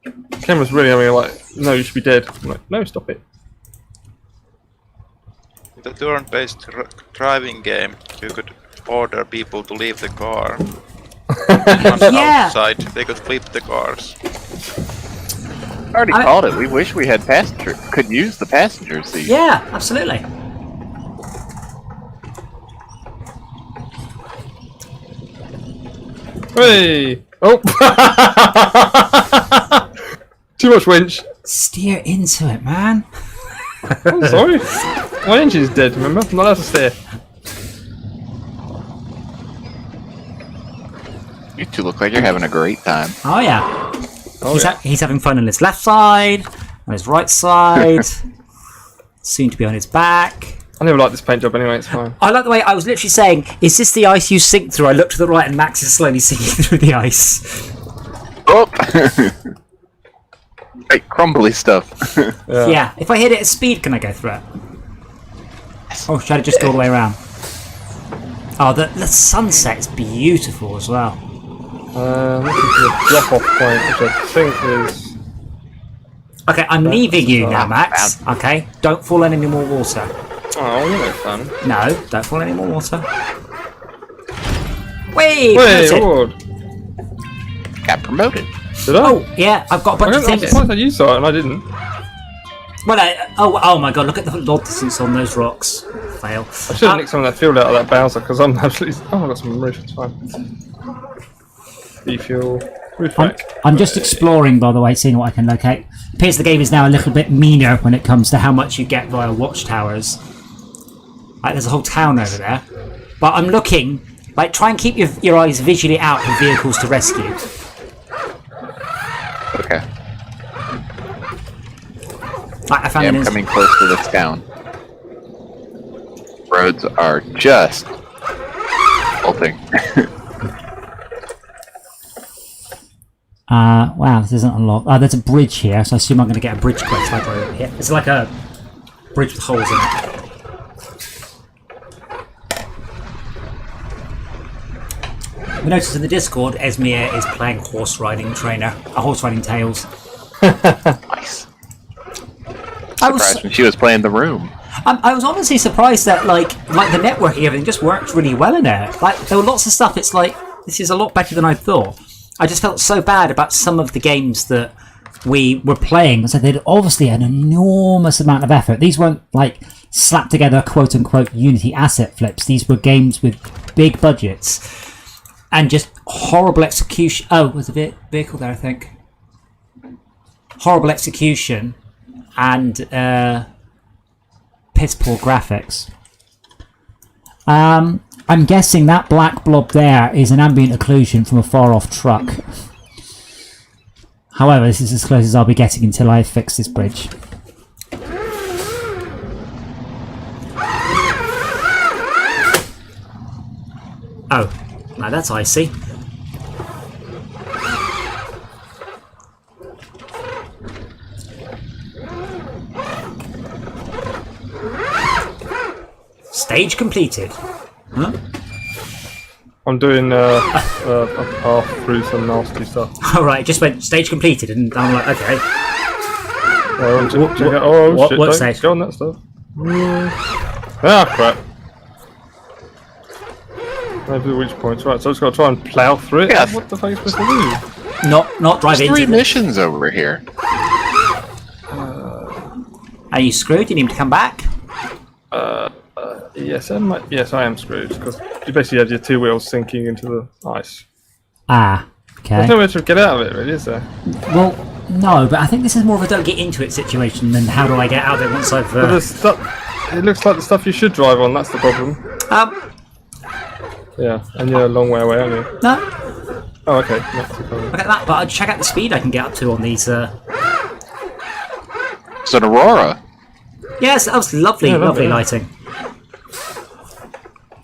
The camera's really having like, no, you should be dead. I'm like, no, stop it. With a turn-based driving game, you could order people to leave the car. Once Yeah. outside, they could flip the cars. I already called it. We wish we had passenger. Could use the passenger seat. Yeah, absolutely. Hey! Oh! Too much winch. Steer into it, man. I'm sorry. My engine's dead, remember? I'm not allowed to steer. You two look like you're having a great time. Oh yeah. Oh, yeah. He's having fun on his left side, on his right side, soon to be on his back. I never liked this paint job anyway, it's fine. I like the way I was literally saying, is this the ice you sink through? I looked to the right and Max is slowly sinking through the ice. Oh! Hey, crumbly stuff. Yeah, if I hit it at speed, can I go through it? Oh, should I just go all the way around? Oh, the sunset is beautiful as well. Looking for the drop-off point, which I think is... Okay, I'm leaving you now, Max. Okay, don't fall in any more water. Oh, you know, fun. No, don't fall in any more water. Wait, Wait, promoted. award. Got promoted. Did I? Oh, yeah, I've got a bunch of I'm things. surprised that you saw it and I didn't. Well, oh my god, look at the log distance on those rocks. Fail. I should have nicked some of that fuel out of that Bowser because I'm absolutely... Oh, I've got some roof, it's fine. E-fuel. Roof rack. I'm just exploring, by the way, seeing what I can locate. Appears the game is now a little bit meaner when it comes to how much you get via watchtowers. Like, there's a whole town over there. But I'm looking, like, try and keep your eyes visually out for vehicles to rescue. Okay. Like, I found Yeah, I'm an coming close to this town. Roads are just halting. wow, this isn't unlocked. There's a bridge here, so I assume I'm going to get a bridge quest like over here. It's like a bridge with holes in it. We noticed in the Discord, Esmir is playing horse riding trainer, horse riding Tales. Nice. I was Surprised when she was playing the room. I was honestly surprised that like the networking everything just works really well in there. Like there were lots of stuff. It's like this is a lot better than I thought. I just felt so bad about some of the games that we were playing. So they'd obviously an enormous amount of effort. These weren't like slapped together quote unquote Unity asset flips. These were games with big budgets and just horrible execution. Oh, there's a vehicle there, I think. Horrible execution and piss poor graphics. I'm guessing that black blob there is an ambient occlusion from a far off truck. However, this is as close as I'll be getting until I fix this bridge. Oh, now that's icy. Stage completed. Huh? I'm doing a path through some nasty stuff. Alright, it just went stage completed, and I'm like, okay. What stage? Go on that stuff. Ah, crap. Maybe the reach points. Right, so I've just got to try and plough through it. Yeah. What the fuck are you supposed to do? Not drive There's into 3 it. missions over here. Are you screwed? You need to come back? Yes, I am screwed because you basically had your 2 wheels sinking into the ice. Ah, okay. There's no way to get out of it, really, is there? Well, no, but I think this is more of a don't get into it situation than how do I get out of it once I've... But the stuff, it looks like the stuff you should drive on. That's the problem. Yeah, and you're a long way away, aren't you? No, Oh, okay. Not too far. look at that, but I'd check out the speed I can get up to on these... It's an Aurora. Yes, that was lovely, Yeah, lovely yeah. lighting.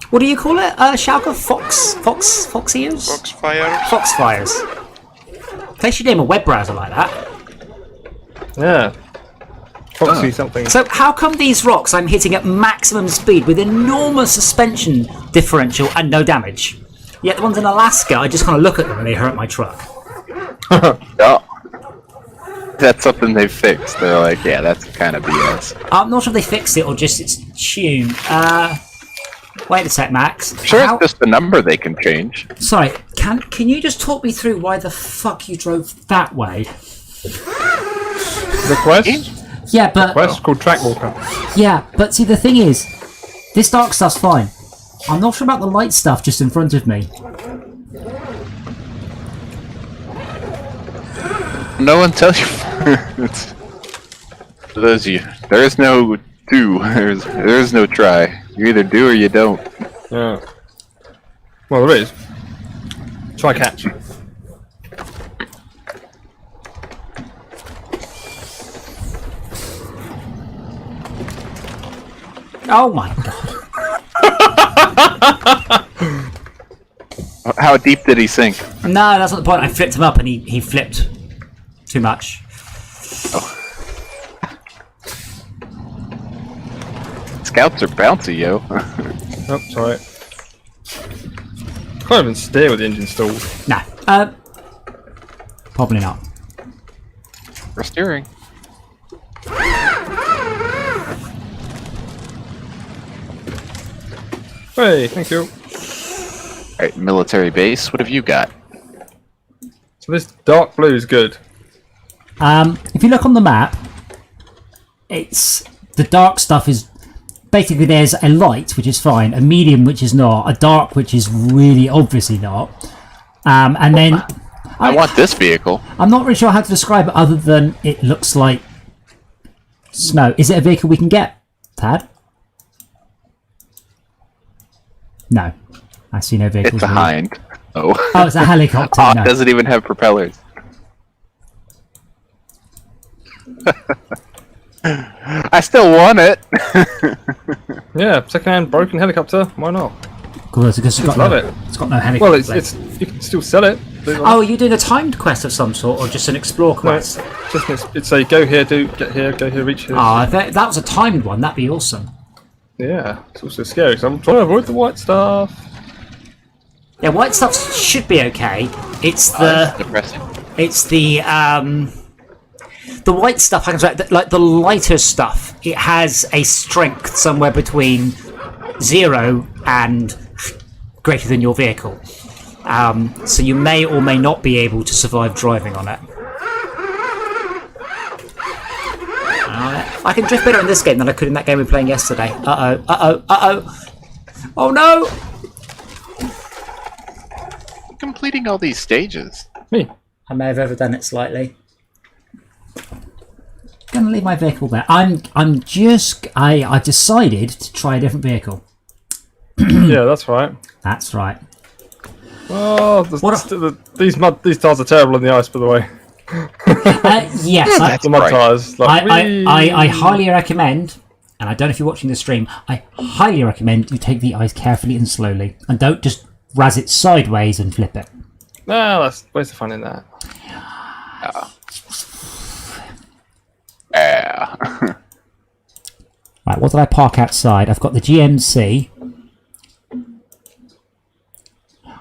What do you call it? Schalke? Fox ears? Foxfire. Foxfires. They should name a web browser like that. Yeah. Foxy something. So how come these rocks I'm hitting at maximum speed with enormous suspension differential and no damage? Yet the ones in Alaska, I just kind of look at them and they hurt my truck. Oh. That's something they fixed. They're like, yeah, that's kind of BS. I'm not sure if they fixed it or just it's tuned. Wait a sec, Max. Sure, it's just the number they can change. Sorry, can you just talk me through why the fuck you drove that way? The quest? Yeah, but... Quest called Track Walker. Yeah, but see, the thing is, this dark stuff's fine. I'm not sure about the light stuff just in front of me. No one tells you. For those of you, there is no do. There is no try. You either do or you don't. Yeah. Well, there is. Try catch. Oh my god. How deep did he sink? No, that's not the point. I flipped him up and he flipped too much. Scouts are bouncy, yo. Oh, sorry. Can't even steer with the engine stalled. No. Probably not. For steering. Hey, thank you. Alright, military base. What have you got? So this dark blue is good. If you look on the map, it's the dark stuff is basically there's a light which is fine, a medium which is not, a dark which is really obviously not, and then I want this vehicle. I'm not really sure how to describe it other than it looks like snow. Is it a vehicle we can get, Tad? No, I see no vehicles. It's a hind. Oh. Oh, it's a helicopter. Oh, No. it doesn't even have propellers. I still want it. Yeah, second-hand broken helicopter. Why not? Because it's got Love no, it. It's got no helicopter. Well, it's you can still sell it. Oh, are you doing a timed quest of some sort, or just an explore No, quest? it's a go here, get here, reach here. Ah, if that was a timed one, that'd be awesome. Yeah, it's also scary because I'm trying to avoid the white stuff. Yeah, white stuff should be okay. It's It's the depressing. the white stuff. Like the lighter stuff. It has a strength somewhere between 0 and greater than your vehicle. So you may or may not be able to survive driving on it. I can drift better in this game than I could in that game we were playing yesterday. Oh no! Completing all these stages. Me. I may have overdone it slightly. Gonna leave my vehicle there. I decided to try a different vehicle. Yeah, that's right. That's right. Oh, these tires are terrible on the ice, by the way. Yes, The mud tires. I highly recommend, and I don't know if you're watching the stream, I highly recommend you take the ice carefully and slowly, and don't just razz it sideways and flip it. No, where's the fun in that? Yeah. Right, what did I park outside? I've got the GMC.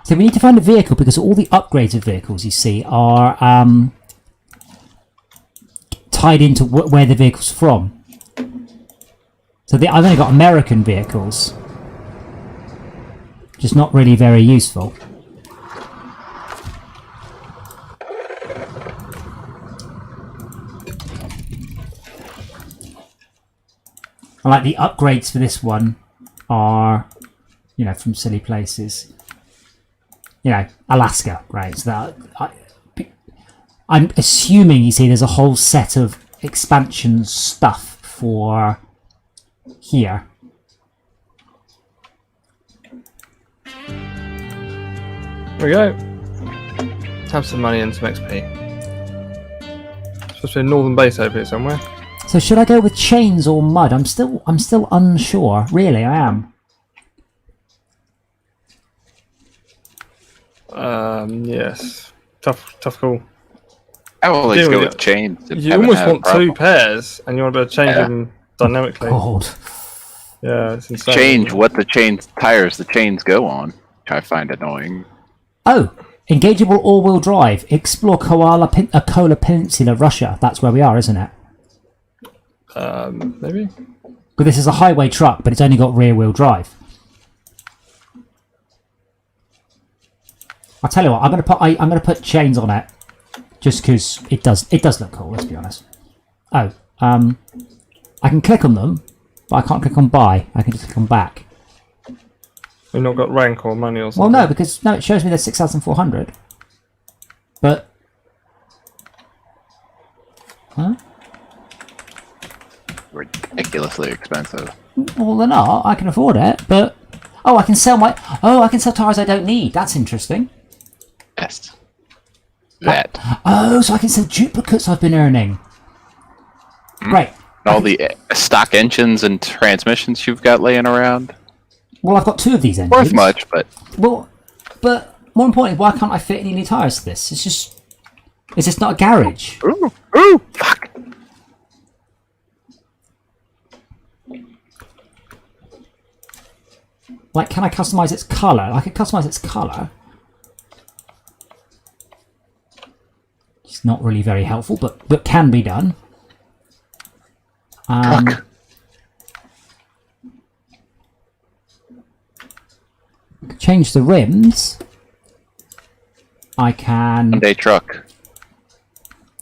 So we need to find a vehicle because all the upgrades of vehicles you see are tied into where the vehicle's from. So I've only got American vehicles, which is not really very useful. I like the upgrades for this one are, from silly places. Alaska, right? So I'm assuming you see there's a whole set of expansion stuff for here. There we go. Have some money and some XP. Supposed to be a northern base over here somewhere. So should I go with chains or mud? I'm still unsure. Really, I am. Yes. Tough call. I will always Deal go with with it. chains. You almost want two pairs, and you want to be able to change them dynamically. God. Yeah, it's insane. Change what the tires the chains go on, which I find annoying. Oh, engageable all-wheel drive. Explore Kola Peninsula, Russia. That's where we are, isn't it? Maybe. But this is a highway truck, but it's only got rear-wheel drive. I'll tell you what. I'm gonna put chains on it, just because it does look cool. Let's be honest. Oh, I can click on them, but I can't click on buy. I can just click on back. We've not got rank or money or something. Well, no, because it shows me there's 6,400. But Ridiculously expensive. well, they're not. I can afford it, but I can sell tires I don't need. That's interesting. Yes. That. So I can sell duplicates I've been earning. Right. All the stock engines and transmissions you've got laying around. Well, I've got two of these engines. Worth much, but... Well, but more importantly, why can't I fit any new tyres to this? It's just not a garage. Ooh, fuck. Like, can I customise its colour? I can customise its colour. It's not really very helpful, but can be done. Truck. Change the rims. I can. One day truck.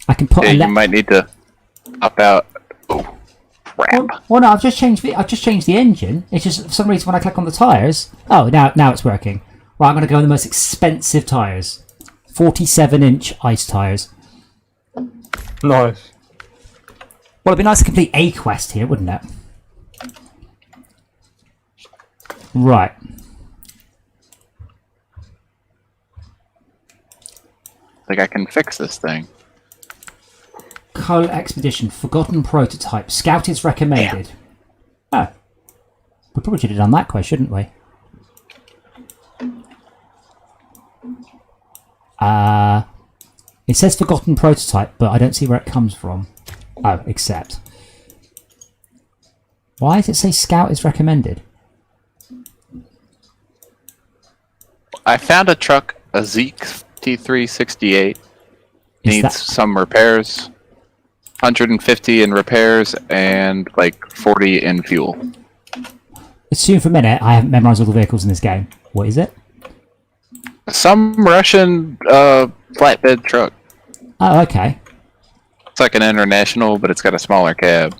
I can put. Yeah, you might need to up out. Oh, crap. Well, no, I've just changed the engine. It's just for some reason when I click on the tires. Oh, now it's working. Right, I'm going to go with the most expensive tires. 47-inch ice tires. Nice. Well, it'd be nice to complete a quest here, wouldn't it? Right. Like I can fix this thing. Coal Expedition, Forgotten Prototype. Scout is recommended. Oh. We probably should have done that quest, shouldn't we? It says Forgotten Prototype, but I don't see where it comes from. Oh, accept. Why does it say Scout is recommended? I found a truck, a Zeke T368. Needs some repairs. 150 in repairs and like 40 in fuel. Assume for a minute I haven't memorised all the vehicles in this game. What is it? Some Russian flatbed truck. Oh, okay. It's like an international, but it's got a smaller cab.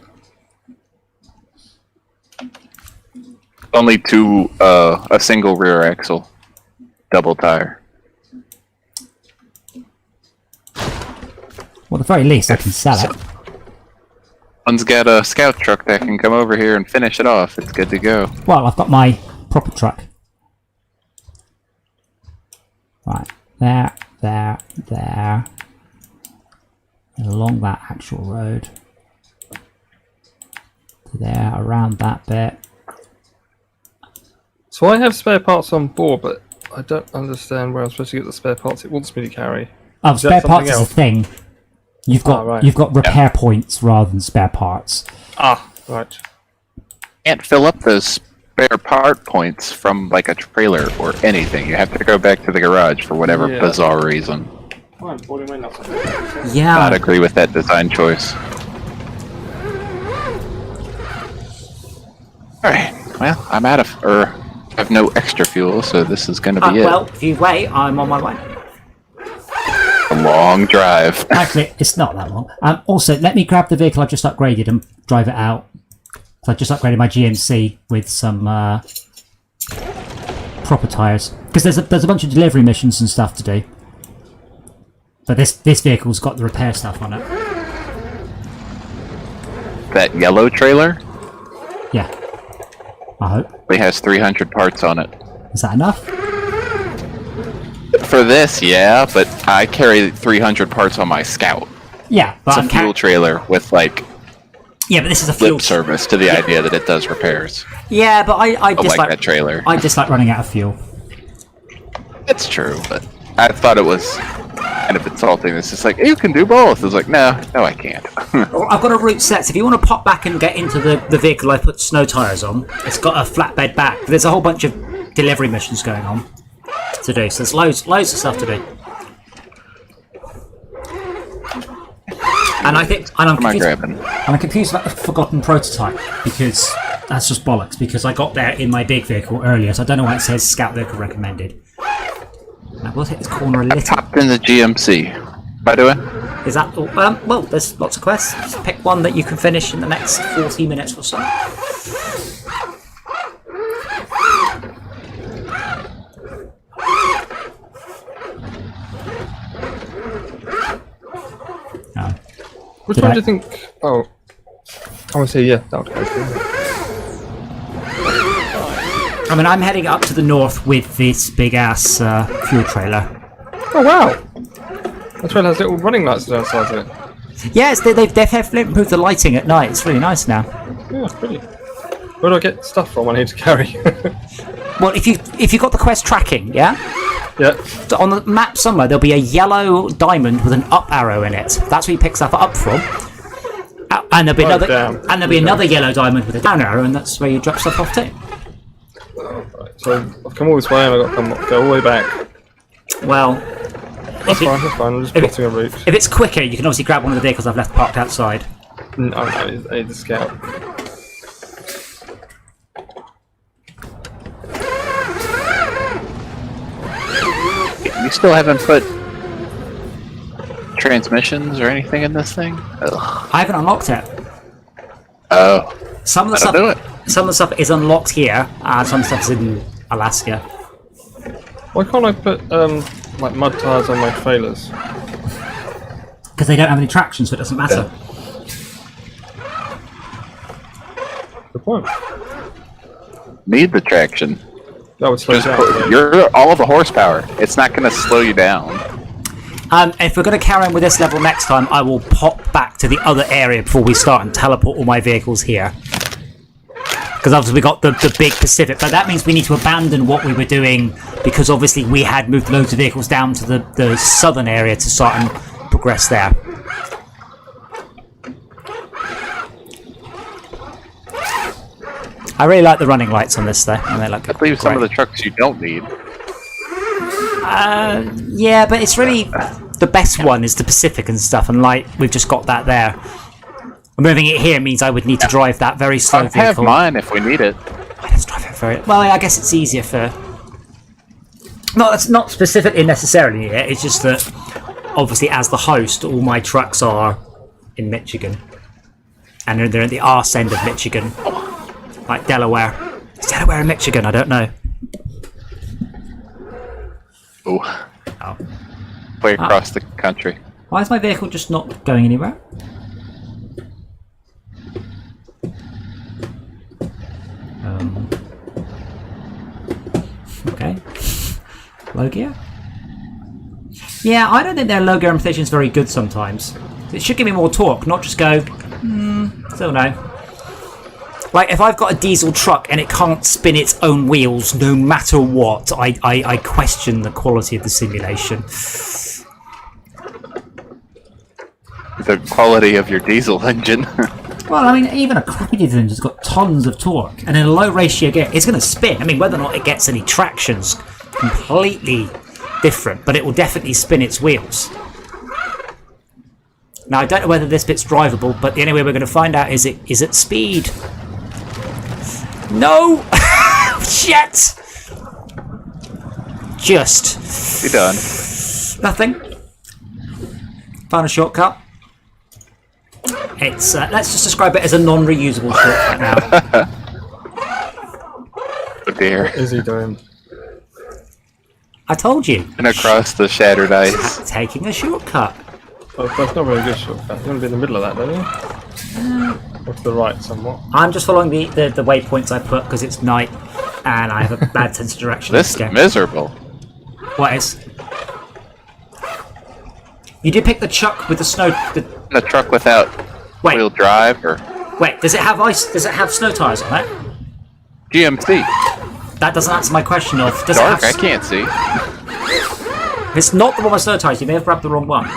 Only a single rear axle, double tire. Well, at the very least, I can sell it. One's got a scout truck that can come over here and finish it off. It's good to go. Well, I've got my proper truck. Right, there. And along that actual road. To there, around that bit. So I have spare parts on board, but I don't understand where I'm supposed to get the spare parts it wants me to carry. Oh, Is that spare parts something is a else? thing. You've got right. you've got repair points rather than spare parts. Ah, right. Can't fill up those spare part points from like a trailer or anything. You have to go back to the garage for whatever Yeah. bizarre reason. Fine, boarding my nuts. Yeah. Not agree with that design choice. Alright, well, I'm out of, I have no extra fuel, so this is gonna be it. Well, if you wait, I'm on my way. A long drive. Actually, it's not that long. Also, let me grab the vehicle I've just upgraded and drive it out. So I just upgraded my GMC with some proper tyres. Because there's a bunch of delivery missions and stuff to do. But this vehicle's got the repair stuff on it. That yellow trailer Yeah. I hope. only has 300 parts on it. Is that enough? For this, yeah, but I carry 300 parts on my Scout. Yeah, but It's a I'm fuel trailer with like yeah, but this is a fuel lip service to the idea that it does repairs. Yeah, but I I like dislike that trailer. I dislike running out of fuel. It's true, but I thought it was kind of insulting. It's just like, you can do both. I was like, no, I can't. I've got a route set. So if you want to pop back and get into the vehicle I put snow tyres on, it's got a flatbed back. There's a whole bunch of delivery missions going on to do. So there's loads of stuff to do. And I think I'm What am I confused. grabbing? I'm confused about the forgotten prototype because that's just bollocks. Because I got there in my big vehicle earlier, so I don't know why it says Scout Vehicle Recommended. I will hit this corner a little. Popped in the GMC. By the way, Is that all? Well, there's lots of quests. Just pick one that you can finish in the next 40 minutes or so. Oh. Which Did one I- do you think? Oh, I want to say yeah. That would go through. I mean, I'm heading up to the north with this big ass fuel trailer. Oh wow! That trail has little running lights outside it. Yes, they've definitely improved the lighting at night. It's really nice now. Yeah, pretty. Where do I get stuff from? I need to carry. Well, if you got the quest tracking, yeah, Yeah. on the map somewhere there'll be a yellow diamond with an up arrow in it. That's where you pick stuff up from. And there'll be another, damn. and there'll be another yellow diamond with a down arrow, and that's where you drop stuff off to. Right, so I've come all this way and I've got to go all the way back. Well, That's fine. That's fine. I'm just plotting a route. if it's quicker, you can obviously grab one of the vehicles I've left parked outside. No, I need to scout. you still haven't put transmissions or anything in this thing? Ugh. I haven't unlocked it. Oh, Some of the that'll do it. stuff, some of the stuff is unlocked here, and some stuff's in Alaska. Why can't I put like mud tires on my trailers? Because they don't have any traction, so it doesn't matter. Good point. Need the traction. That would slow Just down. put, you're all the horsepower. It's not going to slow you down. If we're going to carry on with this level next time, I will pop back to the other area before we start and teleport all my vehicles here. Because obviously we got the big Pacific, but that means we need to abandon what we were doing because obviously we had moved loads of vehicles down to the southern area to start and progress there. I really like the running lights on this though, and they look That leaves some of the great. trucks you don't need. Yeah, but it's really the best one is the Pacific and stuff, and like we've just got that there. Moving it here means I would need to drive that very slow I vehicle. have mine if we need it. Let's drive it very well. I guess it's easier for No, that's not specifically necessarily it. It's just that, obviously, as the host, all my trucks are in Michigan. And they're at the arse end of Michigan. Like Delaware. Is Delaware in Michigan? I don't know. Ooh. Oh. Way across the country. Why is my vehicle just not going anywhere? Okay. Low gear? Yeah, I don't think their low gear implementation is very good sometimes. It should give me more torque, not just go, still no. Like, if I've got a diesel truck and it can't spin its own wheels no matter what, I question the quality of the simulation. The quality of your diesel engine. Well, I mean, even a crappy diesel engine's got tons of torque, and in a low ratio gear, it's going to spin. I mean, whether or not it gets any traction's completely different, but it will definitely spin its wheels. Now, I don't know whether this bit's drivable, but the only way we're going to find out is at speed. No! Shit! Just. Be done. Nothing. Found a shortcut. It's let's just describe it as a non-reusable shortcut now. Oh dear. What is he doing? I told you. And across the shattered ice. Taking a shortcut. Oh, that's not very good shortcut. You want to be in the middle of that, don't you? Or to the right, somewhat. I'm just following the waypoints I put because it's night and I have a bad sense of direction. This is miserable. What is? You did pick the truck with the snow. The truck without wheel drive, or Wait, does it have ice? Does it have snow tires on it? GMC. That doesn't answer my question of. Does Dark, it I have? can't see. If it's not the one with snow tires, you may have grabbed the wrong one.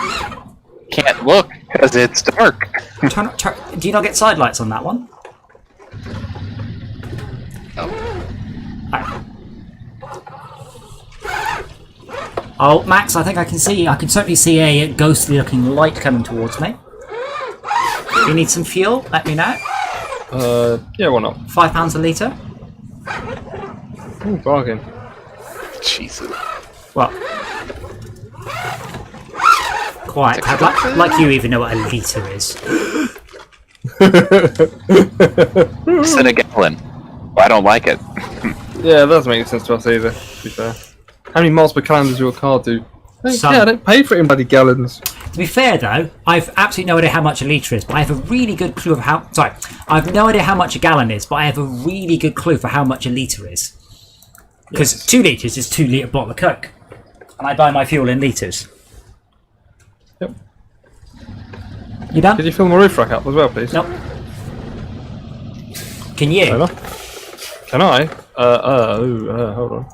Can't look because it's dark. Turn, do you not get side lights on that one? Oh. Oh, Max, I think I can see. I can certainly see a ghostly-looking light coming towards me. If you need some fuel, let me know. Yeah, why not? £5 a litre. Ooh, bargain. Jesus. What? Quiet. Like you even know what a litre is. It's in a gallon. Well, I don't like it. Yeah, that doesn't make sense to us either, to be fair. How many miles per gallon does your car do? Some. Yeah, I don't pay for it in bloody gallons. To be fair, though, I've absolutely no idea how much a litre is, but I have a really good clue of how... Sorry, I have no idea how much a gallon is, but I have a really good clue for how much a litre is. Because Yes. 2 litres is 2 litre bottle of Coke. And I buy my fuel in litres. Yep. You done? Could you fill my roof rack up as well, please? Nope. Can you? Over. Can I? Hold on.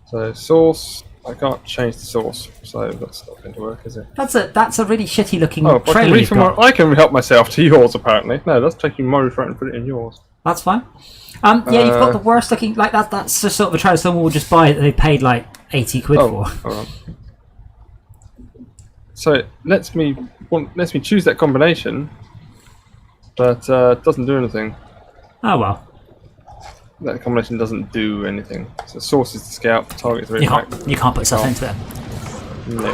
So, source... I can't change the source, so that's not going to work, is it? That's a really shitty looking Oh, I can, trailer you've got. I can help myself to yours, apparently. No, that's taking my roof rack and put it in yours. That's fine. Yeah, you've got the worst looking... Like, that's the sort of a trailer someone will just buy that they paid like 80 quid Oh, for. hold on. So, it lets me choose that combination, but doesn't do anything. Oh well. That combination doesn't do anything. So source is the scout, target is the You roof can't, you can't put stuff Oh. into it. No.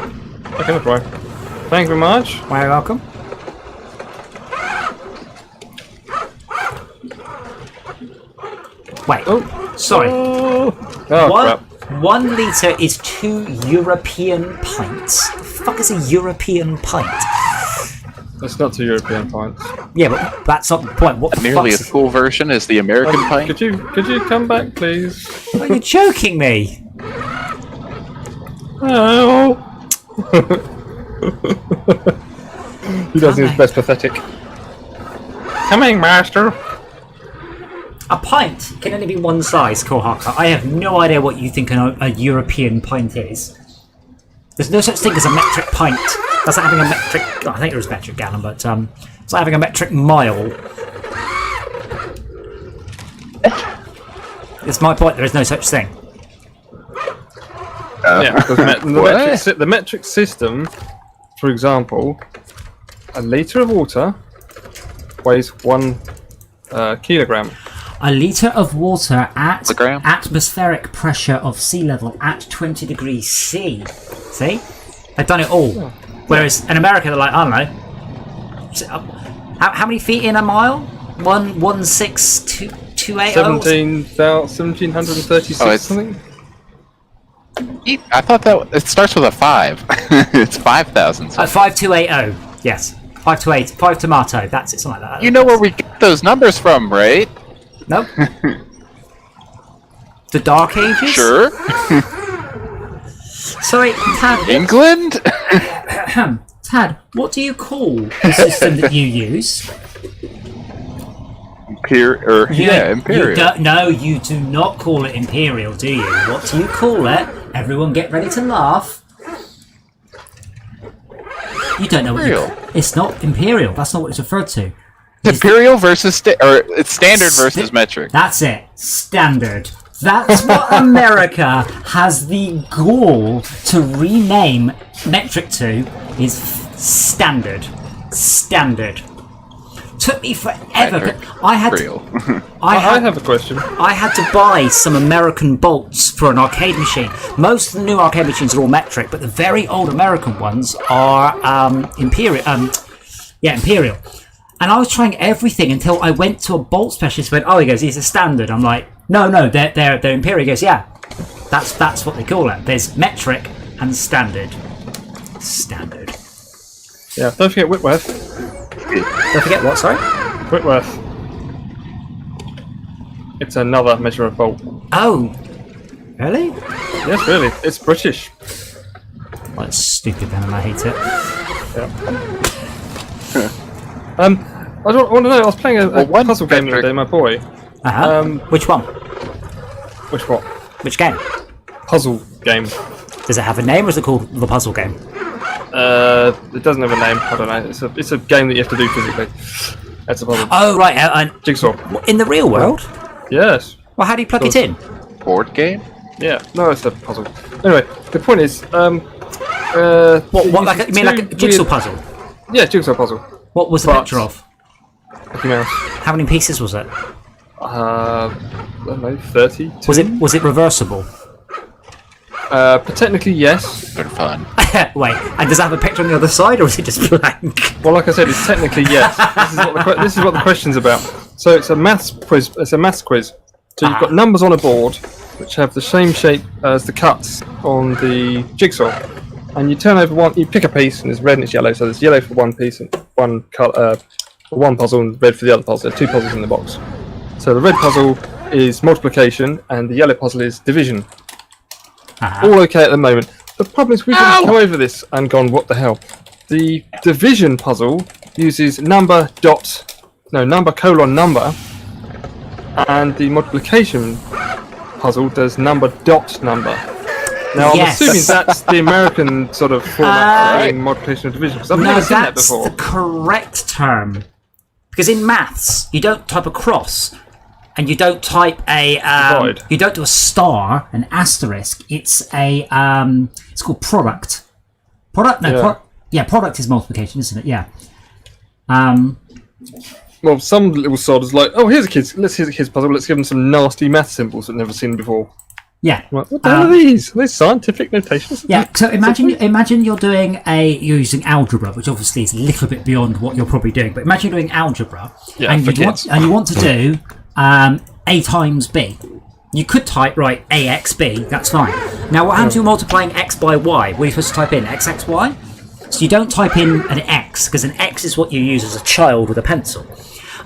Okay, that's right. Thank you very much. You're welcome. Wait. Oh, Sorry. Oh, One, crap. 1 litre is 2 European pints. The fuck is a European pint? That's not 2 European pints. Yeah, but that's not the point. What the Nearly a fuck's... full version is the American pint. Could you come back, please? Are you joking me? Oh. He doesn't his best pathetic. Coming, master. A pint can only be one size, Kohaka. I have no idea what you think a European pint is. There's no such thing as a metric pint. That's not having a metric... I think there is metric gallon, but it's not having a metric mile. It's my point, there is no such thing. Yeah, because the metric system, for example, a litre of water weighs 1 kilogram. A litre of water at A gram? atmospheric pressure of sea level at 20 degrees C. See? They've done it all. Whereas in America, they're like, I don't know. How many feet in a mile? 116,280? 1736 Oh, it's- something? I thought that it starts with a 5. It's 5,000. 5280. Yes. 528. 5 tomato. That's it. Something like that. You know where we get those numbers from, right? Nope. The Dark Ages? Sure. Sorry, Tad. England? Tad, what do you call the system that you use? Imperial. No, you do not call it Imperial, do you? What do you call it? Everyone get ready to laugh. You don't know what you Imperial. call it. It's not Imperial. That's not what it's referred to. Imperial versus it's standard versus metric. That's it. Standard. That's what America has the gall to rename metric to is standard. Standard. Took me forever. Metric. I had Real. to, I have a question. I had to buy some American bolts for an arcade machine. Most of the new arcade machines are all metric, but the very old American ones are Imperial. Imperial. And I was trying everything until I went to a bolt specialist. Went, oh, he goes, these are standard. I'm like, no, they're Imperial. He goes, yeah, that's what they call it. There's metric and standard. Standard. Yeah, don't forget Whitworth. Don't forget what? Sorry. Whitworth. It's another measure of volt. Oh, really? Yes, really. It's British. Well, it's stupid then, and I hate it. I want to know. I was playing a one puzzle game the other day, my boy. Which one? Which what? Which game? Puzzle game. Does it have a name, or is it called the puzzle game? It doesn't have a name. I don't know. It's a game that you have to do physically. That's a puzzle. Oh, right. Jigsaw. In the real world? Yes. Well, how do you plug it in? Board game? Yeah. No, it's a puzzle. Anyway, the point is, What? Like you mean like a jigsaw puzzle? Yeah, jigsaw puzzle. What was the But- picture of? Mickey Mouse. How many pieces was it? I don't know, 30. Was it reversible? Technically, yes. They're fun. Wait, and does it have a picture on the other side, or is it just blank? Well, like I said, it's technically yes. This is what the question's about. So it's a maths quiz. It's a maths quiz. So you've got numbers on a board which have the same shape as the cuts on the jigsaw, and you turn over one. You pick a piece, and it's red and it's yellow. So there's yellow for one piece and one color, one puzzle, and red for the other puzzle. There are two puzzles in the box. So the red puzzle is multiplication, and the yellow puzzle is division. All okay at the moment. The problem is we've already come over this and gone, what the hell? The division puzzle uses number colon number, and the multiplication puzzle does number dot number. Now Yes. I'm assuming that's the American sort of format of doing multiplication and division, because I've never seen that that's before. the correct term. Because in maths, you don't type a cross, and you don't type a Divide. you don't do a star, an asterisk. It's a it's called product. Product? No, Yeah. product is multiplication, isn't it? Yeah. Well, some little sod is like, oh, here's a kid's puzzle. Let's give them some nasty math symbols that I've never seen before. Yeah. Like, what the hell are these? Are they scientific notations? Yeah, so imagine you're using algebra, which obviously is a little bit beyond what you're probably doing. But imagine you're doing algebra, Yeah, and for you want to do a times b. You could type axb. That's fine. Now, what happens if you're multiplying x by y? What are you supposed to type in? Xxy. So you don't type in an x, because an x is what you use as a child with a pencil.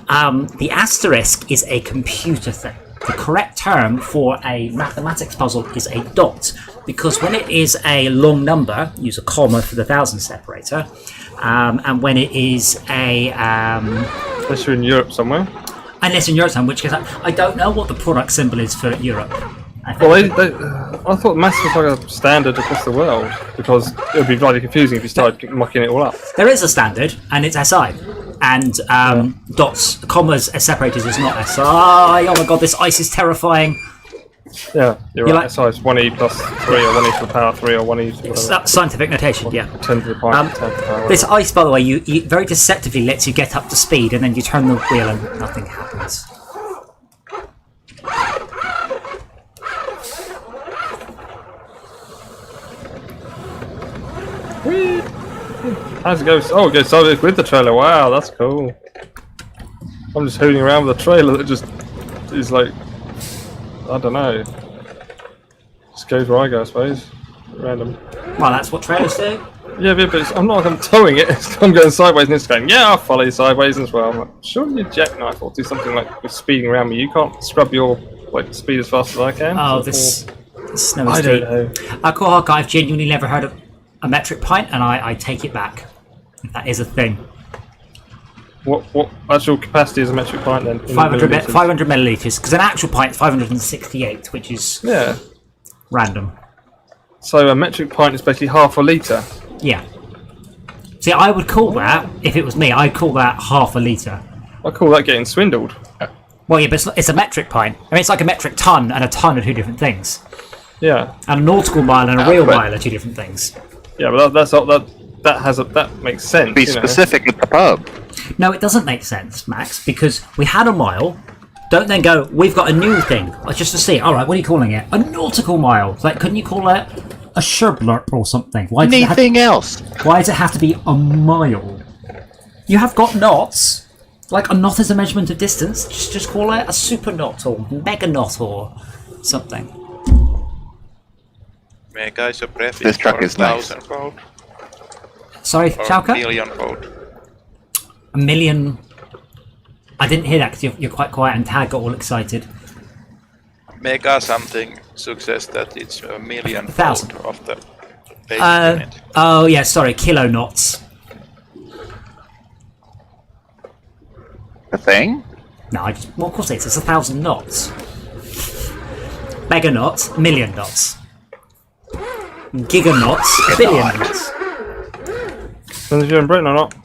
The asterisk is a computer thing. The correct term for a mathematics puzzle is a dot, because when it is a long number, use a comma for the thousand separator, and when it is a Unless you're in Europe somewhere. unless in Europe, in which case I don't know what the product symbol is for Europe. I think Well, I thought maths was like a standard across the world, because it would be bloody confusing if you started mucking it all up. there is a standard, and it's SI. And dots, commas, separators is not SI. Oh my god, this ice is terrifying. Yeah, you're You right. like- Size 1e plus 3, or 1e to the power 3, or 1e to It's whatever. scientific notation, yeah. 10 to the power 10 to the power. This ice, by the way, you very deceptively lets you get up to speed, and then you turn the wheel and nothing happens. Whee! How's it go? Oh, it goes solid with the trailer. Wow, that's cool. I'm just hooning around with a trailer that just is like, I don't know. Just goes where I go, I suppose. Random. Well, that's what trailers do. Yeah, but I'm not like I'm towing it. I'm going sideways and it's going, yeah, I'll follow you sideways as well. I'm like, surely your jackknife will do something like with speeding around me. You can't scrub your speed as fast as I can. Oh, this snow I is don't deep. know. Cool, I've genuinely never heard of a metric pint, and I take it back. That is a thing. What actual capacity is a metric pint then? 500 millilitres, because an actual pint is 568, which is random. So a metric pint is basically half a litre. Yeah. See, I would call that, if it was me, I'd call that half a litre. I call that getting swindled. Well, yeah, but it's a metric pint. I mean, it's like a metric ton and a ton are two different things. Yeah. And a nautical mile and a real mile are two different things. Yeah, but that makes sense. Be specific at the pub. No, it doesn't make sense, Max, because we had a mile. Don't then go, we've got a new thing. Like, just to see, alright, what are you calling it? A nautical mile. It's like, couldn't you call it a sherblurp or something? Why Anything else? Why does it have to be a mile? You have got knots. Like, a knot is a measurement of distance. Just call it a super knot or mega knot or something. Mega is a prefix. This truck is nice. 1,000 volt. Sorry, Or Chalka? million volt. A million. I didn't hear that because you're quite quiet and Tag got all excited. Mega something suggests that it's a million 1,000 volt of the basic unit. Oh, yeah, sorry, kilo knots. The thing? No, well, of course it's 1,000 knots. Mega knots, million knots. Giga knots, billion knots. Depends if you're in Britain or not.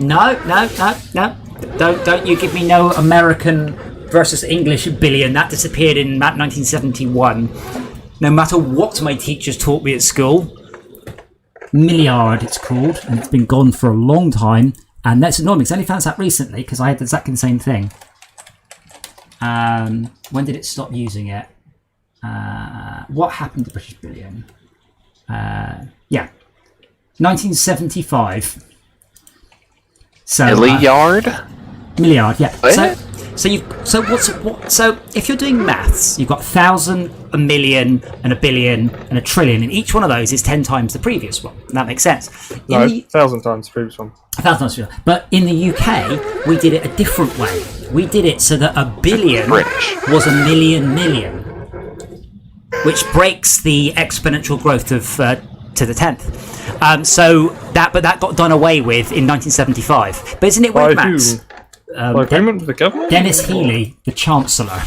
No. Don't you give me no American versus English billion. That disappeared in 1971. No matter what my teachers taught me at school. Milliard, it's called, and it's been gone for a long time. And that's annoying because I only found this out recently because I had exactly the same thing. When did it stop using it? What happened to British billion? 1975. So Milliard? Milliard, yeah. What? So if you're doing maths, you've got 1,000, a million, and a billion, and a trillion, and each one of those is 10 times the previous one. And that makes sense. No, 1,000 times the previous one. 1,000 times. But in the UK, we did it a different way. We did it so that a billion was a million, which breaks the exponential growth of to the 10th. So that got done away with in 1975. But isn't it weird, Max? By agreement with the government? Dennis Healey, the Chancellor.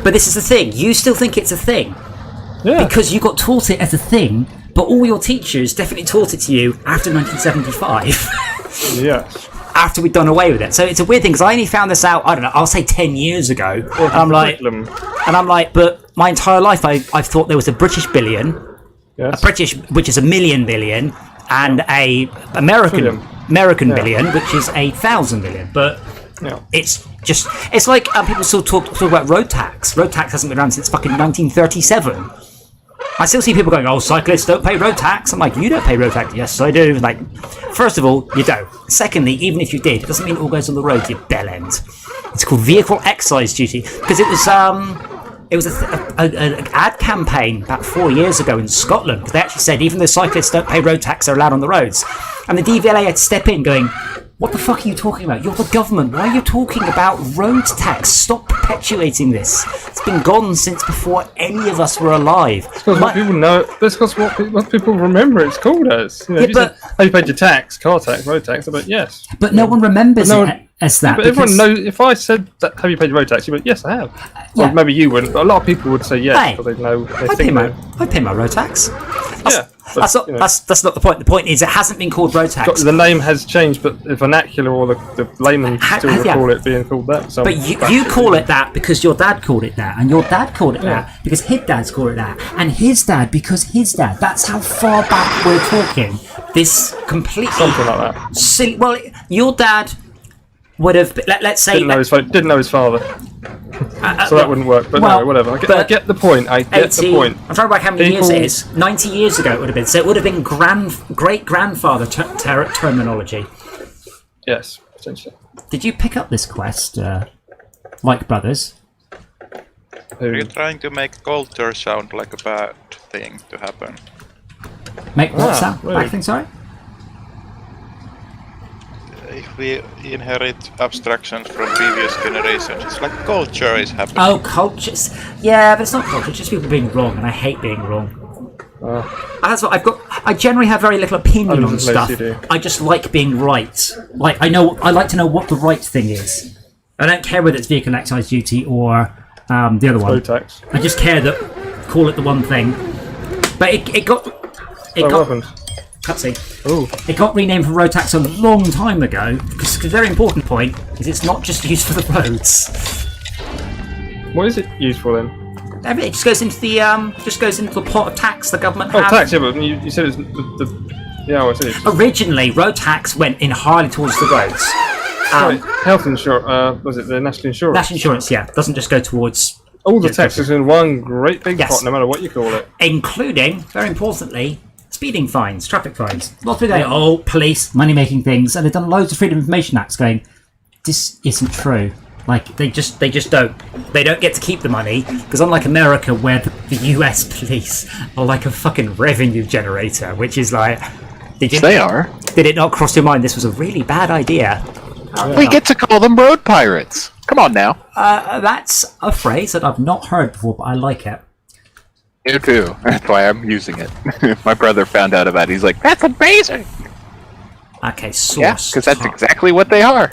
But this is the thing. You still think it's a thing. Yeah. Because you got taught it as a thing, but all your teachers definitely taught it to you after 1975. Yes. After we'd done away with it. So it's a weird thing, because I only found this out, I don't know, I'll say 10 years ago. And I'm like, but my entire life I've thought there was a British billion, a British, which is a million billion, and a American billion, which is 1,000 billion. But it's just, it's like people still talk about road tax. Road tax hasn't been around since fucking 1937. I still see people going, oh, cyclists don't pay road tax. I'm like, you don't pay road tax. Yes, I do. Like, first of all, you don't. Secondly, even if you did, it doesn't mean it all goes on the road, you bellend. It's called vehicle excise duty, because it was an ad campaign about 4 years ago in Scotland, because they actually said even though cyclists don't pay road tax, they're allowed on the roads. And the DVLA had to step in going, what the fuck are you talking about? You're the government. Why are you talking about road tax? Stop perpetuating this. It's been gone since before any of us were alive. It's because what people know. That's because what people remember it's called as. You know, but have you paid your tax, car tax, road tax? But yes. But no one remembers it as that. But everyone knows. If I said that, have you paid your road tax? You went, yes, I have. Well, maybe you wouldn't, but a lot of people would say yes because they know. I pay my road tax. That's not the point. The point is it hasn't been called road tax. The name has changed, but the vernacular or the layman still recall it being called that. But you call it that because your dad called it that, and your dad called it that because his dad's called it that, and his dad because his dad. That's how far back we're talking. This completely something like that. Silly. Well, your dad would have. Let's say didn't know his father. So that wouldn't work. But well, no, whatever. I get the point. I get the point. I'm trying to work how many years it is. 90 years ago it would have been. So it would have been great-grandfather terminology. Yes, potentially. Did you pick up this quest, like brothers? Are you trying to make culture sound like a bad thing to happen? Make what sound? Really? Bad thing, sorry? If we inherit abstractions from previous generations, it's like culture is happening. Oh, cultures. Yeah, but it's not culture. It's just people being wrong, and I hate being wrong. That's what I've got. I generally have very little opinion on stuff. I just like being right. Like I like to know what the right thing is. I don't care whether it's vehicle excise duty or the other one. Road tax. I just care that call it the one thing. But it got What happened? cutscene. Oh, It got renamed from road tax a long time ago because a very important point is it's not just used for the roads. what is it used for then? It just goes into the pot of tax the government Oh, have. tax. Yeah, but you said it's the yeah. I said it's Originally, road tax went entirely towards the roads. right. Health insurance. Was it the national insurance? National insurance, yeah, doesn't just go towards All the taxes in one great big Yes. pot, no matter what you call it. including, very importantly, speeding fines, traffic fines. Lots of people going, oh, police, money-making things, and they've done loads of Freedom of Information Acts going, this isn't true. Like, they just don't. They don't get to keep the money, because unlike America, where the US police are like a fucking revenue generator, which is like... Did it not cross your mind this was a really bad idea? We get to call them road pirates. Come on now. That's a phrase that I've not heard before, but I like it. You too. That's why I'm using it. My brother found out about it. He's like, that's amazing. Okay, source. Yeah, because that's exactly what they are.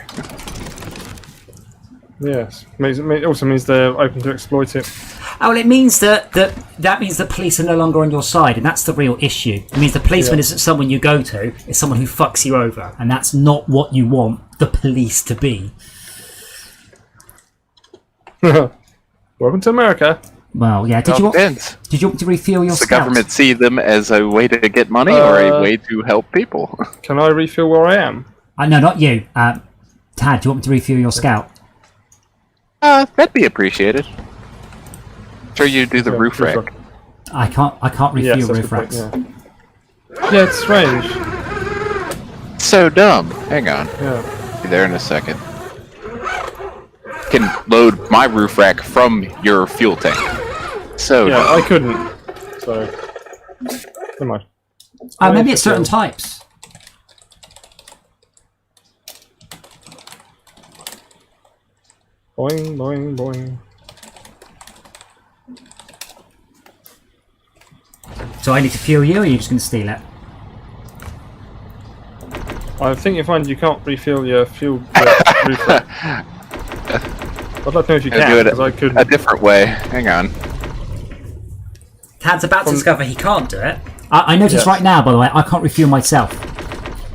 Yes. It also means they're open to exploit it. Oh, well, it means that means the police are no longer on your side, and that's the real issue. It means the policeman isn't someone you go to; it's someone who fucks you over, and that's not what you want the police to be. Welcome to America. Well, yeah. Did you want to refuel your Does the scouts? government see them as a way to get money or a way to help people? Can I refill where I am? No, not you. Tad, do you want me to refuel your scout? That'd be appreciated. Sure, you do the roof rack. I can't refuel Yes, that's roof the point, racks. yeah, it's strange. So dumb. Hang on. Yeah. Be there in a second. Can load my roof rack from your fuel tank. So Yeah, dumb. I couldn't. So, never mind. Maybe it's certain types. Boing, boing, boing. So I need to fuel you, or are you just going to steal it? I think you find you can't refill your fuel roof rack. I'd like to know if you Gonna can, do it because I couldn't. a different way. Hang on. Tad's about to discover he can't do it. I notice Yes. right now, by the way, I can't refuel myself.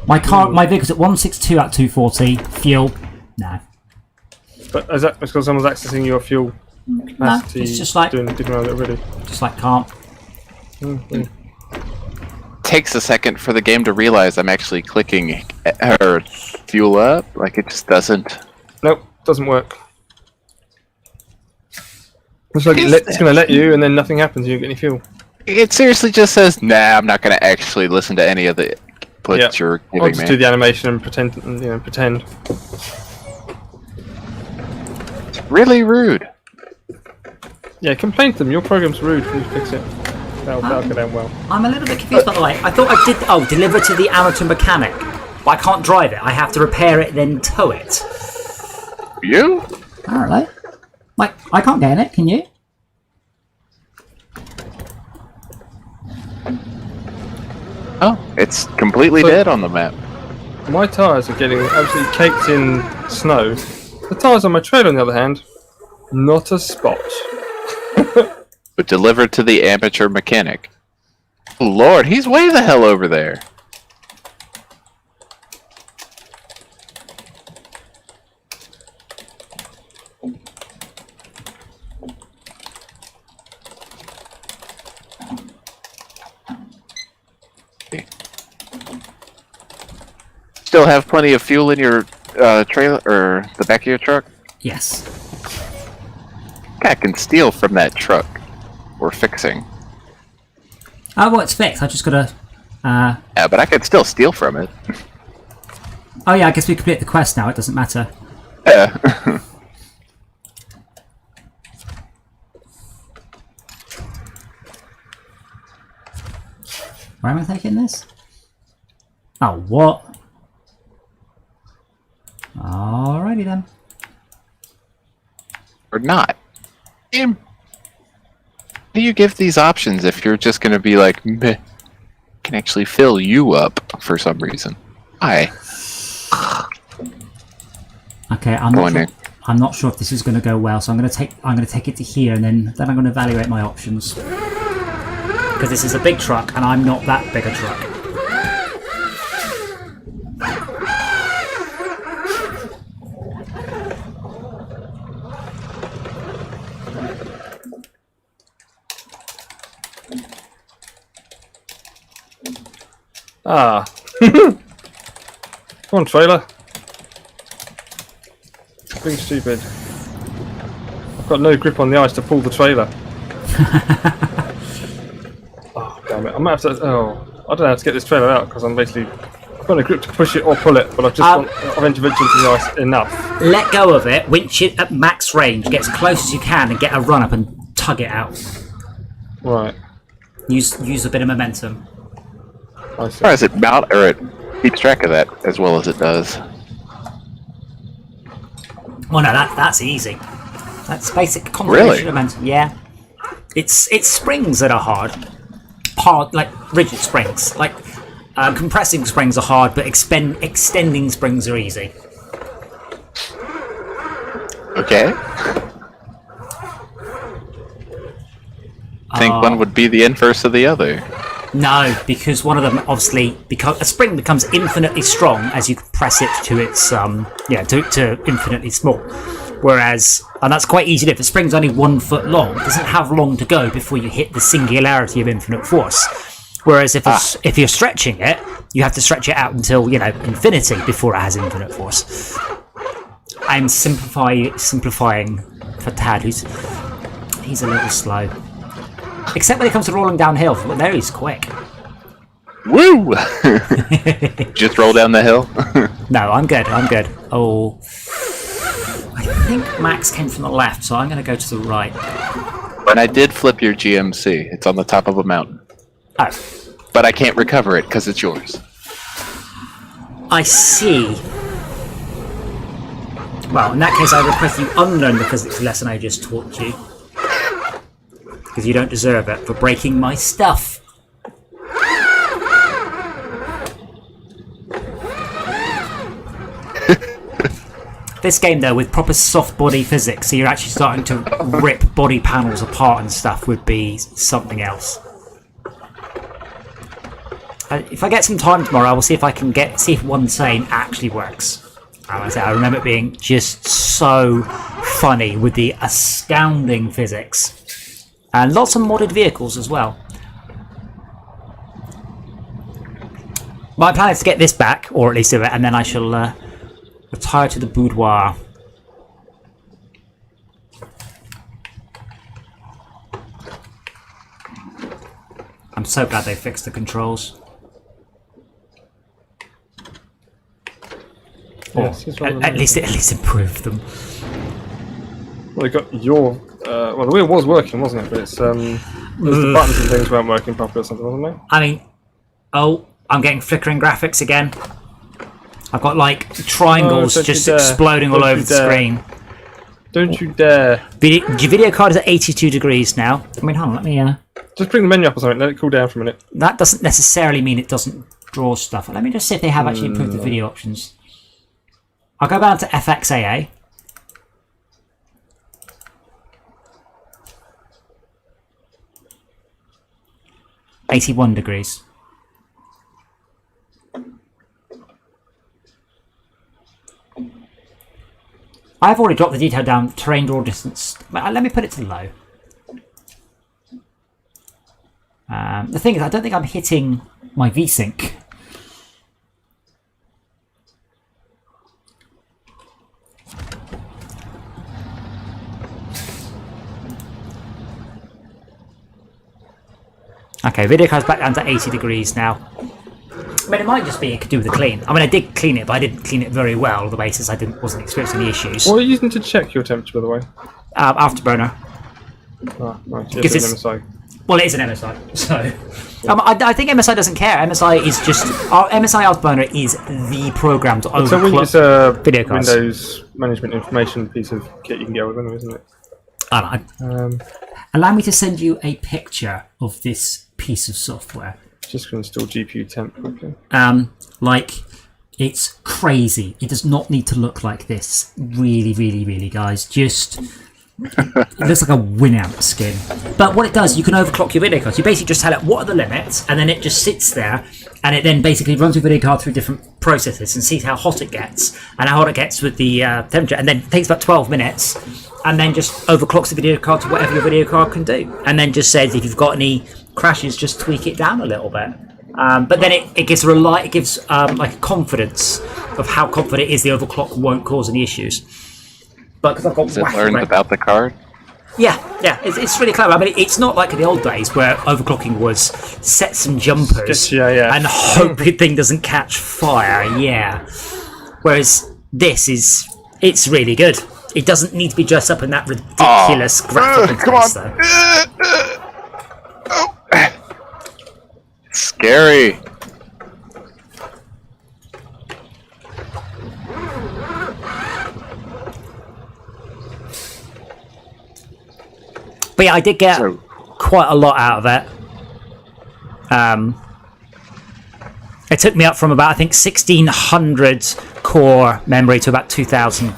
My vehicle's at 162 out 240. Fuel, no. But is that because someone's accessing your fuel capacity? it's just like- digging around it already. Just like can't. Takes a second for the game to realize I'm actually clicking her fuel up. Like it just doesn't. Nope, doesn't work. It's like it's going to let you, and then nothing happens. You don't get any fuel. It seriously just says, "Nah, I'm not going to actually listen to any of the inputs you're I'll giving just me." do the animation and pretend. Pretend. Really rude. Yeah, complain to them. Your program's rude. Please fix it. That'll go down well. I'm a little bit confused, by the way. I thought I did. Oh, deliver to the amateur mechanic. But I can't drive it. I have to repair it, then tow it. You? Alright. Like, I can't get in it, can you? Oh, it's completely dead on the map. My tyres are getting absolutely caked in snow. The tyres on my trailer, on the other hand, not a spot. But delivered to the amateur mechanic. Oh, Lord, he's way the hell over there. Still have plenty of fuel in your trailer or the back of your truck? Yes. I can steal from that truck we're fixing. Oh, well, it's fixed. I just gotta. Yeah, but I can still steal from it. Oh yeah, I guess we complete the quest now. It doesn't matter. Yeah. Where am I taking this? Oh, what? Alrighty then. Or not. Game. How do you give these options if you're just going to be like, meh, can actually fill you up for some reason? Why? Okay, I'm not sure if this is going to go well, so I'm going to take it to here, and then I'm going to evaluate my options. Because this is a big truck, and I'm not that big a truck. Ah. Come on, trailer. Being stupid. I've got no grip on the ice to pull the trailer. Oh, damn it. I might have to... Oh, I don't know how to get this trailer out because I'm basically... I've got no grip to push it or pull it, but I've just I've intervened into the ice enough. Let go of it, winch it at max range, get as close as you can, and get a run up and tug it out. Right. Use a bit of momentum. I see. Or does it mount, or it keeps track of that as well as it does? Well, no, that's easy. That's basic conservation Really? of momentum. Yeah, it's springs that are hard, like rigid springs. Like compressing springs are hard, but extending springs are easy. Okay. Think one would be the inverse of the other. No, because one of them obviously a spring becomes infinitely strong as you compress it to its to infinitely small. Whereas, and that's quite easy to do. If a spring's only 1 foot long, it doesn't have long to go before you hit the singularity of infinite force. Whereas if you're stretching it, you have to stretch it out until infinity before it has infinite force. I'm simplifying for Tad, he's a little slow. Except when it comes to rolling downhill, but there he's quick. Woo! Just roll down the hill? No, I'm good. Oh, I think Max came from the left, so I'm going to go to the right. But I did flip your GMC. It's on the top of a mountain. Oh. But I can't recover it because it's yours. I see. Well, in that case, I request you unlearn the physics lesson I just taught you. Because you don't deserve it for breaking my stuff. This game, though, with proper soft body physics, so you're actually starting to rip body panels apart and stuff, would be something else. If I get some time tomorrow, I will see if I can see if one sane actually works. I remember it being just so funny with the astounding physics. And lots of modded vehicles as well. My plan is to get this back, or at least do it, and then I shall retire to the boudoir. I'm so glad they fixed the controls. Yes, at least improved them. Well, they got your... well, the wheel was working, wasn't it? But it's... the buttons and things weren't working properly or something, wasn't they? I mean... Oh, I'm getting flickering graphics again. I've got, like, triangles just exploding all over the screen. Don't you dare. Your video card is at 82 degrees now. I mean, hold on, let me... Just bring the menu up or something, let it cool down for a minute. That doesn't necessarily mean it doesn't draw stuff. Let me just see if they have actually improved the video options. I'll go down to FXAA. $81 degrees. I've already dropped the detail down, terrain draw distance. Let me put it to low. The thing is, I don't think I'm hitting my VSync. Okay, video card's back down to 80 degrees now. I mean, it might just be it could do with the clean. I mean, I did clean it, but I didn't clean it very well. The basis wasn't experiencing any issues. What are you using to check your temperature, by the way? Afterburner. Ah, right. Because Yes, it's- an MSI. Well, it is an MSI, so I think MSI doesn't care. MSI is just MSI Afterburner is the program to overclock It's a video cards. Windows management information piece of kit you can get with them, isn't it? I don't know. Allow me to send you a picture of this piece of software. Just going to install GPU temp quickly. Like, it's crazy. It does not need to look like this. Really, really, really, guys. Just, it looks like a Winamp skin. But what it does, you can overclock your video cards. You basically just tell it what are the limits, and then it just sits there, and it then basically runs your video card through different processes and sees how hot it gets, and how hot it gets with the temperature, and then it takes about 12 minutes, and then just overclocks the video card to whatever your video card can do. And then just says if you've got any crashes, just tweak it down a little bit. But then it gives like a confidence of how confident it is the overclock won't cause any issues. But because I've got Does it learn about the card? yeah, it's really clever. I mean, it's not like in the old days where overclocking was set some jumpers and hope the thing doesn't catch fire. Yeah. Whereas it's really good. It doesn't need to be dressed up in that ridiculous graphical place, though. Scary. But yeah, I did get quite a lot out of it. It took me up from about, I think, 1600 core memory to about 2000.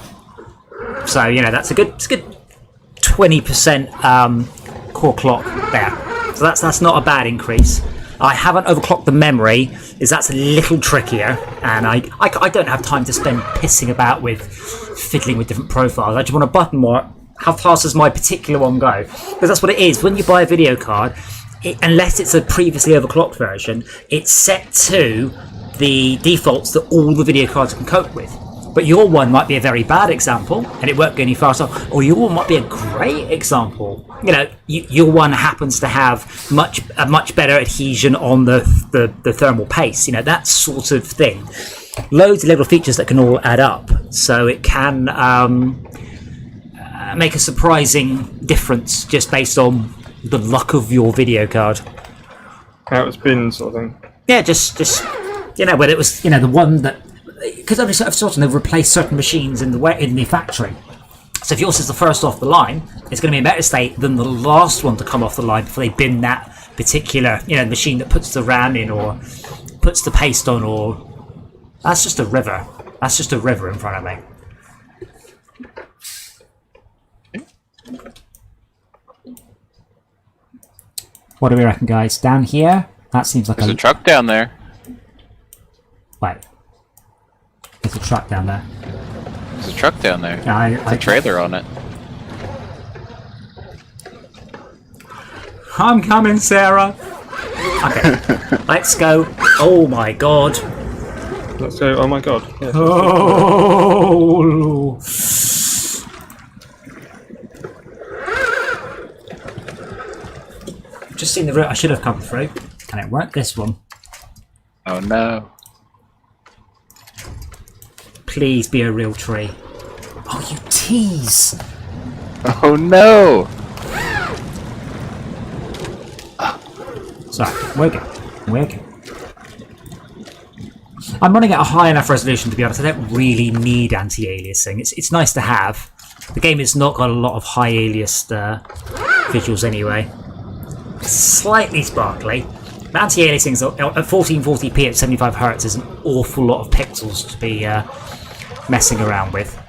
So, you know, that's a good 20% core clock there. So that's not a bad increase. I haven't overclocked the memory, that's a little trickier, and I don't have time to spend pissing about with fiddling with different profiles. I just want a button more. How fast does my particular one go? Because that's what it is. When you buy a video card, unless it's a previously overclocked version, it's set to the defaults that all the video cards can cope with. But your one might be a very bad example, and it won't go any faster, or your one might be a great example. You know, your one happens to have a much better adhesion on the thermal paste. You know, that sort of thing. Loads of little features that can all add up, so it can make a surprising difference just based on the luck of your video card. How it's been, sort of thing. Yeah, just you know, whether it was, you know, the one that, because I've sort of they've replaced certain machines in the factory. So if yours is the first off the line, it's going to be in a better state than the last one to come off the line before they bin that particular, you know, machine that puts the RAM in or puts the paste on, or that's just a river. That's just a river in front of me. What do we reckon, guys? Down here? That seems like There's a truck down there. Wait. There's a truck down there. There's a truck down there. Yeah, a trailer on it. I'm coming, Sarah. Okay. Let's go. Oh my god. Let's go. Oh my god. Yeah, Oh. Just seen the route I should have come through, and it weren't this one. Oh no. Please be a real tree. Oh, you tease! Oh no! Sorry, we're good. I'm running at a high enough resolution, to be honest. I don't really need anti-aliasing. It's nice to have. The game has not got a lot of high aliased visuals anyway. Slightly sparkly. Anti-aliasing at 1440p at 75 Hz is an awful lot of pixels to be messing around with.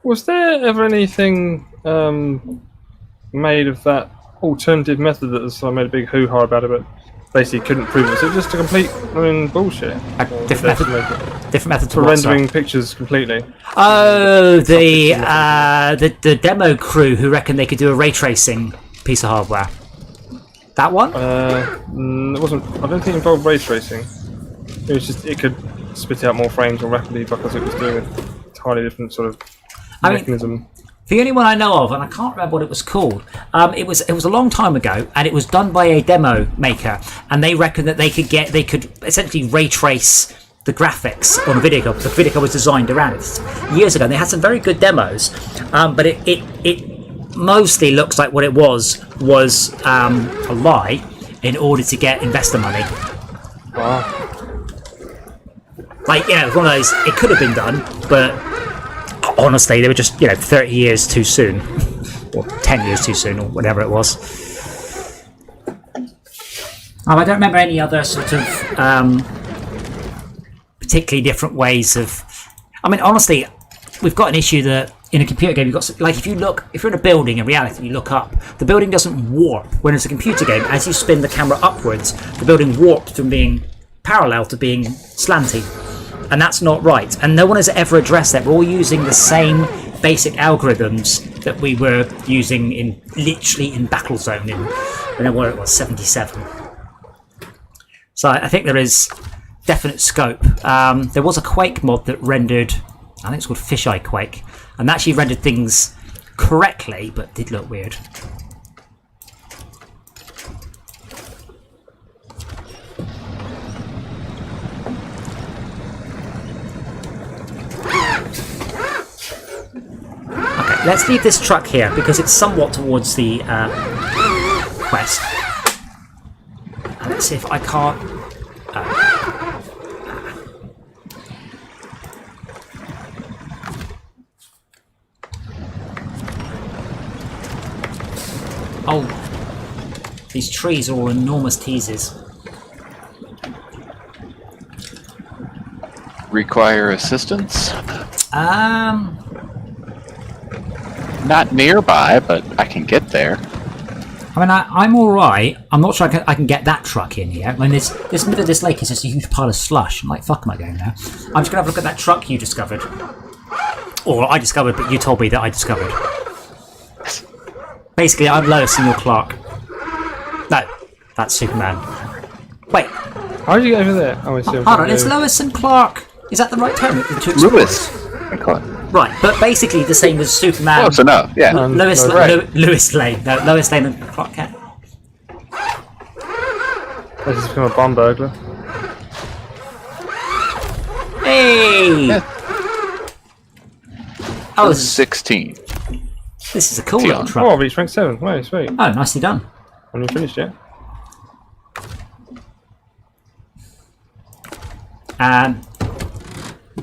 Was there ever anything made of that alternative method that I made a big hoo-ha about it, but basically couldn't prove it? Was it just a complete bullshit? Different method for rendering pictures completely. Oh, the demo crew who reckoned they could do a ray tracing piece of hardware. That one? It wasn't. I don't think it involved ray tracing. It was just it could spit out more frames more rapidly because it was doing a entirely different sort of mechanism. The only one I know of, and I can't remember what it was called. It was a long time ago, and it was done by a demo maker, and they reckoned that they could essentially ray trace the graphics on a video card. The video card was designed around it years ago. And they had some very good demos, but it mostly looks like what it was a lie in order to get investor money. Wow. Like, one of those. It could have been done, but honestly, they were just 30 years too soon, or 10 years too soon, or whatever it was. I don't remember any other sort of particularly different ways of. I mean, honestly, we've got an issue that in a computer game, you've got like if you're in a building in reality, and you look up, the building doesn't warp. When it's a computer game, as you spin the camera upwards, the building warps from being parallel to being slanty. And that's not right. And no one has ever addressed that. We're all using the same basic algorithms that we were using literally in Battlezone in, I don't know where it was, 77. So I think there is definite scope. There was a Quake mod that rendered, I think it's called Fisheye Quake, and that actually rendered things correctly, but did look weird. Let's leave this truck here because it's somewhat towards the west. And let's see if I can't. Oh, these trees are all enormous teases. Require assistance? Not nearby, but I can get there. I mean, I'm all right. I'm not sure I can get that truck in here. I mean, this middle of this lake is just a huge pile of slush. I'm like, fuck, am I going there? I'm just gonna have a look at that truck you discovered, or I discovered, but you told me that I discovered. Basically, I'm Lois and you're Clark. No, that's Superman. Wait, How did you get over there? Oh, I see. hold on. It's Lois and Clark. Is that the right term? Lewis. Right, but basically the same as Superman. Close enough, yeah. Lewis Lane. No, Lois Lane and Clark Kent. This has become a bomb burglar. Hey! Yeah. Oh, 16. this is a cool little Oh, truck. I've reached rank 7. Wow, sweet. Oh, nicely done. I'm not finished yet.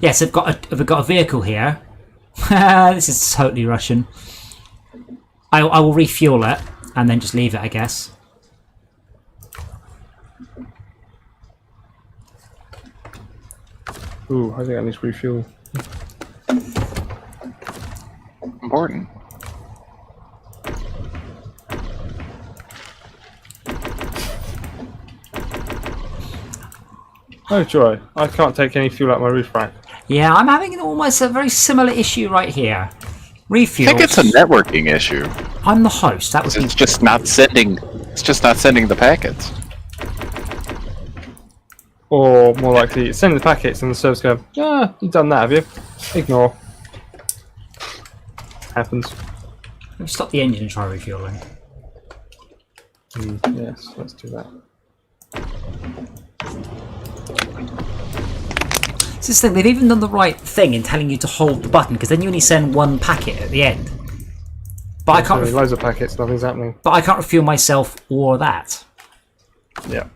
Yes, I've got a vehicle here. This is totally Russian. I will refuel it and then just leave it, I guess. Ooh, I think I need to refuel. Important. Oh joy, I can't take any fuel out my roof rack. Yeah, I'm having almost a very similar issue right here. Refuel. I think it's a networking issue. I'm the host. That was. It's just not sending. It's just not sending the packets. Or more likely, it's sending the packets and the server's going, ah, you've done that, have you? Ignore. Happens. Let me stop the engine and try refueling. Yes, let's do that. It's this thing, they've even done the right thing in telling you to hold the button, because then you only send one packet at the end. But I can't. Loads of packets, nothing's happening. But I can't refuel myself or that. Yeah.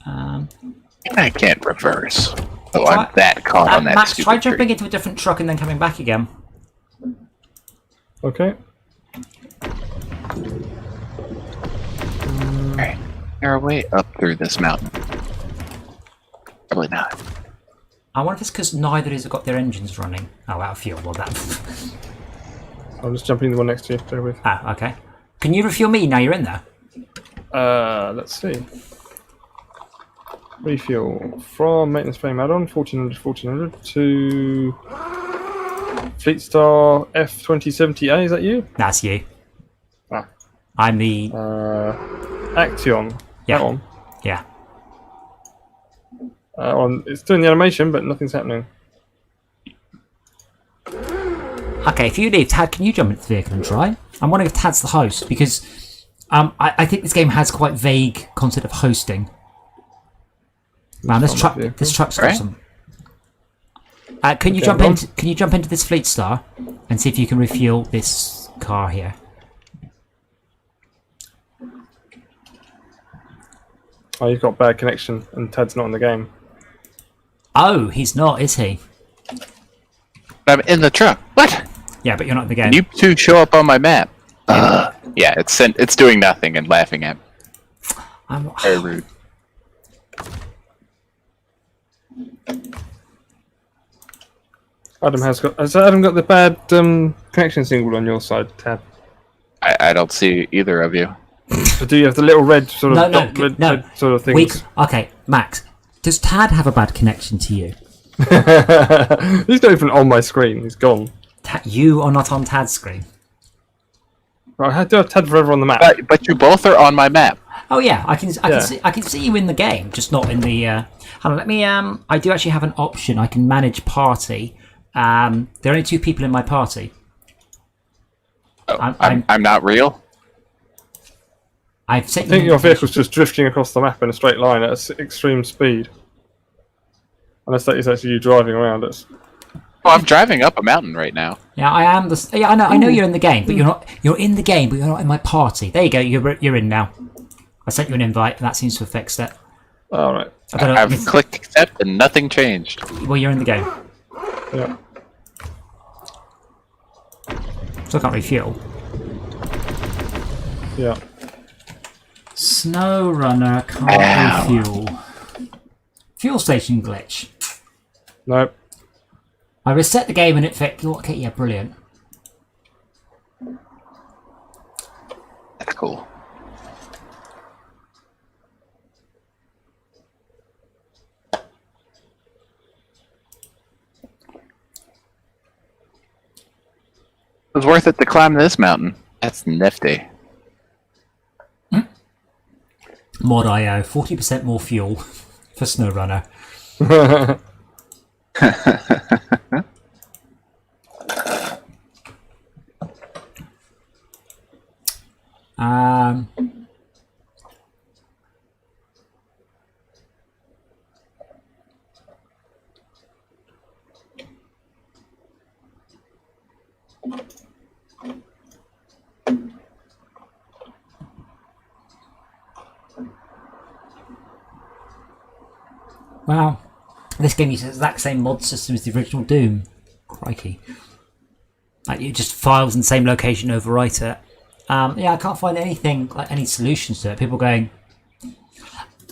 I can't reverse. Oh, I'm that caught on that Max, stupid try jumping tree. into a different truck and then coming back again. Okay. Alright. They're way up through this mountain. Probably not. I wonder if it's because neither of these have got their engines running. Oh, out of fuel. Well, that. I'm just jumping in the one next to you, bear with. Ah, okay. Can you refuel me now you're in there? Let's see. Refuel from maintenance frame add-on 1400 to Fleet Star F2070A. Is that you? That's you. Ah. I'm the. Action. Yeah. That one. Yeah. It's doing the animation, but nothing's happening. Okay, if you leave, Tad, can you jump into the vehicle and try? I'm wondering if Tad's the host, because I think this game has quite vague concept of hosting. Man, this truck's awesome. Can you jump into this Fleet Star and see if you can refuel this car here? Oh, you've got bad connection, and Ted's not in the game. Oh, he's not, is he? I'm in the truck. What? Yeah, but you're not in the game. You two show up on my map. Yeah, it's doing nothing and laughing at me. Very rude. Has Adam got the bad connection symbol on your side, Ted? I don't see either of you. So do you have the little red sort of red sort of things? Okay, Max, does Tad have a bad connection to you? He's not even on my screen. He's gone. You are not on Tad's screen. Right, I do have Tad forever on the map. But you both are on my map. Oh yeah, I can see you in the game, just not in the. Hold on, let me. I do actually have an option. I can manage party. There are only 2 people in my party. Oh, I'm not real. I think your vehicle's just drifting across the map in a straight line at extreme speed. Unless that is actually you driving around it. Well, I'm driving up a mountain right now. Yeah, I am. Yeah, I know. I know you're in the game, but you're not. You're in the game, but you're not in my party. There you go. You're in now. I sent you an invite, and that seems to have fixed it. All right. I've clicked accept, and nothing changed. Well, you're in the game. Yeah. So I can't refuel. Yeah. SnowRunner can't refuel. Fuel station glitch. Nope. I reset the game and it fixed. Okay, yeah, brilliant. That's cool. It was worth it to climb this mountain. That's nifty. Mod IO, 40% more fuel for SnowRunner. Wow, this game uses the exact same mod system as the original Doom. Crikey. Like, you just files in the same location, overwrite it. Yeah, I can't find anything, like any solutions to it. People going,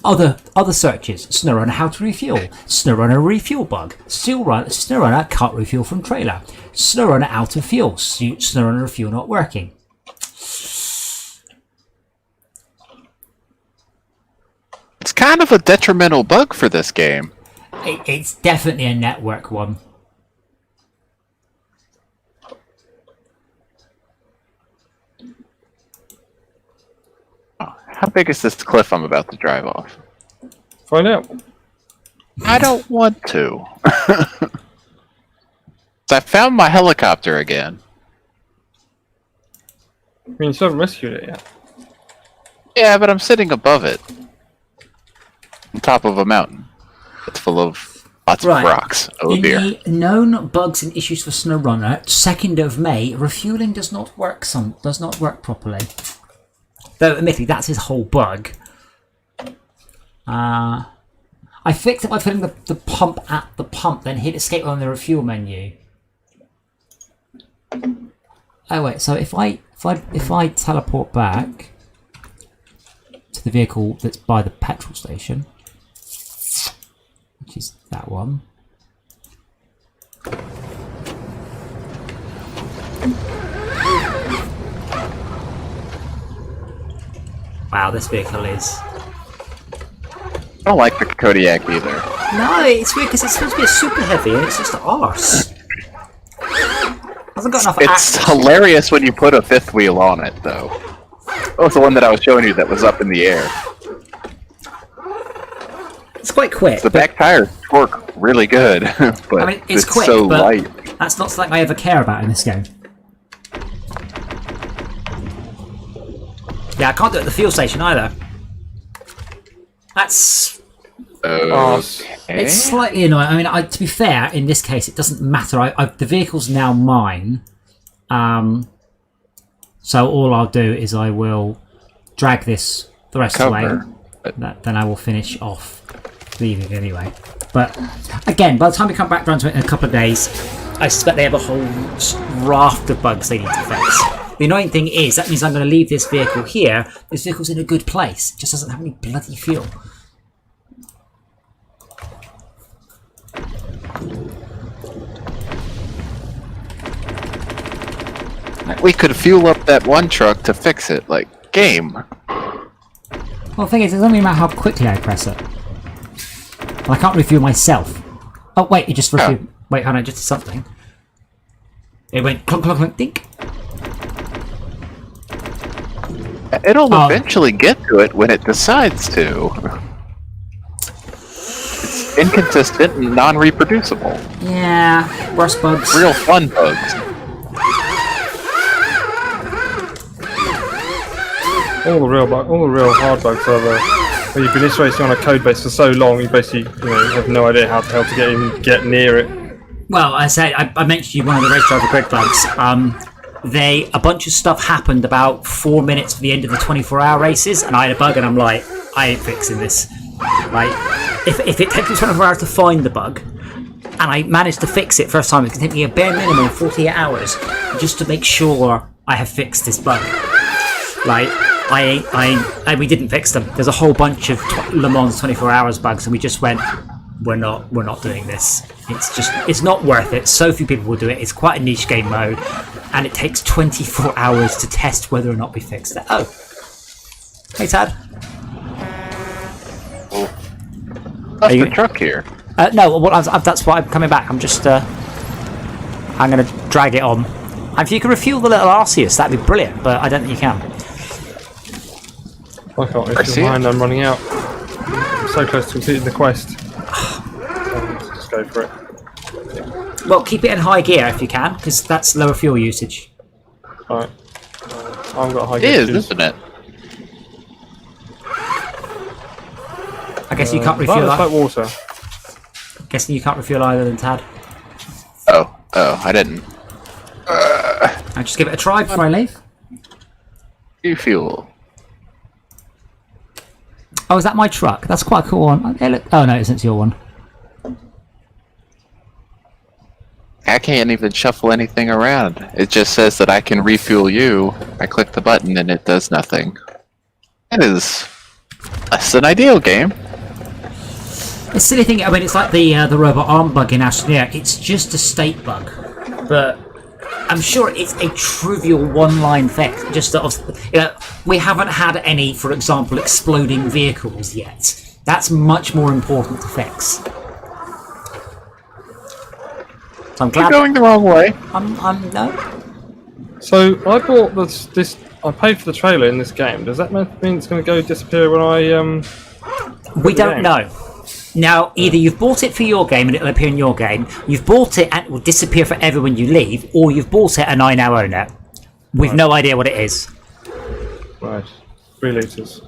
other searches. SnowRunner how to refuel. SnowRunner refuel bug. SnowRunner can't refuel from trailer. SnowRunner out of fuel. SnowRunner refuel not working. It's kind of a detrimental bug for this game. It's definitely a network one. Oh, how big is this cliff I'm about to drive off? Find out. I don't want to. I found my helicopter again. I mean, you still haven't rescued it yet. Yeah, but I'm sitting above it. On top of a mountain. It's full of lots of rocks. Oh dear. In the known bugs and issues for SnowRunner, 2nd of May, refueling does not work properly. Though admittedly that's his whole bug. I fixed it by putting the pump at the pump, then hit escape on the refuel menu. Oh wait, so if I teleport back to the vehicle that's by the petrol station, which is that one. Wow, this vehicle is... I don't like the Kodiak either. No, it's weird because it's supposed to be a super heavy and it's just arse. Hasn't got enough It's hilarious when you put a 5th wheel on it, though. Oh, it's the one that I was showing you that was up in the air. It's quite quick. The back tires torque really good, but I mean, it's quick, so light. That's not something I ever care about in this game. Yeah, I can't do it at the fuel station either. That's... It's slightly annoying. I mean, to be fair, in this case, it doesn't matter. The vehicle's now mine. So all I'll do is I will drag this the rest of the way. Then I will finish off leaving anyway. But again, by the time we come back around to it in a couple of days, I suspect they have a whole raft of bugs they need to fix. The annoying thing is, that means I'm going to leave this vehicle here. This vehicle's in a good place. It just doesn't have any bloody fuel. We could fuel up that one truck to fix it, like, game. Well, the thing is, it doesn't really matter how quickly I press it. I can't refuel myself. Oh, wait, it just refueled. Wait, hold on, just something. It went clunk, clunk, clunk, dink. It'll eventually get to it when it decides to. It's inconsistent and non-reproducible. Yeah, worse bugs. Real fun bugs. All the real hard bugs are where you've been iterating on a code base for so long, you basically have no idea how the hell to get near it. Well, I mentioned to you one of the race driver grid bugs. A bunch of stuff happened about 4 minutes for the end of the 24-hour races, and I had a bug, and I'm like, I ain't fixing this. Like, if it takes me 24 hours to find the bug, and I managed to fix it first time, it can take me a bare minimum of 48 hours just to make sure I have fixed this bug. Like, we didn't fix them. There's a whole bunch of Le Mans 24 hours bugs, and we just went, we're not doing this. It's not worth it. So few people will do it. It's quite a niche game mode, and it takes 24 hours to test whether or not we fixed it. Oh, hey Tad. That's the truck here. No, that's why I'm coming back. I'm just I'm going to drag it on. And if you can refuel the little Arceus, that'd be brilliant. But I don't think you can. I can't refuel mine. I'm running out. I'm so close to completing the quest. Let's just go for it. Well, keep it in high gear if you can, because that's lower fuel usage. Alright. I've got high It gear. is, isn't it? I guess you can't refuel It's that. like water. Guessing you can't refuel either than Tad. Oh, I didn't. I'll just give it a try before I leave. You fuel. Oh, is that my truck? That's quite a cool one. Oh no, it isn't your one. I can't even shuffle anything around. It just says that I can refuel you. I click the button and it does nothing. It is less than ideal game. The silly thing, I mean, it's like the robot arm bug in Astroneer. It's just a state bug, but I'm sure it's a trivial one-line fix. Just sort of, we haven't had any, for example, exploding vehicles yet. That's much more important to fix. So I'm glad. You're going the wrong way. No. So I bought this. I paid for the trailer in this game. Does that mean it's going to go disappear when I We don't know. Now, either you've bought it for your game and it'll appear in your game, you've bought it and it will disappear forever when you leave, or you've bought it and I now own it. We've no idea what it is. Right, 3 litres.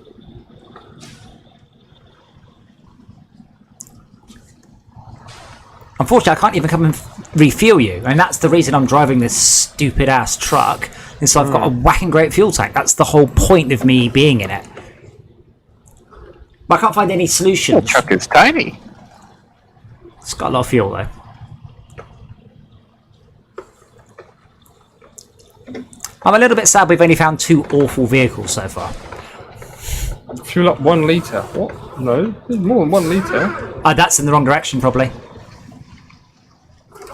Unfortunately, I can't even come and refuel you, and that's the reason I'm driving this stupid ass truck. And so I've got a whacking great fuel tank. That's the whole point of me being in it. But I can't find any solutions. The truck is tiny. It's got a lot of fuel though. I'm a little bit sad we've only found 2 awful vehicles so far. Fuel up 1 litre. What? No, there's more than 1 litre. That's in the wrong direction probably.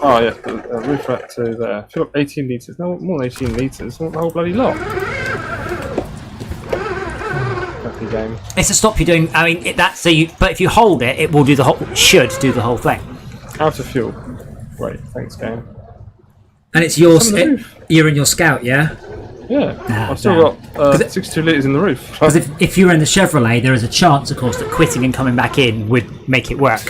Oh yeah, roof rack to there. Fuel up 18 litres. No, more than 18 litres. I want the whole bloody lot. Crappy game. It's to stop you doing. I mean, but if you hold it, it will do the whole. Should do the whole thing. Out of fuel. Great, thanks game. And it's yours. You're in your Scout, yeah. Yeah, I've still got 62 litres in the roof. Because if you were in the Chevrolet, there is a chance, of course, that quitting and coming back in would make it work.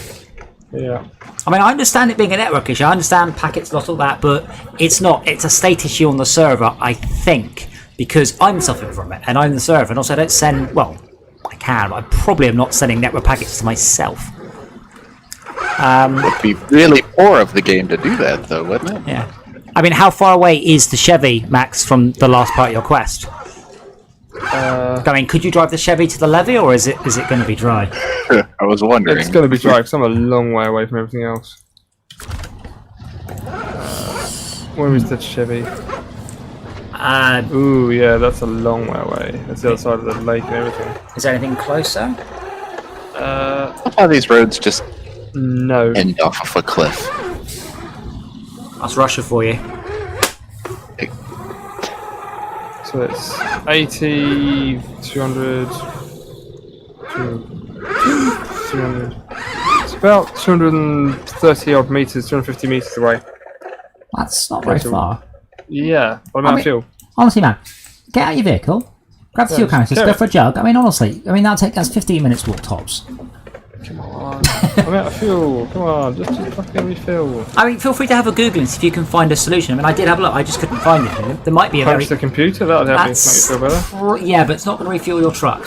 Yeah. I mean, I understand it being a network issue. I understand packets lost, all that, but it's not. It's a state issue on the server, I think, because I'm suffering from it, and I'm the server, and also I don't send. Well, I can. But I probably am not sending network packets to myself. It'd be really poor of the game to do that, though, wouldn't it? Yeah. I mean, how far away is the Chevy, Max, from the last part of your quest? I mean, could you drive the Chevy to the levee, or is it going to be dry? I was wondering. It's going to be dry because I'm a long way away from everything else. Where is the Chevy? Ooh, yeah, that's a long way away. That's the other side of the lake and everything. Is there anything closer? How these roads just No. end off of a cliff. That's Russia for you. So it's 80, 200, 300. It's about 230 odd meters, 250 meters away. That's not very far. Yeah, what amount of fuel? Honestly, man, get out your vehicle, grab the fuel canisters, go for a jug. I mean, honestly, that's 15 minutes walk tops. Come on, I'm out of fuel. Come on, just fucking refill. I mean, feel free to have a Google and see if you can find a solution. I mean, I did have a look, I just couldn't find it. There might be a Crash the computer, that'll help me make you feel better. Yeah, but it's not going to refuel your truck.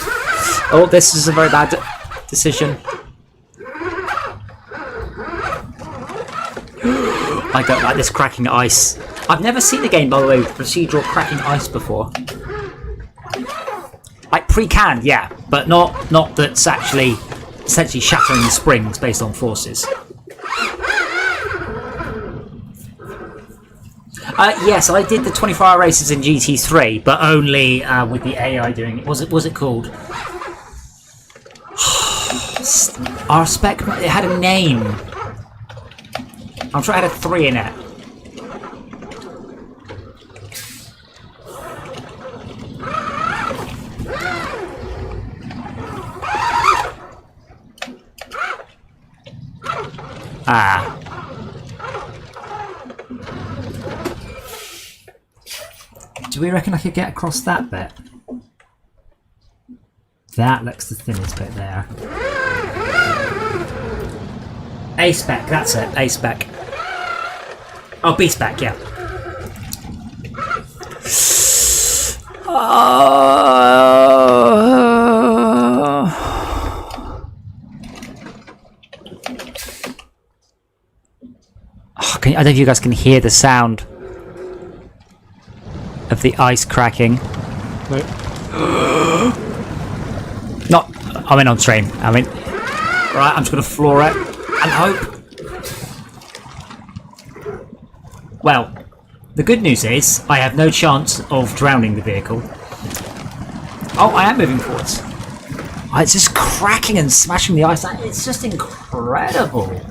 Oh, this is a very bad decision. I don't like this cracking ice. I've never seen a game, by the way, with procedural cracking ice before. Like pre-canned, yeah, but not that's actually essentially shattering the springs based on forces. Yes, I did the 24-hour races in GT3, but only with the AI doing it. Was it called? Our spec. It had a name. I'm sure it had a 3 in it. Do we reckon I could get across that bit? That looks the thinnest bit there. A spec, that's it. A spec. Oh, B spec, yeah. I don't know if you guys can hear the sound of the ice cracking. Nope. I mean on stream. Right, I'm just going to floor it and hope. Well, the good news is I have no chance of drowning the vehicle. Oh, I am moving forwards. It's just cracking and smashing the ice. It's just incredible.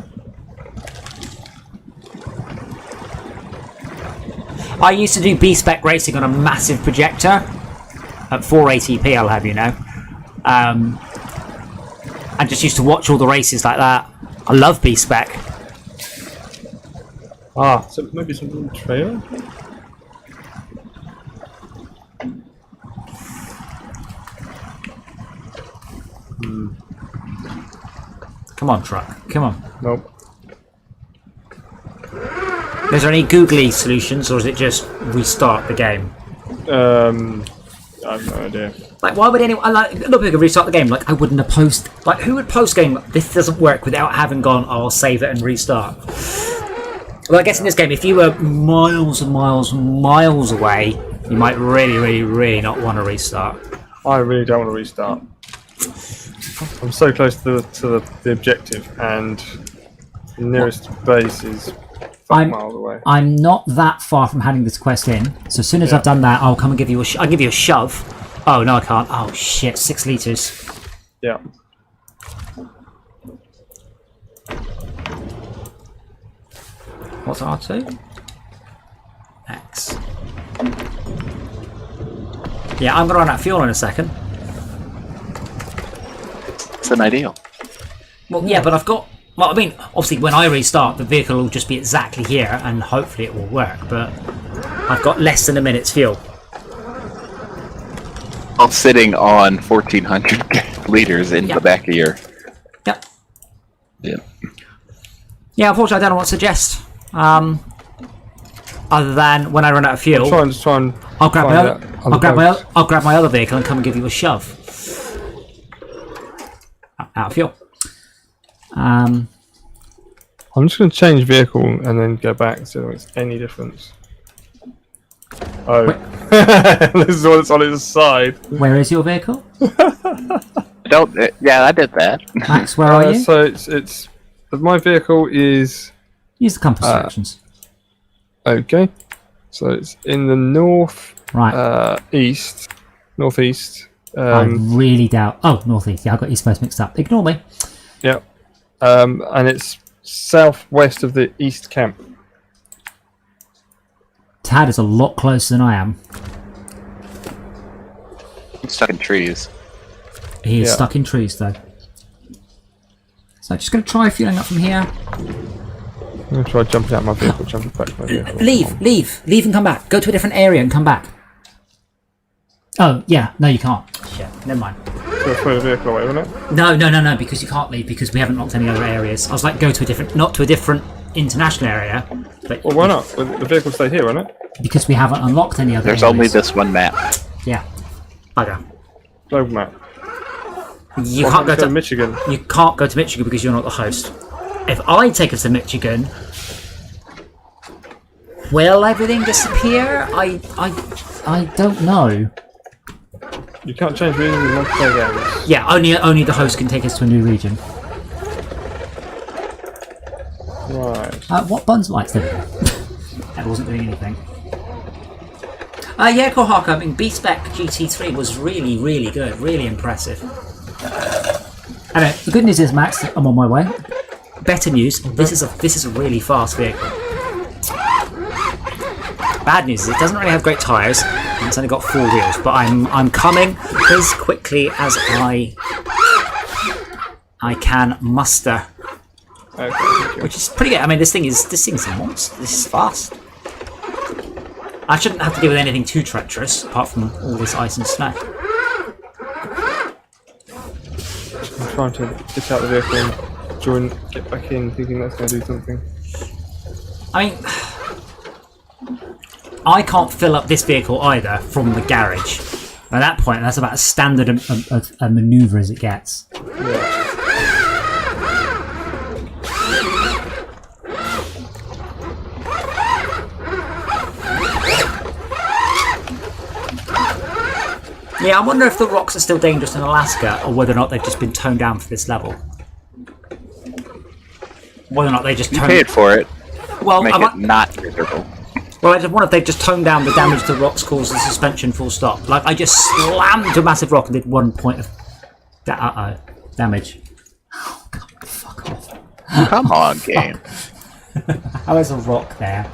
I used to do B-spec racing on a massive projector at 480p, I'll have you know. I just used to watch all the races like that. I love B-spec. So maybe some little trail? Come on, truck. Come on. Nope. Is there any googly solutions, or is it just restart the game? I have no idea. Like, why would anyone? Like, not people restart the game. Like, I wouldn't have post. Like, who would post game? This doesn't work without having gone. Oh, I'll save it and restart. Well, I guess in this game, if you were miles and miles and miles away, you might really, really, really not want to restart. I really don't want to restart. I'm so close to the objective, and the nearest base is 5 miles away. I'm not that far from handing this quest in, so as soon as I've done that, I'll come and give you a. I'll give you a shove. Oh no, I can't. Oh shit! 6 liters. Yeah. What's R2? X. Yeah, I'm gonna run out of fuel in a second. It's an ideal. Well, yeah, but I've got. Well, I mean, obviously, when I restart, the vehicle will just be exactly here, and hopefully it will work. But I've got less than a minute's fuel. All sitting on 1,400 liters in the back of your. Yep. Yeah. Yeah, unfortunately, I don't know what to suggest. Other than when I run out of fuel, Try and I'll grab find my out other, I'll grab my other vehicle and come and give you a shove. Out of fuel. I'm just going to change vehicle and then go back and see if it's any difference. Oh, this is what's on its side. Where is your vehicle? Yeah, I did that. Max, where are you? So it's my vehicle is Use the compass directions. okay. So it's in the northeast. I really doubt. Oh, northeast. Yeah, I got east west mixed up. Ignore me. Yeah. And it's southwest of the east camp. Tad is a lot closer than I am. I'm stuck in trees. He is stuck in trees, though. So I'm just going to try fueling up from here. I'm going to try jumping out my vehicle, jumping back to my vehicle. Leave and come back. Go to a different area and come back. Oh, yeah. No, you can't. Shit. Never mind. So throw the vehicle away, wouldn't it? No, because you can't leave because we haven't locked any other areas. I was like, go to a different, not to a different international area. But Well, why not? The vehicle stay here, won't it? because we haven't unlocked any other There's areas. only this one map. Yeah. Bugger. Global map. You can't go to Michigan. You can't go to Michigan because you're not the host. If I take us to Michigan, will everything disappear? I don't know. You can't change regions in multiplayer games. Yeah, only the host can take us to a new region. Right. What buttons lights? There we go. That wasn't doing anything. Yeah, Kohaka, I mean, B-Spec GT3 was really, really good. Really impressive. Anyway, the good news is, Max, I'm on my way. Better news, this is a really fast vehicle. Bad news is it doesn't really have great tyres, and it's only got 4 wheels, but I'm coming as quickly as I can muster. Okay, thank you. Which is pretty good. I mean, this thing's a monster. This is fast. I shouldn't have to deal with anything too treacherous, apart from all this ice and snow. I'm trying to get out the vehicle and get back in, thinking that's going to do something. I mean, I can't fill up this vehicle either from the garage. At that point, that's about as standard a manoeuvre as it gets. Yeah. Yeah, I wonder if the rocks are still dangerous in Alaska, or whether or not they've just been toned down for this level. Whether or not they just You paid for it. Well, Make it not miserable. Well, I just wonder if they've just toned down the damage the rocks cause the suspension full stop. Like, I just slammed into a massive rock and did 1 point of damage. Oh, God, fuck off. Come on, game. How is a rock there?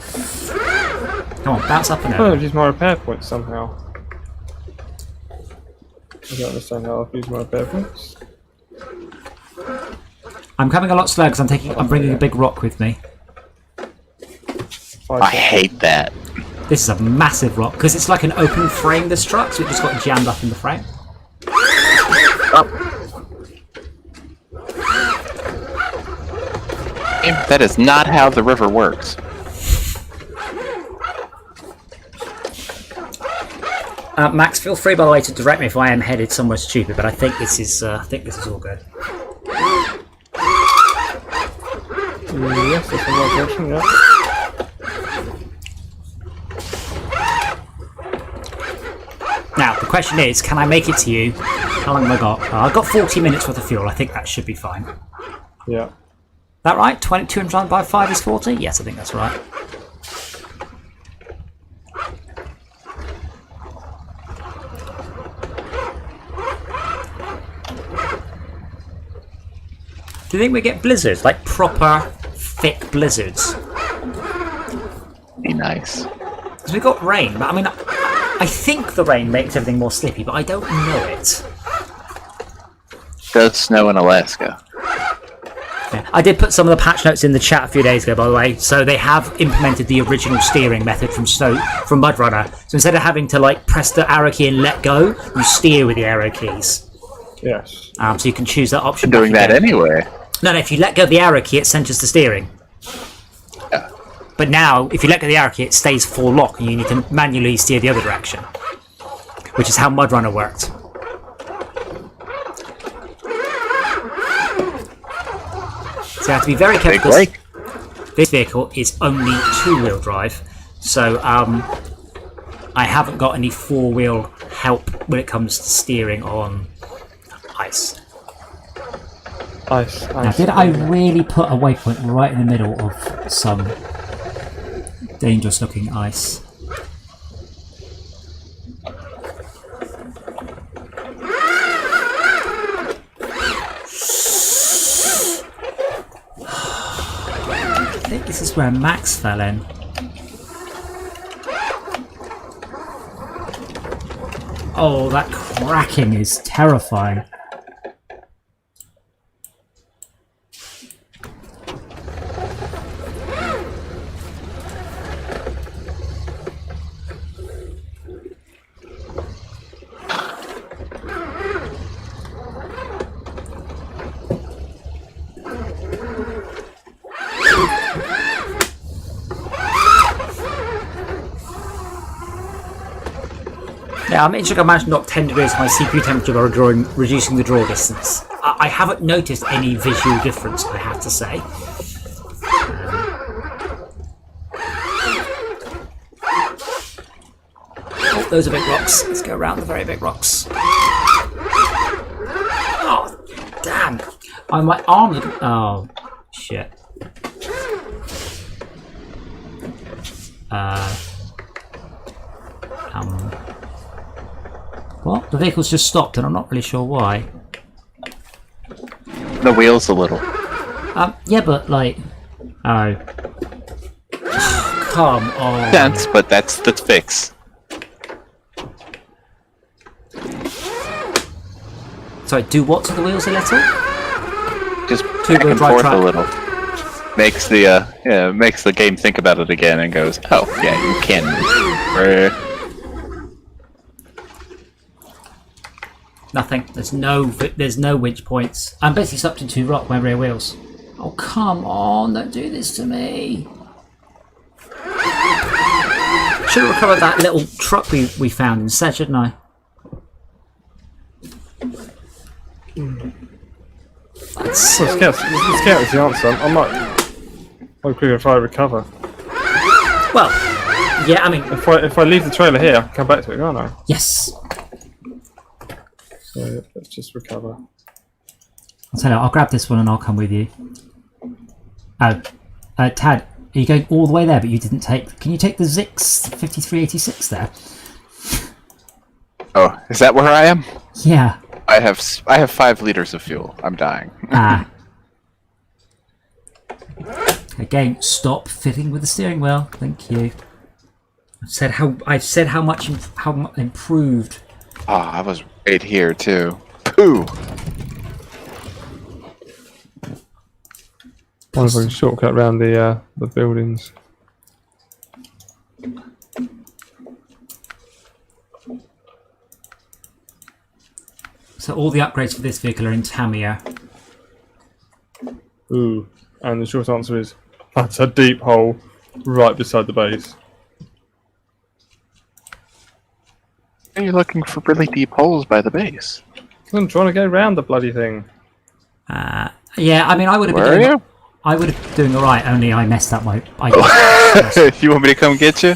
Come on, bounce up and Oh, over. I've used my repair points somehow. I don't understand how I've used my repair points. I'm coming a lot slower because I'm bringing a big rock with me. I hate that. This is a massive rock because it's like an open frame, this truck, so it just got jammed up in the frame. That is not how the river works. Max, feel free, by the way, to direct me if I am headed somewhere stupid, but I think this is all good. Yes, that's the right direction, yeah. Now, the question is, can I make it to you? How long have I got? I've got 40 minutes worth of fuel. I think that should be fine. Yeah. That right? 200 by 5 is 40? Yes, I think that's right. Do you think we get blizzards? Like proper, thick blizzards? Be nice. Because we've got rain, but I mean, I think the rain makes everything more slippy, but I don't know it. Does snow in Alaska. Yeah. I did put some of the patch notes in the chat a few days ago, by the way. So they have implemented the original steering method from MudRunner. So instead of having to like press the arrow key and let go, you steer with the arrow keys. Yes. So you can choose that option. Doing that anyway. No, if you let go of the arrow key, it centers the steering. Yeah. But now, if you let go of the arrow key, it stays full lock, and you need to manually steer the other direction, which is how MudRunner worked. So you have to be very careful. This vehicle is only 2-wheel drive, so I haven't got any 4-wheel help when it comes to steering on ice. Ice. Now, did I really put a waypoint right in the middle of some dangerous looking ice? I think this is where Max fell in. Oh, that cracking is terrifying. Yeah, I'm interested. I managed to knock 10 degrees my CPU temperature by reducing the draw distance. I haven't noticed any visual difference, I have to say. Oh, those are big rocks. Let's go around the very big rocks. Oh, damn. Oh, my arms are... Oh, shit. Well, the vehicle's just stopped and I'm not really sure why. The wheels a little. Yeah, but like... Oh. Come on. Sense, but that's the fix. Sorry, do what to the wheels a little? Just back and forth a little. Makes the game think about it again and goes, oh yeah, you can. Nothing. There's no winch points. I'm basically stuck into rock my rear wheels. Oh come on! Don't do this to me. Should have recovered that little truck we found instead, shouldn't I? That's Well, scout is the answer. I might quicker if I recover. well, yeah. I mean, If I leave the trailer here, I can come back to it, can't I? yes. So let's just recover. I'll tell you, I'll grab this one and I'll come with you. Oh, Tad, are you going all the way there? But you didn't take. Can you take the Zix 5386 there? Oh, is that where I am? Yeah. I have 5 liters of fuel. I'm dying. Ah. Again, stop fiddling with the steering wheel. Thank you. I've said how much improved. Oh, I was right here too. Pooh. Wonder if I can shortcut around the buildings. So all the upgrades for this vehicle are in Tamiya. Ooh, and the short answer is that's a deep hole right beside the base. Are you looking for really deep holes by the base? I'm trying to go around the bloody thing. Yeah, I mean, I would have been. Where are you? I would have been doing all right. Only I messed up my. You want me to come get you?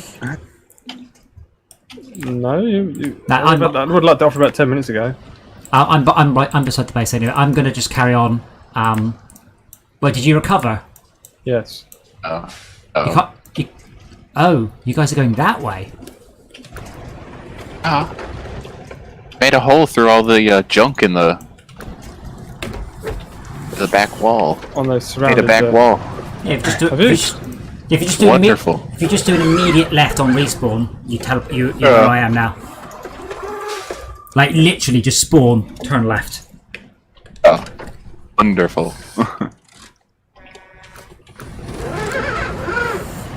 No, you. No, I would like to offer about 10 minutes ago. I'm beside the base anyway. I'm going to just carry on. Wait, did you recover? Yes. You guys are going that way. Made a hole through all the junk in the back wall. On those surrounded. Made a back wall. Yeah, if you Wonderful. just do an immediate left on respawn, you're where I am now. Like literally, just spawn, turn left. Oh, wonderful.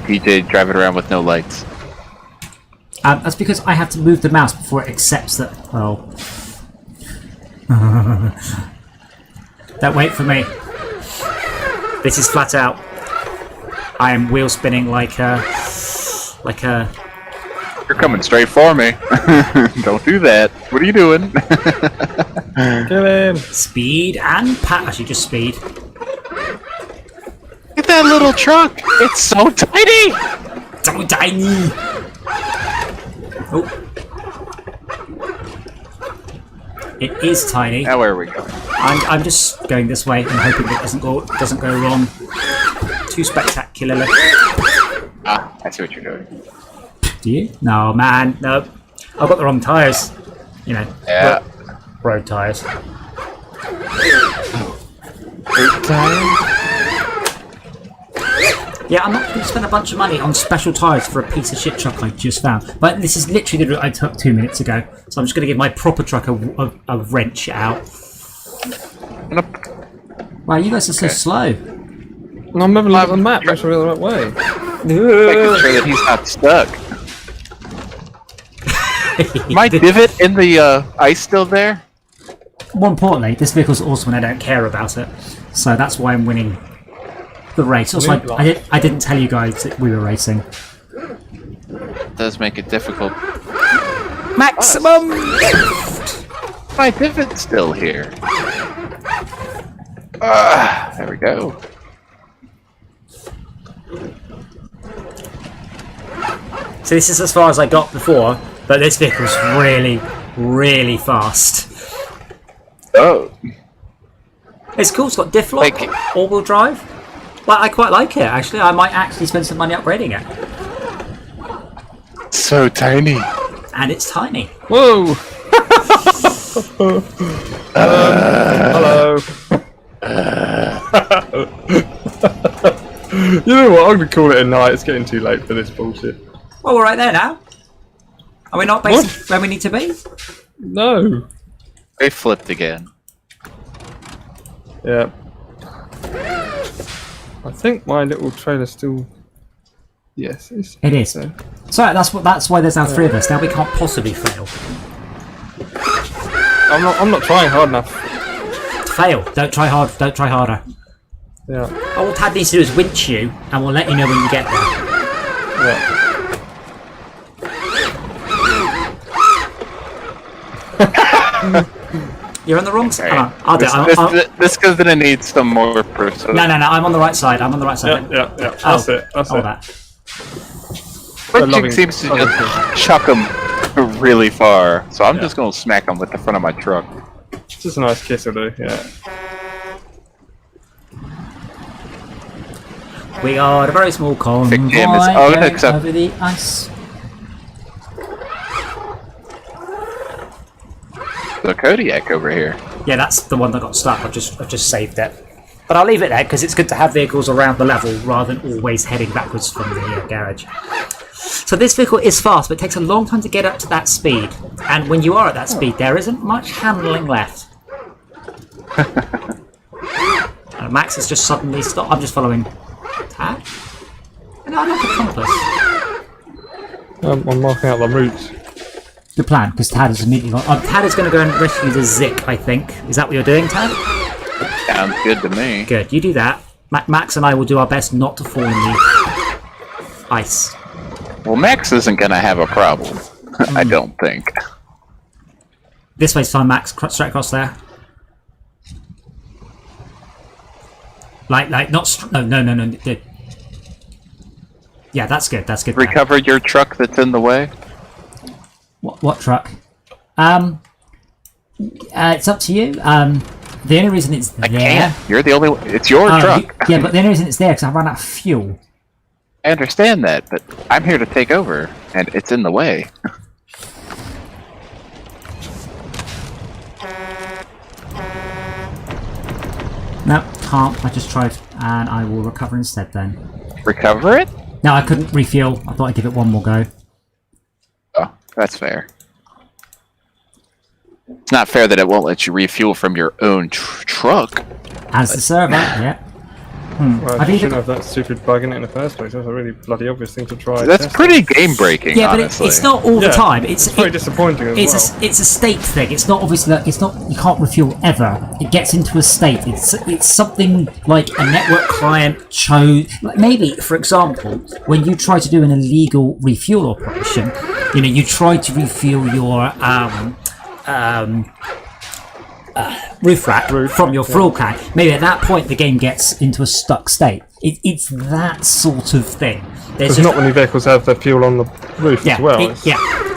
DJ driving around with no lights. That's because I have to move the mouse before it accepts that. Oh. Don't wait for me. This is flat out. I am wheel spinning like a. You're coming straight for me. Don't do that. What are you doing? Kill him! Speed and actually just speed. Look at that little truck. It's so tiny. So tiny. Oh. It is tiny. Now where are we going? I'm just going this way and hoping it doesn't go wrong too spectacularly. Ah, I see what you're doing. Do you? No, man. No. I've got the wrong tyres. You know. Yeah. Road tyres. Yeah, I'm not going to spend a bunch of money on special tyres for a piece of shit truck I just found. But this is literally the route I took 2 minutes ago. So I'm just going to give my proper truck a wrench out. Wow, you guys are so slow. No, I'm moving like the map, make sure we're the right way. Making sure that he's not stuck. My divot in the ice still there? More importantly, this vehicle's awesome and I don't care about it. So that's why I'm winning the race. Also, I didn't tell you guys that we were racing. It does make it difficult. Maximum! My divot's still here. There we go. So this is as far as I got before, but this vehicle's really, really fast. Oh. It's cool, it's got diff lock, all-wheel drive. Well, I quite like it, actually. I might actually spend some money upgrading it. So tiny. And it's tiny. Whoa! Hello. You know what? I'm gonna call it a night. It's getting too late for this bullshit. Well, we're right there now. Are we not basically where we need to be? No. They flipped again. Yeah. I think my little trailer's still. Yes, it is. So that's why there's now 3 of us. Now we can't possibly fail. I'm not trying hard enough. Fail. Don't try hard. Don't try harder. Yeah. All Tad needs to do is winch you, and we'll let you know when you get there. Yeah. You're on the wrong side. Okay. I'll do it. This is gonna need some more person. No. I'm on the right side. I'm on the right side. Yeah. That's it. That's it. That. Richard seems to just chuck him really far, so I'm just gonna smack him with the front of my truck. It's just a nice kiss, will do. Yeah. We got a very small convoy Big Jim is going unacceptable. over the ice. The Kodiak over here. Yeah, that's the one that got stuck. I've just saved it. But I'll leave it there because it's good to have vehicles around the level rather than always heading backwards from the garage. So this vehicle is fast, but it takes a long time to get up to that speed. And when you are at that speed, there isn't much handling left. Max has just suddenly stopped. I'm just following Tad. No, I don't have a compass. I'm marking out the route. Good plan, because Tad is immediately gone. Tad is going to go and rescue the Zik, I think. Is that what you're doing, Tad? Sounds good to me. Good, you do that. Max and I will do our best not to fall in the ice. Well, Max isn't gonna have a problem. I don't think. This way's fine, Max. Straight across there. Like, not. No. Yeah, that's good. That's good. Recover your truck that's in the way. What truck? It's up to you. The only reason it's I there. can't. You're the only one. It's your truck. Yeah, but the only reason it's there because I ran out of fuel. I understand that, but I'm here to take over, and it's in the way. No, can't. I just tried, and I will recover instead then. Recover it? No, I couldn't refuel. I thought I'd give it one more go. Oh, that's fair. It's not fair that it won't let you refuel from your own truck. As the server, yeah. Well, I've you either shouldn't have that stupid bug in it in the first place. That's a really bloody obvious thing to try. That's testing. pretty game breaking. Yeah, but honestly. it's not all the Yeah, time. It's very disappointing as well. It's a state thing. It's not obviously that it's not you can't refuel ever. It gets into a state. It's something like a network client chose. Like maybe, for example, when you try to do an illegal refuel operation, you try to refuel your roof rack from your fuel can. Maybe at that point the game gets into a stuck state. It's that sort of thing. Because not many vehicles have their fuel on the roof as well.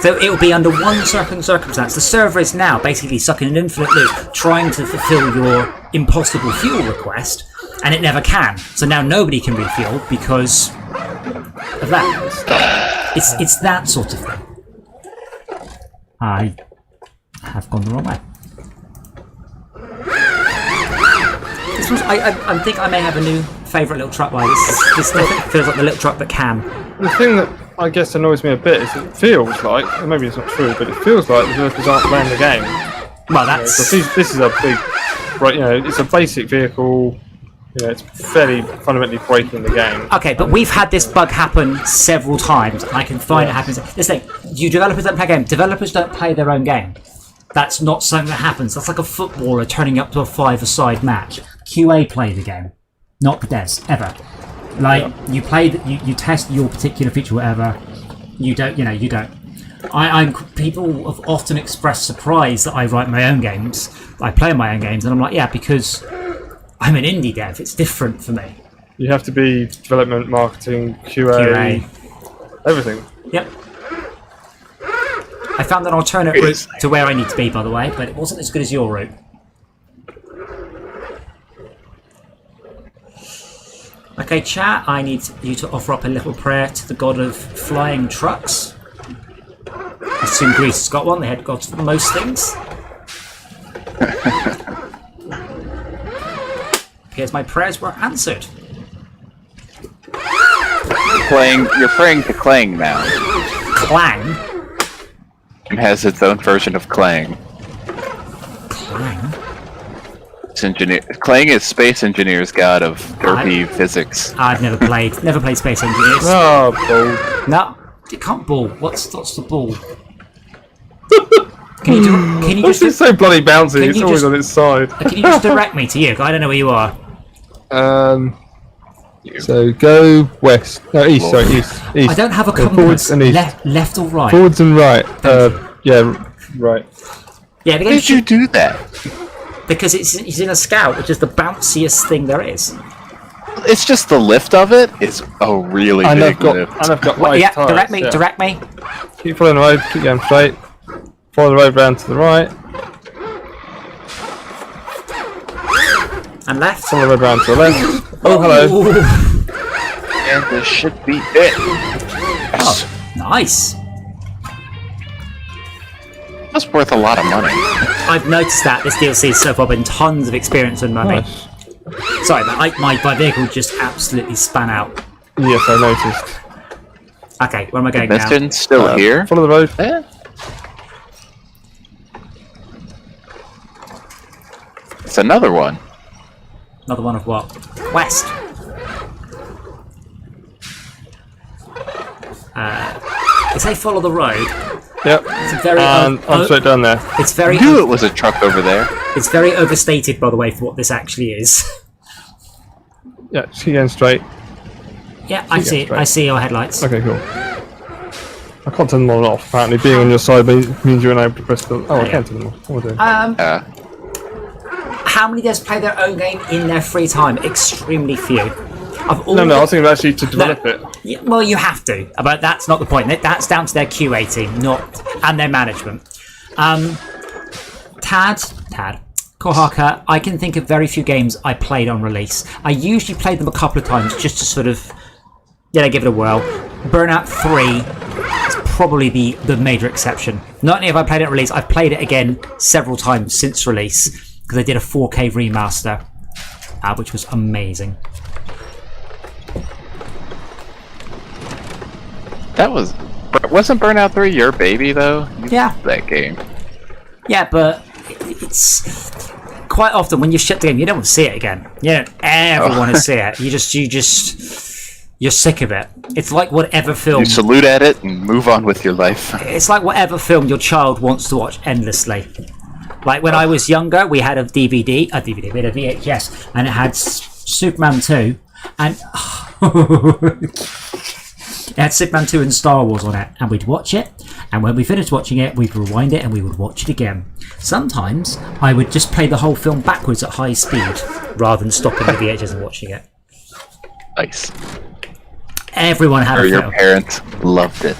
So it will be under one certain circumstance. The server is now basically stuck in an infinite loop trying to fulfill your impossible fuel request, and it never can. So now nobody can refuel because of that. It's that sort of thing. I have gone the wrong way. I think I may have a new favourite little truck like this. This definitely feels like the little truck that can. The thing that I guess annoys me a bit is it feels like, and maybe it's not true, but it feels like the developers aren't playing the game. Well, that's... This is a big, right? It's a basic vehicle. It's fairly fundamentally breaking the game. Okay, but we've had this bug happen several times. I can find it happens. This thing, you developers don't play game. Developers don't play their own game. That's not something that happens. That's like a footballer turning up to a five-a-side match. QA play the game, not the devs ever. Like you play, you test your particular feature, whatever. You don't, you don't. People have often expressed surprise that I write my own games. I play my own games, and I'm like, yeah, because I'm an indie dev. It's different for me. You have to be development, marketing, QA. Everything. Yep. I found an alternate route to where I need to be, by the way, but it wasn't as good as your route. Okay, chat, I need you to offer up a little prayer to the god of flying trucks. I assume Greece has got one, they had gods for most things. Appears my prayers were answered. You're praying to Clang now. Clang? It has its own version of Clang. Clang? Clang is Space Engineer's god of derpy physics. I've never played Space Engineers. Oh, bull. No, it can't ball. What's the ball? Can you just It's so bloody bouncy. It's always just- on its side. can you just direct me to you? 'Cause I don't know where you are. So go west. No, east. Sorry, east. I don't have a Forwards compass. and east. Left or right? Forwards and right. Yeah, right. Yeah, Why did you do that? because it's in a scout, which is the bounciest thing there is. It's just the lift of it is a really And big lift. I've got Well, wide yeah, tyres, direct me. yeah. Direct me. Keep following the road. Keep going straight. Follow the road round to the right. And left. Follow the road round to the left. Oh, hello. Ooh. And this should be it. Yes. Nice. That's worth a lot of money. I've noticed that this DLC has so far been tons of experience and money. Nice. Sorry, but my vehicle just absolutely span out. Yes, I noticed. Okay, where am I going now? Mission's still here. Follow the road. Eh? It's another one. Another one of what? West. If they follow the road, Yep. it's very. And I'm straight down there. It's very. I knew it was a truck over there. It's very overstated, by the way, for what this actually is. Yeah, just keep going straight. Yeah, I see. straight. I see your headlights. Okay, cool. I can't turn them on and off. Apparently, being on your side means you're unable to press the. Oh, I can turn them off. What do I do? How many devs play their own game in their free time? Extremely few. No, I was thinking about actually to develop it. Yeah, well, you have to, but that's not the point. That's down to their QA team, and their management. Tad, Kohaka, I can think of very few games I played on release. I usually played them a couple of times just to sort of, give it a whirl. Burnout 3 is probably the major exception. Not only have I played it at release, I've played it again several times since release because I did a 4K remaster, which was amazing. Wasn't Burnout 3 your baby though? Yeah. That game. Yeah, but it's quite often when you shut the game, you don't want to see it again. You don't ever want to see it. You're sick of it. It's like whatever film. You salute at it and move on with your life. It's like whatever film your child wants to watch endlessly. Like when I was younger, we had a DVD, we had a VHS, and it had Superman 2, and it had Superman 2 and Star Wars on it, and we'd watch it, and when we finished watching it, we'd rewind it and we would watch it again. Sometimes I would just play the whole film backwards at high speed, rather than stopping the VHS and watching it. Nice. Everyone had a film. Your parents loved it.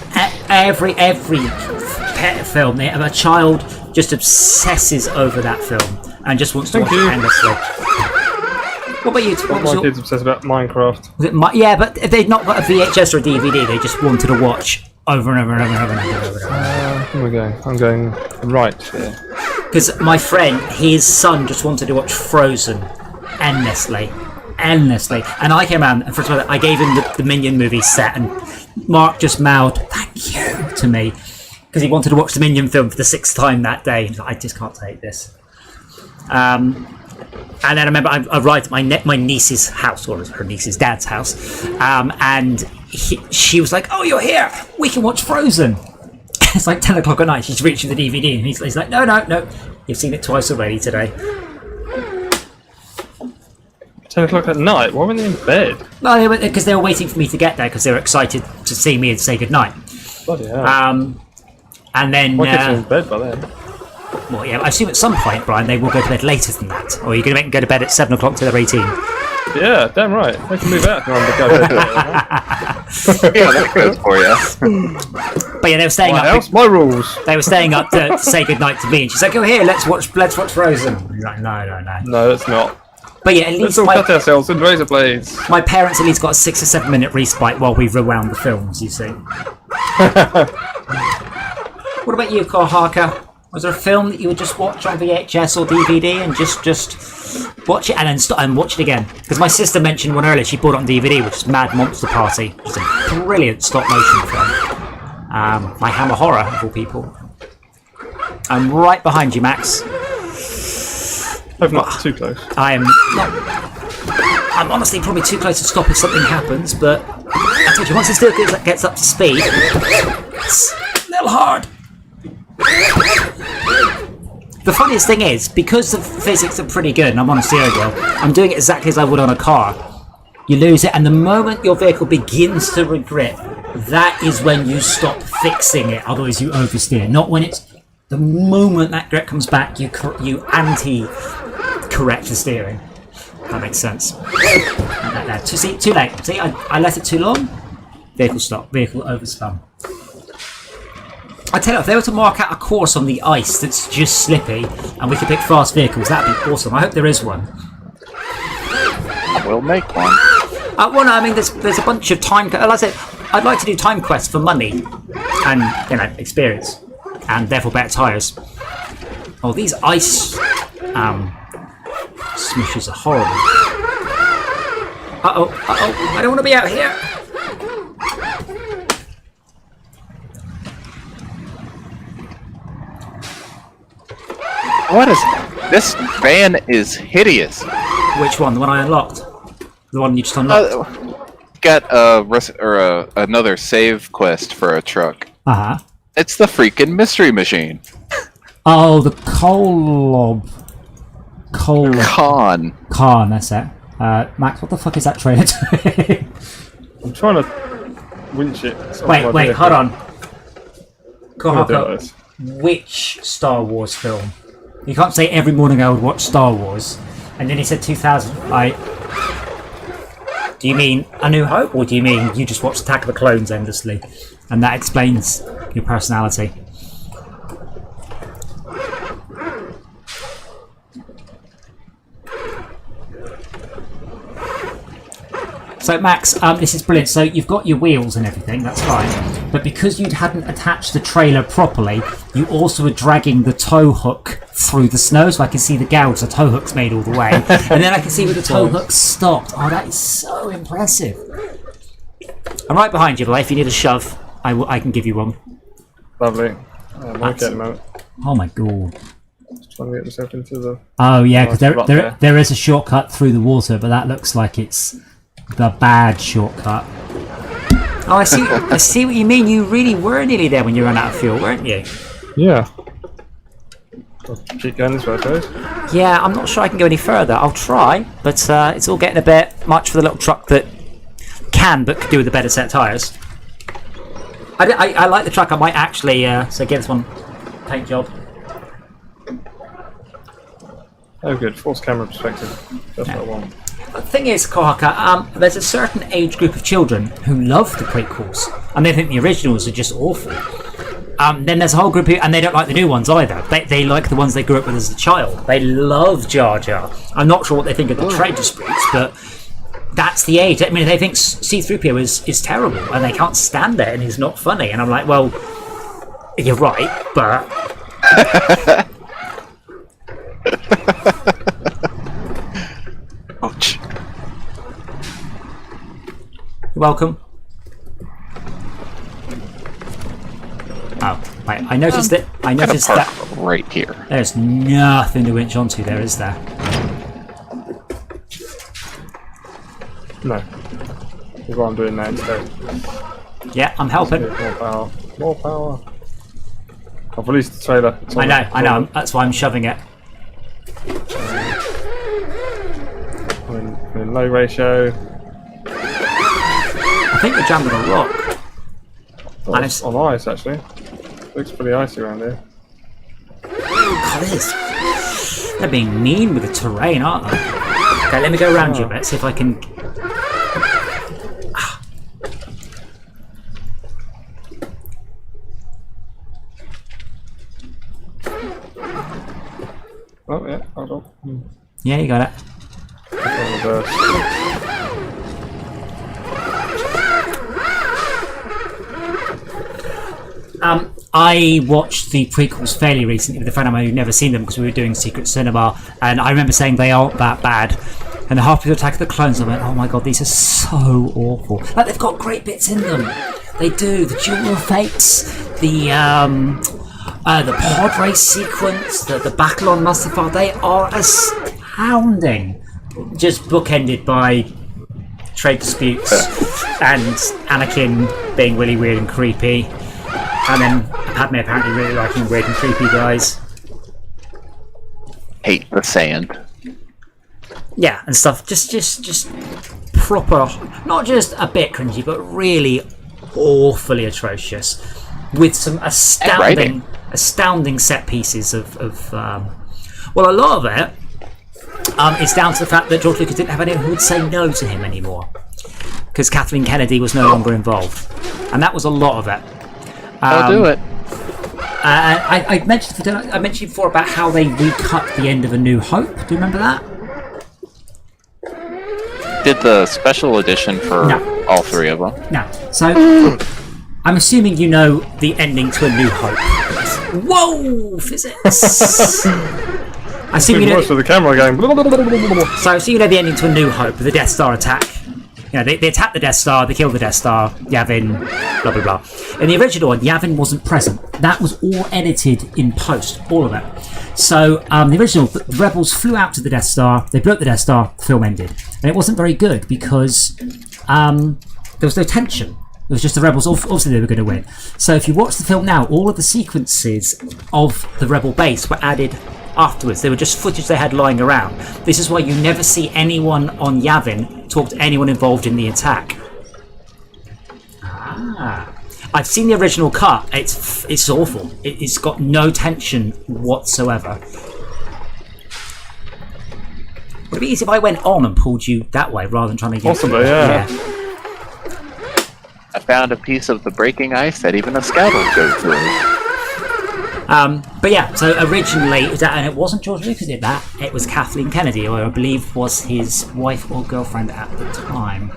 Every pet film, a child just obsesses over that film and just wants to watch it endlessly. What about you? My kids obsessed about Minecraft. Was it yeah, but they'd not got a VHS or a DVD. They just wanted to watch over and over and over and over and over. Here we go. I'm going right here. Because my friend, his son just wanted to watch Frozen endlessly. And I came around and first of all, I gave him the Minion movie set, and Mark just mouthed "thank you" to me because he wanted to watch the Minion film for the 6th time that day. He's like, I just can't take this. And then I remember I arrived at my niece's house, or her niece's dad's house, and she was like, "Oh, you're here! We can watch Frozen." It's like 10 o'clock at night. She's reaching the DVD, and he's like, "No, you've seen it twice already today." 10 o'clock at night? Why were they in bed? No, because they were waiting for me to get there because they were excited to see me and say goodnight. Bloody hell. And then... My kids are in bed by then. Well, yeah, I assume at some point, Brian, they will go to bed later than that. Or you're going to make them go to bed at 7 o'clock till they're 18. Yeah, damn right. They can move out if they want to go to bed. Yeah, that goes for you. But yeah, they were staying up. House, my rules. They were staying up to say goodnight to me. And she's like, "Oh, here, let's watch Frozen." I'm like, no. No, it's not. But yeah, at Let's least all cut ourselves with razor blades. my parents at least got a 6 or 7 minute respite while we rewound the films, you see. What about you, Cole Harker? Was there a film that you would just watch on VHS or DVD and just watch it and then and watch it again? Because my sister mentioned one earlier, she bought it on DVD, which is Mad Monster Party, which is a brilliant stop motion film. My Hammer Horror, of all people. I'm right behind you, Max. Hope not too close. I'm honestly probably too close to stop if something happens, but I told you, once it still gets up to speed, it's a little hard. The funniest thing is, because the physics are pretty good and I'm on a steering wheel, I'm doing it exactly as I would on a car. You lose it, and the moment your vehicle begins to regrip, that is when you stop fixing it, otherwise you oversteer. Not when it's... The moment that grip comes back, you anti-correct the steering. That makes sense. Too late. See, I let it too long. Vehicle stop. Vehicle overspun. I tell you, if they were to mark out a course on the ice that's just slippy, and we could pick fast vehicles, that'd be awesome. I hope there is one. We'll make one. Well, no, I mean, there's a bunch of time. Like I said, I'd like to do time quests for money and experience, and therefore better tires. Oh, these ice smushes are horrible. Uh oh! I don't want to be out here. What is this van is hideous. Which one? The one I unlocked? The one you just unlocked? Got another save quest for a truck. Uh-huh. It's the freaking mystery machine. Oh, the Khan, that's it. Max, what the fuck is that trailer doing? I'm trying to winch it. Wait, hold on. Cool. Which Star Wars film? You can't say every morning I would watch Star Wars, and then he said 2000. Do you mean A New Hope, or do you mean you just watch Attack of the Clones endlessly, and that explains your personality? So Max, this is brilliant. So you've got your wheels and everything, that's fine. But because you hadn't attached the trailer properly, you also were dragging the tow hook through the snow, so I can see the gouge the tow hook's made all the way. And then I can see where the tow hook stopped. Oh, that is so impressive. I'm right behind you, but if you need a shove, I can give you one. Lovely. Okay, at the moment. Oh my god. Just trying to get myself into the. Oh yeah, because Right there is a shortcut through the water, but that looks like it's the bad shortcut. Oh, I see. I see what you mean. You really were nearly there when you ran out of fuel, weren't you? Yeah. I'll keep going this way, I suppose. Yeah, I'm not sure I can go any further. I'll try, but it's all getting a bit much for the little truck that can, but could do with a better set of tyres. I like the truck. I might actually so get this one paint job. Oh, good. Force camera perspective. That's what I want. The thing is, Kohaka, there's a certain age group of children who love the prequels, and they think the originals are just awful. Then there's a whole group and they don't like the new ones either. They like the ones they grew up with as a child. They love Jar Jar. I'm not sure what they think of the trade disputes, but that's the age. I mean, they think C-3PO is terrible and they can't stand it and he's not funny. And I'm like, well, you're right, but... Ouch. You're welcome. Oh, wait, I noticed that. I noticed that right here. there's nothing to winch onto there, is there? No. That's what I'm doing now instead. Yeah, I'm helping. More power. More power. I've released the trailer. It's on I know. That's why I'm shoving it. I'm in low ratio. I think we're jamming a rock. Oh, And it's it's- on ice, actually. Looks pretty icy around here. God, they're being mean with the terrain, aren't they? Okay, let me go around you a bit, see if I can. Oh, yeah, hold on. Yeah, you got it. Reverse. I watched the prequels fairly recently with a friend of mine who'd never seen them because we were doing Secret Cinema, and I remember saying they aren't that bad. And after the Attack of the Clones, I went, oh my god, these are so awful. Like, they've got great bits in them. They do. The dual effects, the pod race sequence, the battle on Mustafar, they are astounding. Just bookended by trade disputes and Anakin being really weird and creepy. And then Padme apparently really liking weird and creepy guys. Hate the sand. Yeah, and stuff. Just proper, not just a bit cringy, but really awfully atrocious. With some astounding set pieces of well, a lot of it is down to the fact that George Lucas didn't have anyone who would say no to him anymore. Because Kathleen Kennedy was no longer involved. And that was a lot of it. I'll do it. I mentioned before about how they recut the end of A New Hope. Do you remember that? Did the special edition for No. all three of them. No. So, I'm assuming you know the ending to A New Hope. Whoa! Physics! I assume you know. Voice of the camera going. So I assume you know the ending to A New Hope, the Death Star attack. You know, they attack the Death Star, they kill the Death Star, Yavin, blah blah blah. In the original one, Yavin wasn't present. That was all edited in post, all of it. So the original, the Rebels flew out to the Death Star, they blew up the Death Star, the film ended. And it wasn't very good because there was no tension. It was just the Rebels, obviously they were going to win. So if you watch the film now, all of the sequences of the Rebel base were added afterwards. They were just footage they had lying around. This is why you never see anyone on Yavin talk to anyone involved in the attack. I've seen the original cut. It's awful. It's got no tension whatsoever. Would it be easy if I went on and pulled you that way rather than trying to get Possibly, yeah. I found a piece of the breaking ice that even a scout will go through. But yeah, so originally, and it wasn't George Lucas who did that, it was Kathleen Kennedy, who I believe was his wife or girlfriend at the time.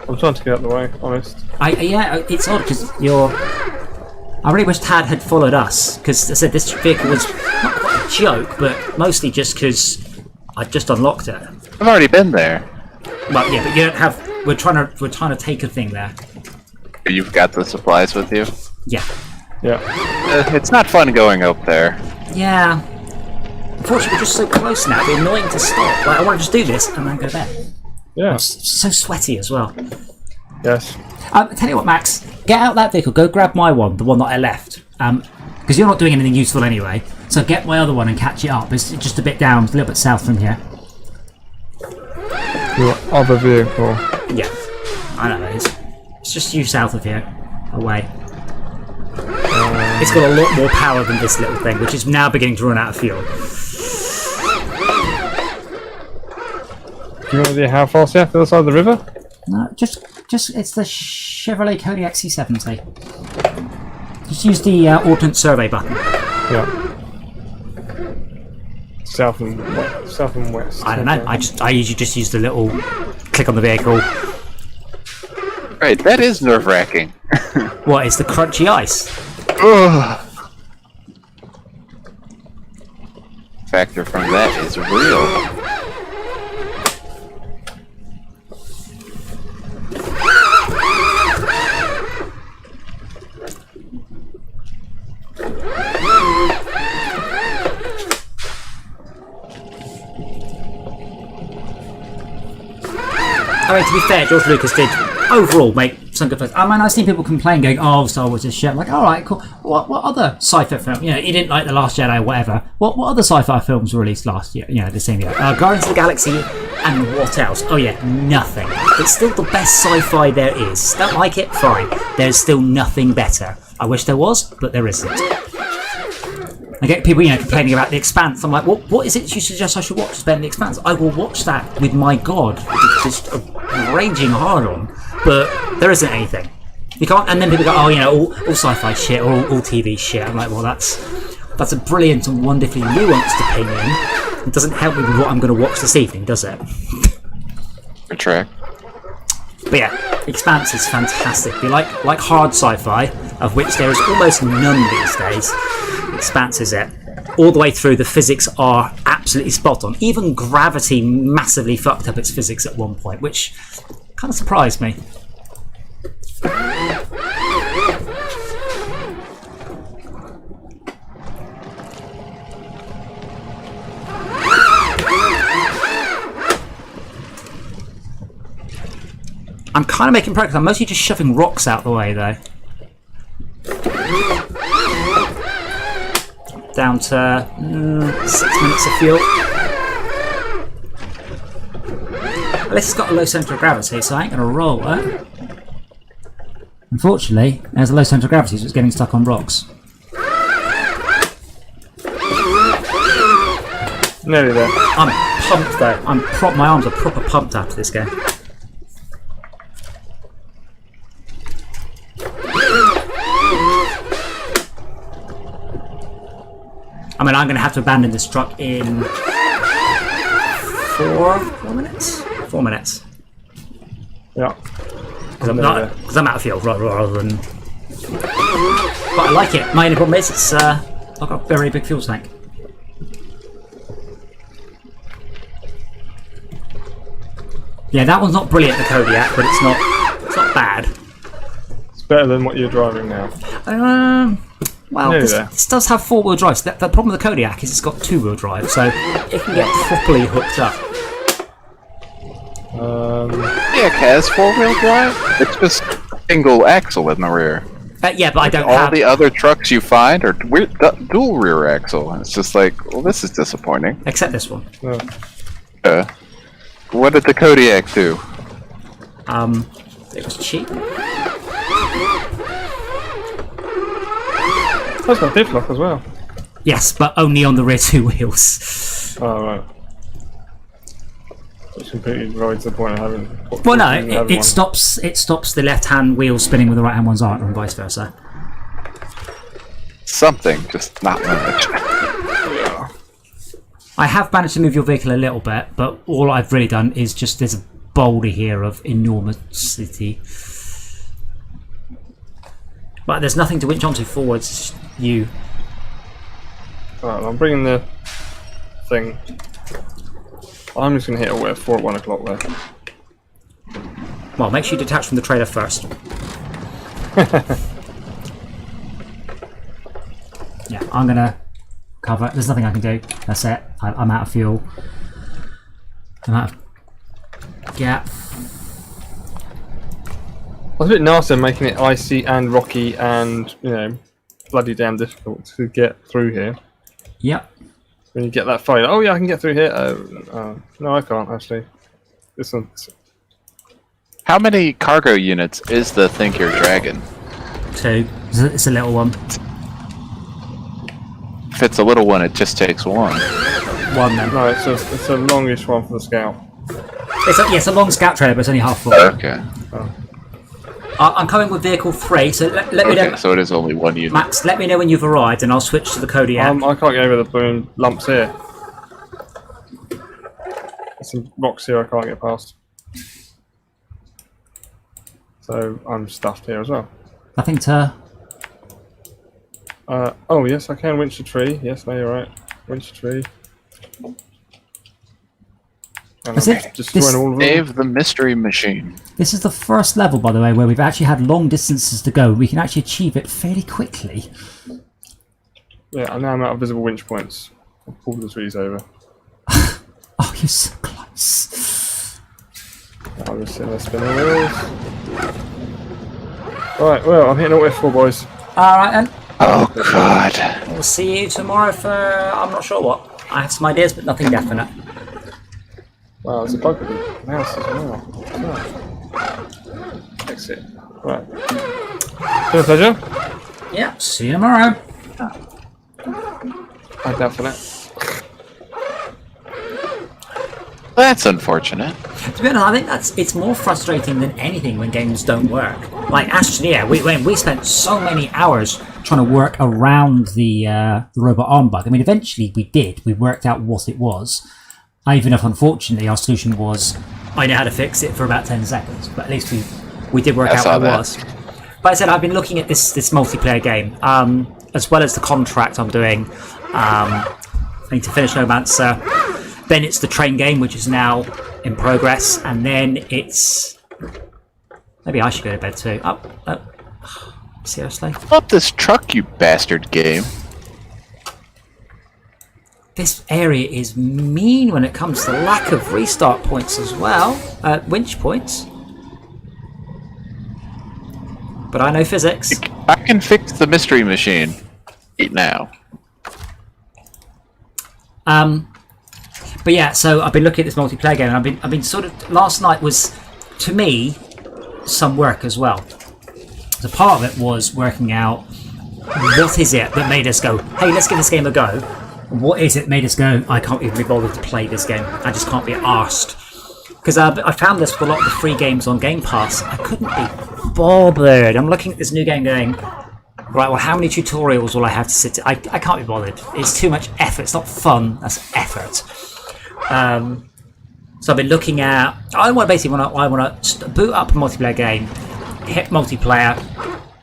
I'm trying to get out of the way, honest. Yeah, it's odd because I really wish Tad had followed us, because I said this vehicle was not quite a joke, but mostly just because I just unlocked it. I've already been there. Well, yeah, but you don't have. We're trying to take a thing there. You've got the supplies with you? Yeah. Yeah. It's not fun going up there. Yeah. Unfortunately, we're just so close now. It'd be annoying to stop. Like, I want to just do this and then go there. Yeah. It's so sweaty as well. Yes. Tell you what, Max. Get out that vehicle. Go grab my one, the one that I left. Because you're not doing anything useful anyway. So get my other one and catch it up. It's just a bit down, a little bit south from here. Your other vehicle. Yeah. I know it is. It's just you south of here. Away. It's got a lot more power than this little thing, which is now beginning to run out of fuel. Do you know idea how fast you have to the other side of the river? No, just it's the Chevrolet Kodiaq C70. Just use the Ordnance Survey button. Yeah. South and west. I don't know. I usually just use the little click on the vehicle. Right, that is nerve-wracking. What is the crunchy ice? Ugh. Factor from that is real. I mean, to be fair, George Lucas did overall make some good films. I mean, I've seen people complain, going, "Oh, Star Wars is shit." I'm like, all right, cool. What other sci-fi film? You know, you didn't like The Last Jedi, or whatever. What other sci-fi films were released last year? You know, the same year. Guardians of the Galaxy, and what else? Oh yeah, nothing. It's still the best sci-fi there is. Don't like it? Fine. There's still nothing better. I wish there was, but there isn't. I get people, complaining about The Expanse. I'm like, what is it you suggest I should watch? Spend The Expanse. I will watch that with my God, just raging hard on. But there isn't anything. You can't. And then people go, all sci-fi shit or all TV shit. I'm like, well, that's a brilliant and wonderfully nuanced opinion. It doesn't help me with what I'm going to watch this evening, does it? Good track. But yeah, Expanse is fantastic. If you like hard sci-fi, of which there is almost none these days, Expanse is it. All the way through, the physics are absolutely spot on. Even gravity massively fucked up its physics at one point, which kind of surprised me. I'm kind of making progress. I'm mostly just shoving rocks out the way, though. Down to 6 minutes of fuel. At least it's got a low centre of gravity, so I ain't going to roll it. Unfortunately, there's a low centre of gravity, so it's getting stuck on rocks. Nearly there. I'm pumped, though. My arms are proper pumped after this game. I mean, I'm going to have to abandon this truck in 4 minutes? 4 minutes. Yeah. Because I'm out of fuel rather than... But I like it. My only problem is I've got a very big fuel tank. Yeah, that one's not brilliant, the Kodiaq, but it's not bad. It's better than what you're driving now. Well, this does have 4-wheel drive. So the problem with the Kodiaq is it's got 2-wheel drive, so it can get properly hooked up. Yeah, it has 4-wheel drive. It's just single axle in the rear. Yeah, but I don't all have... the other trucks you find are dual rear axle. And it's just like, well, this is disappointing. Except this one. What did the Kodiaq do? It was cheap. That's got diff lock as well. Yes, but only on the rear 2 wheels. Oh, right. Which completely voids the point of having... Well, no, it stops the left-hand wheel spinning with the right-hand one's aren't, and vice versa. Something, just not much. I have managed to move your vehicle a little bit, but all I've really done is just there's a boulder here of enormosity. But there's nothing to winch onto forwards, it's just you. Alright, I'm bringing the thing. I'm just going to hit a wet 4 at 1 o'clock there. Well, make sure you detach from the trailer first. Yeah, I'm gonna cover. There's nothing I can do. That's it. I'm out of fuel. I'm out of... Yeah. It's a bit nicer making it icy and rocky and, you know, bloody damn difficult to get through here. Yep. When you get that far, oh yeah, I can get through here. No, I can't actually. This one. How many cargo units is the Think You're Dragon? 2. It's a little one. If it's a little one, it just takes 1. 1 then. No, it's a longish one for the scout. It's a long scout trailer, but it's only half full. Okay. I'm coming with vehicle 3, so let me know. So it is only 1 unit. Max, let me know when you've arrived, and I'll switch to the Kodiak. I can't get over the balloon lumps here. There's some rocks here I can't get past. So I'm stuffed here as well. Nothing to... Oh yes, I can winch a tree. Yes, no, you're right. Winch a tree. And Is I'm it? destroying all of them. Save the mystery machine. This is the first level, by the way, where we've actually had long distances to go. We can actually achieve it fairly quickly. Yeah, and now I'm out of visible winch points. I'll pull the trees over. Oh, you're so close. I'm just sitting there spinning wheels. Right, well, I'm hitting all F4, boys. Alright then. Oh god. We'll see you tomorrow for... I'm not sure what. I have some ideas, but nothing definite. Wow, there's a bug with the mouse as well. Oh. Exit. Right. Been a pleasure. Yeah, see you tomorrow. I doubt for that. That's unfortunate. To be honest, I think it's more frustrating than anything when games don't work. Like Astroneer, we spent so many hours trying to work around the robot arm bug. I mean, eventually we did. We worked out what it was. Even if, unfortunately, our solution was, I know how to fix it for about 10 seconds. But at least we did work out what it was. But I said, I've been looking at this multiplayer game, as well as the contract I'm doing. I need to finish Nomancer. Then it's the train game, which is now in progress. And then it's... Maybe I should go to bed too. Oh. Seriously? Stop this truck, you bastard game. This area is mean when it comes to lack of restart points as well. Winch points. But I know physics. I can fix the mystery machine right now. But yeah, so I've been looking at this multiplayer game, and I've been sort of... Last night was, to me, some work as well. So part of it was working out what is it that made us go, hey, let's give this game a go. What is it made us go, I can't even be bothered to play this game. I just can't be arsed. Because I found this for a lot of the free games on Game Pass. I couldn't be bothered. I'm looking at this new game going, right, well, how many tutorials will I have to sit to? I can't be bothered. It's too much effort. It's not fun. That's effort. So I've been looking at... I want to boot up a multiplayer game, hit multiplayer,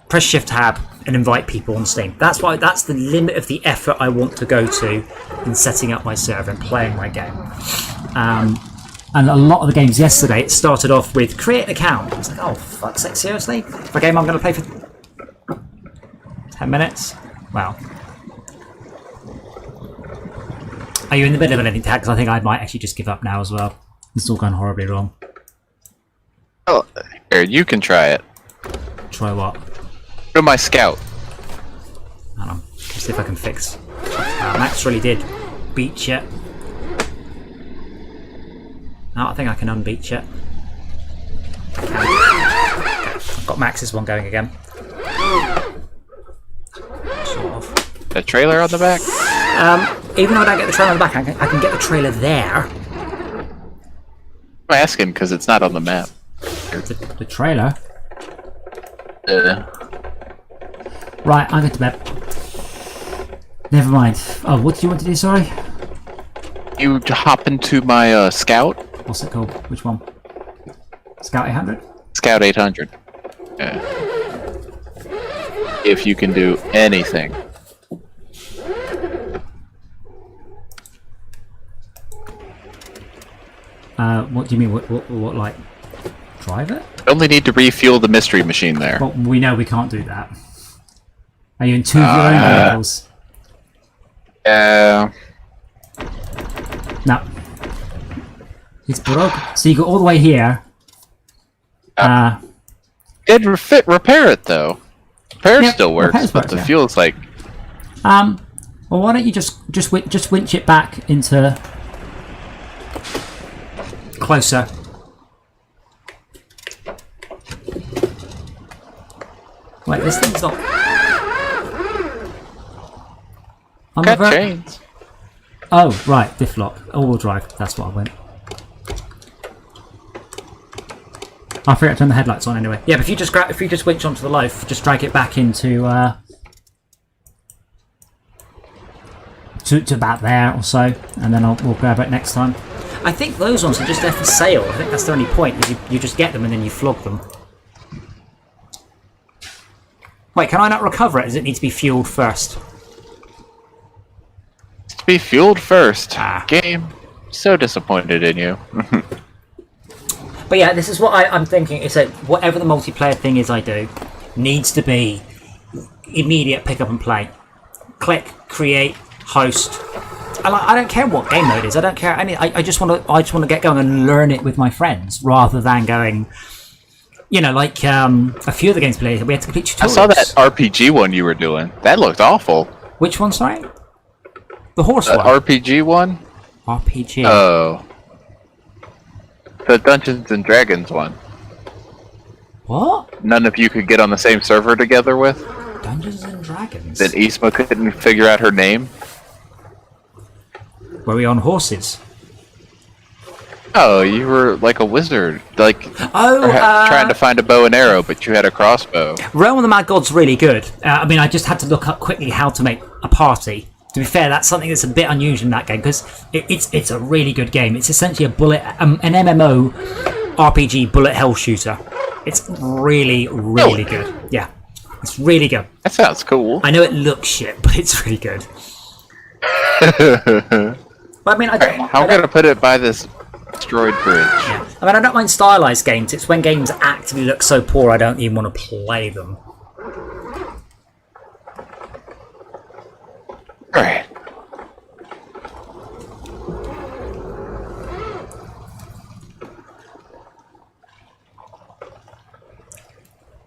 press Shift Tab, and invite people on Steam. That's the limit of the effort I want to go to in setting up my server and playing my game. And a lot of the games yesterday, it started off with create an account. It's like, oh, fuck's sake, seriously? For a game I'm going to play for 10 minutes? Wow. Are you in the middle of anything, Tag? Because I think I might actually just give up now as well. This is all going horribly wrong. Oh, here, you can try it. Try what? Go to my scout. Hold on. Let's see if I can fix. Max really did beat you. No, I think I can unbeat you. Okay. I've got Max's one going again. Sort of. A trailer on the back? Even though I don't get the trailer on the back, I can get the trailer there. I'm asking because it's not on the map. The trailer? Right, I'm going to bed. Never mind. Oh, what do you want to do, sorry? You hop into my scout? What's it called? Which one? Scout 800? Scout 800. Yeah. If you can do anything. What do you mean? What like, drive it? You only need to refuel the mystery machine there. Well, we know we can't do that. Are you in two of your own vehicles? No. It's broke. So you go all the way here. Did repair it though. Repair Yeah, still works, repairs but works, the yeah. fuel's like Well, why don't you just winch it back into closer? Wait, this thing's not. I'm got revert- chains. Oh, right, diff lock, all-wheel drive. That's what I went. I forgot to turn the headlights on anyway. Yeah, but if you just winch onto the loaf, just drag it back into to about there or so, and then we'll grab it next time. I think those ones are just there for sale. I think that's the only point. Is you just get them and then you flog them. Wait, can I not recover it? Does it need to be fueled first? To be fueled first. Ah. Game. So disappointed in you. But yeah, this is what I'm thinking. Is that whatever the multiplayer thing is I do, needs to be immediate pick up and play. Click, create, host. I don't care what game mode is. I don't care any. I just want to get going and learn it with my friends rather than going. You know, like a few of the games we had to complete tutorials. I saw that RPG one you were doing. That looked awful. Which one? Sorry, the horse That one. RPG one. RPG. Oh. The Dungeons and Dragons one. What? None of you could get on the same server together with? Dungeons and Dragons. That Isma couldn't figure out her name? Were we on horses? Oh, you were like a wizard. Like, Oh, trying to find a bow and arrow, but you had a crossbow. Realm of the Mad God's really good. I mean, I just had to look up quickly how to make a party. To be fair, that's something that's a bit unusual in that game because it's a really good game. It's essentially an MMO RPG bullet hell shooter. It's really, really good. Yeah, it's really good. That sounds cool. I know it looks shit, but it's really good. But I mean, I'm gonna put it by this destroyed bridge. I mean, I don't mind stylized games. It's when games actively look so poor, I don't even want to play them. Alright.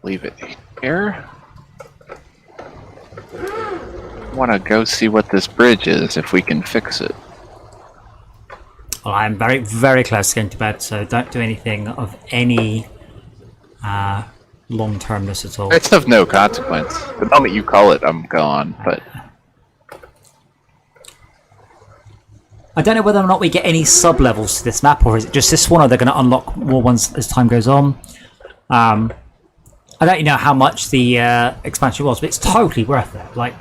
Leave it here. Want to go see what this bridge is, if we can fix it. Well, I'm very, very close to going to bed, so don't do anything of any long-termness at all. It's of no consequence. The moment you call it, I'm gone, but... I don't know whether or not we get any sub-levels to this map, or is it just this one, or they're going to unlock more ones as time goes on. I don't know how much the expansion was, but it's totally worth it. Like,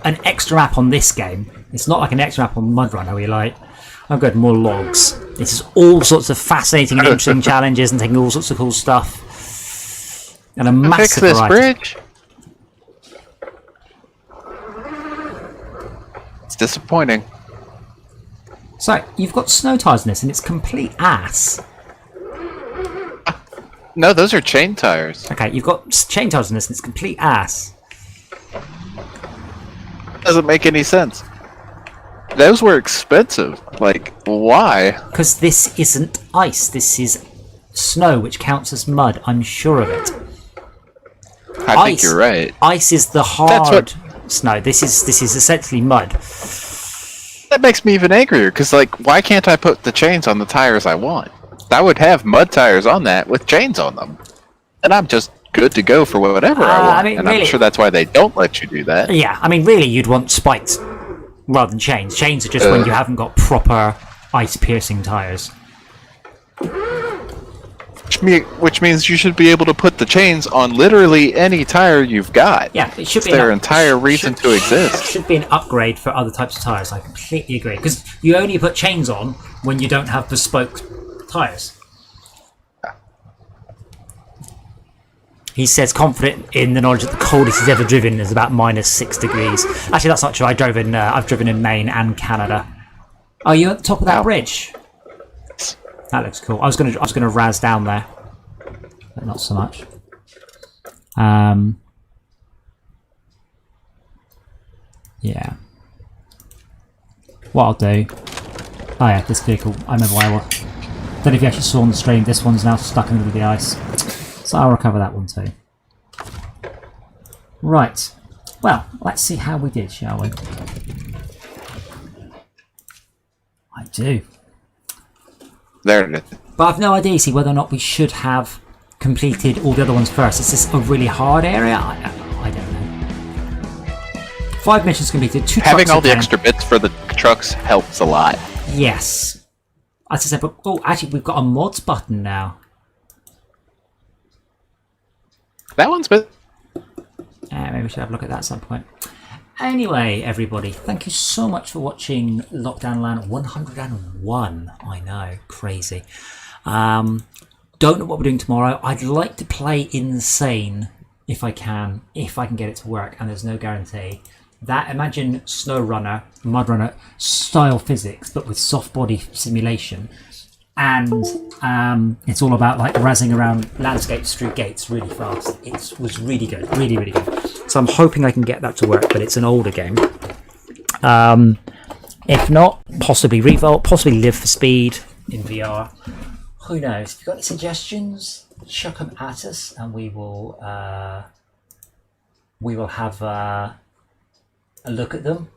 an extra map on this game, it's not like an extra map on MudRunner where you're like, I've got more logs. This is all sorts of fascinating and interesting challenges and taking all sorts of cool stuff. And a massive Fix this variety. bridge? It's disappointing. So, you've got snow tires in this, and it's complete ass. No, those are chain tires. Okay, you've got chain tires in this, and it's complete ass. Doesn't make any sense. Those were expensive. Like, why? Because this isn't ice, this is snow, which counts as mud, I'm sure of it. I think you're right. Ice is the hard snow, this is essentially mud. That makes me even angrier, because, like, why can't I put the chains on the tires I want? I would have mud tires on that with chains on them. And I'm just good to go for whatever I want. I mean, and really, I'm sure that's why they don't let you do that. Yeah, I mean, really, you'd want spikes rather than chains. Chains are just when you haven't got proper ice-piercing tires. Which means you should be able to put the chains on literally any tire you've got. Yeah, it should it's be their entire reason to exist. It should be an upgrade for other types of tires. I completely agree, because you only put chains on when you don't have bespoke tires. He says confident in the knowledge that the coldest he's ever driven is about -6 degrees. Actually, that's not true. I've driven in Maine and Canada. Are you at the top of that bridge? That looks cool. I was gonna razz down there, but not so much. Yeah. what I'll do... Oh yeah, this vehicle. I remember why I was... Don't know if you actually saw on the stream, this one's now stuck in the middle of the ice. So I'll recover that one too. Right. Well, let's see how we did, shall we? I do. There it is. But I've no idea, see, whether or not we should have completed all the other ones first. Is this a really hard area? I don't know. 5 missions completed, 2 Having trucks all the again. extra bits for the trucks helps a lot. Yes. As I said, but oh, actually, we've got a mods button now. That one's been... Maybe we should have a look at that at some point. Anyway, everybody, thank you so much for watching Lockdown Land 101. I know, crazy. Don't know what we're doing tomorrow. I'd like to play Insane if I can get it to work, and there's no guarantee. That, imagine SnowRunner, MudRunner style physics, but with soft body simulation. And it's all about like razzing around landscapes through gates really fast. It was really good, really, really good. So I'm hoping I can get that to work, but it's an older game. If not, possibly Revolt, possibly Live for Speed in VR. Who knows? If you've got any suggestions, chuck them at us, and we will have a look at them.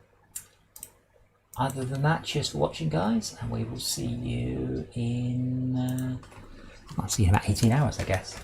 Other than that, cheers for watching, guys, and we will see you in... I'll see you in about 18 hours, I guess.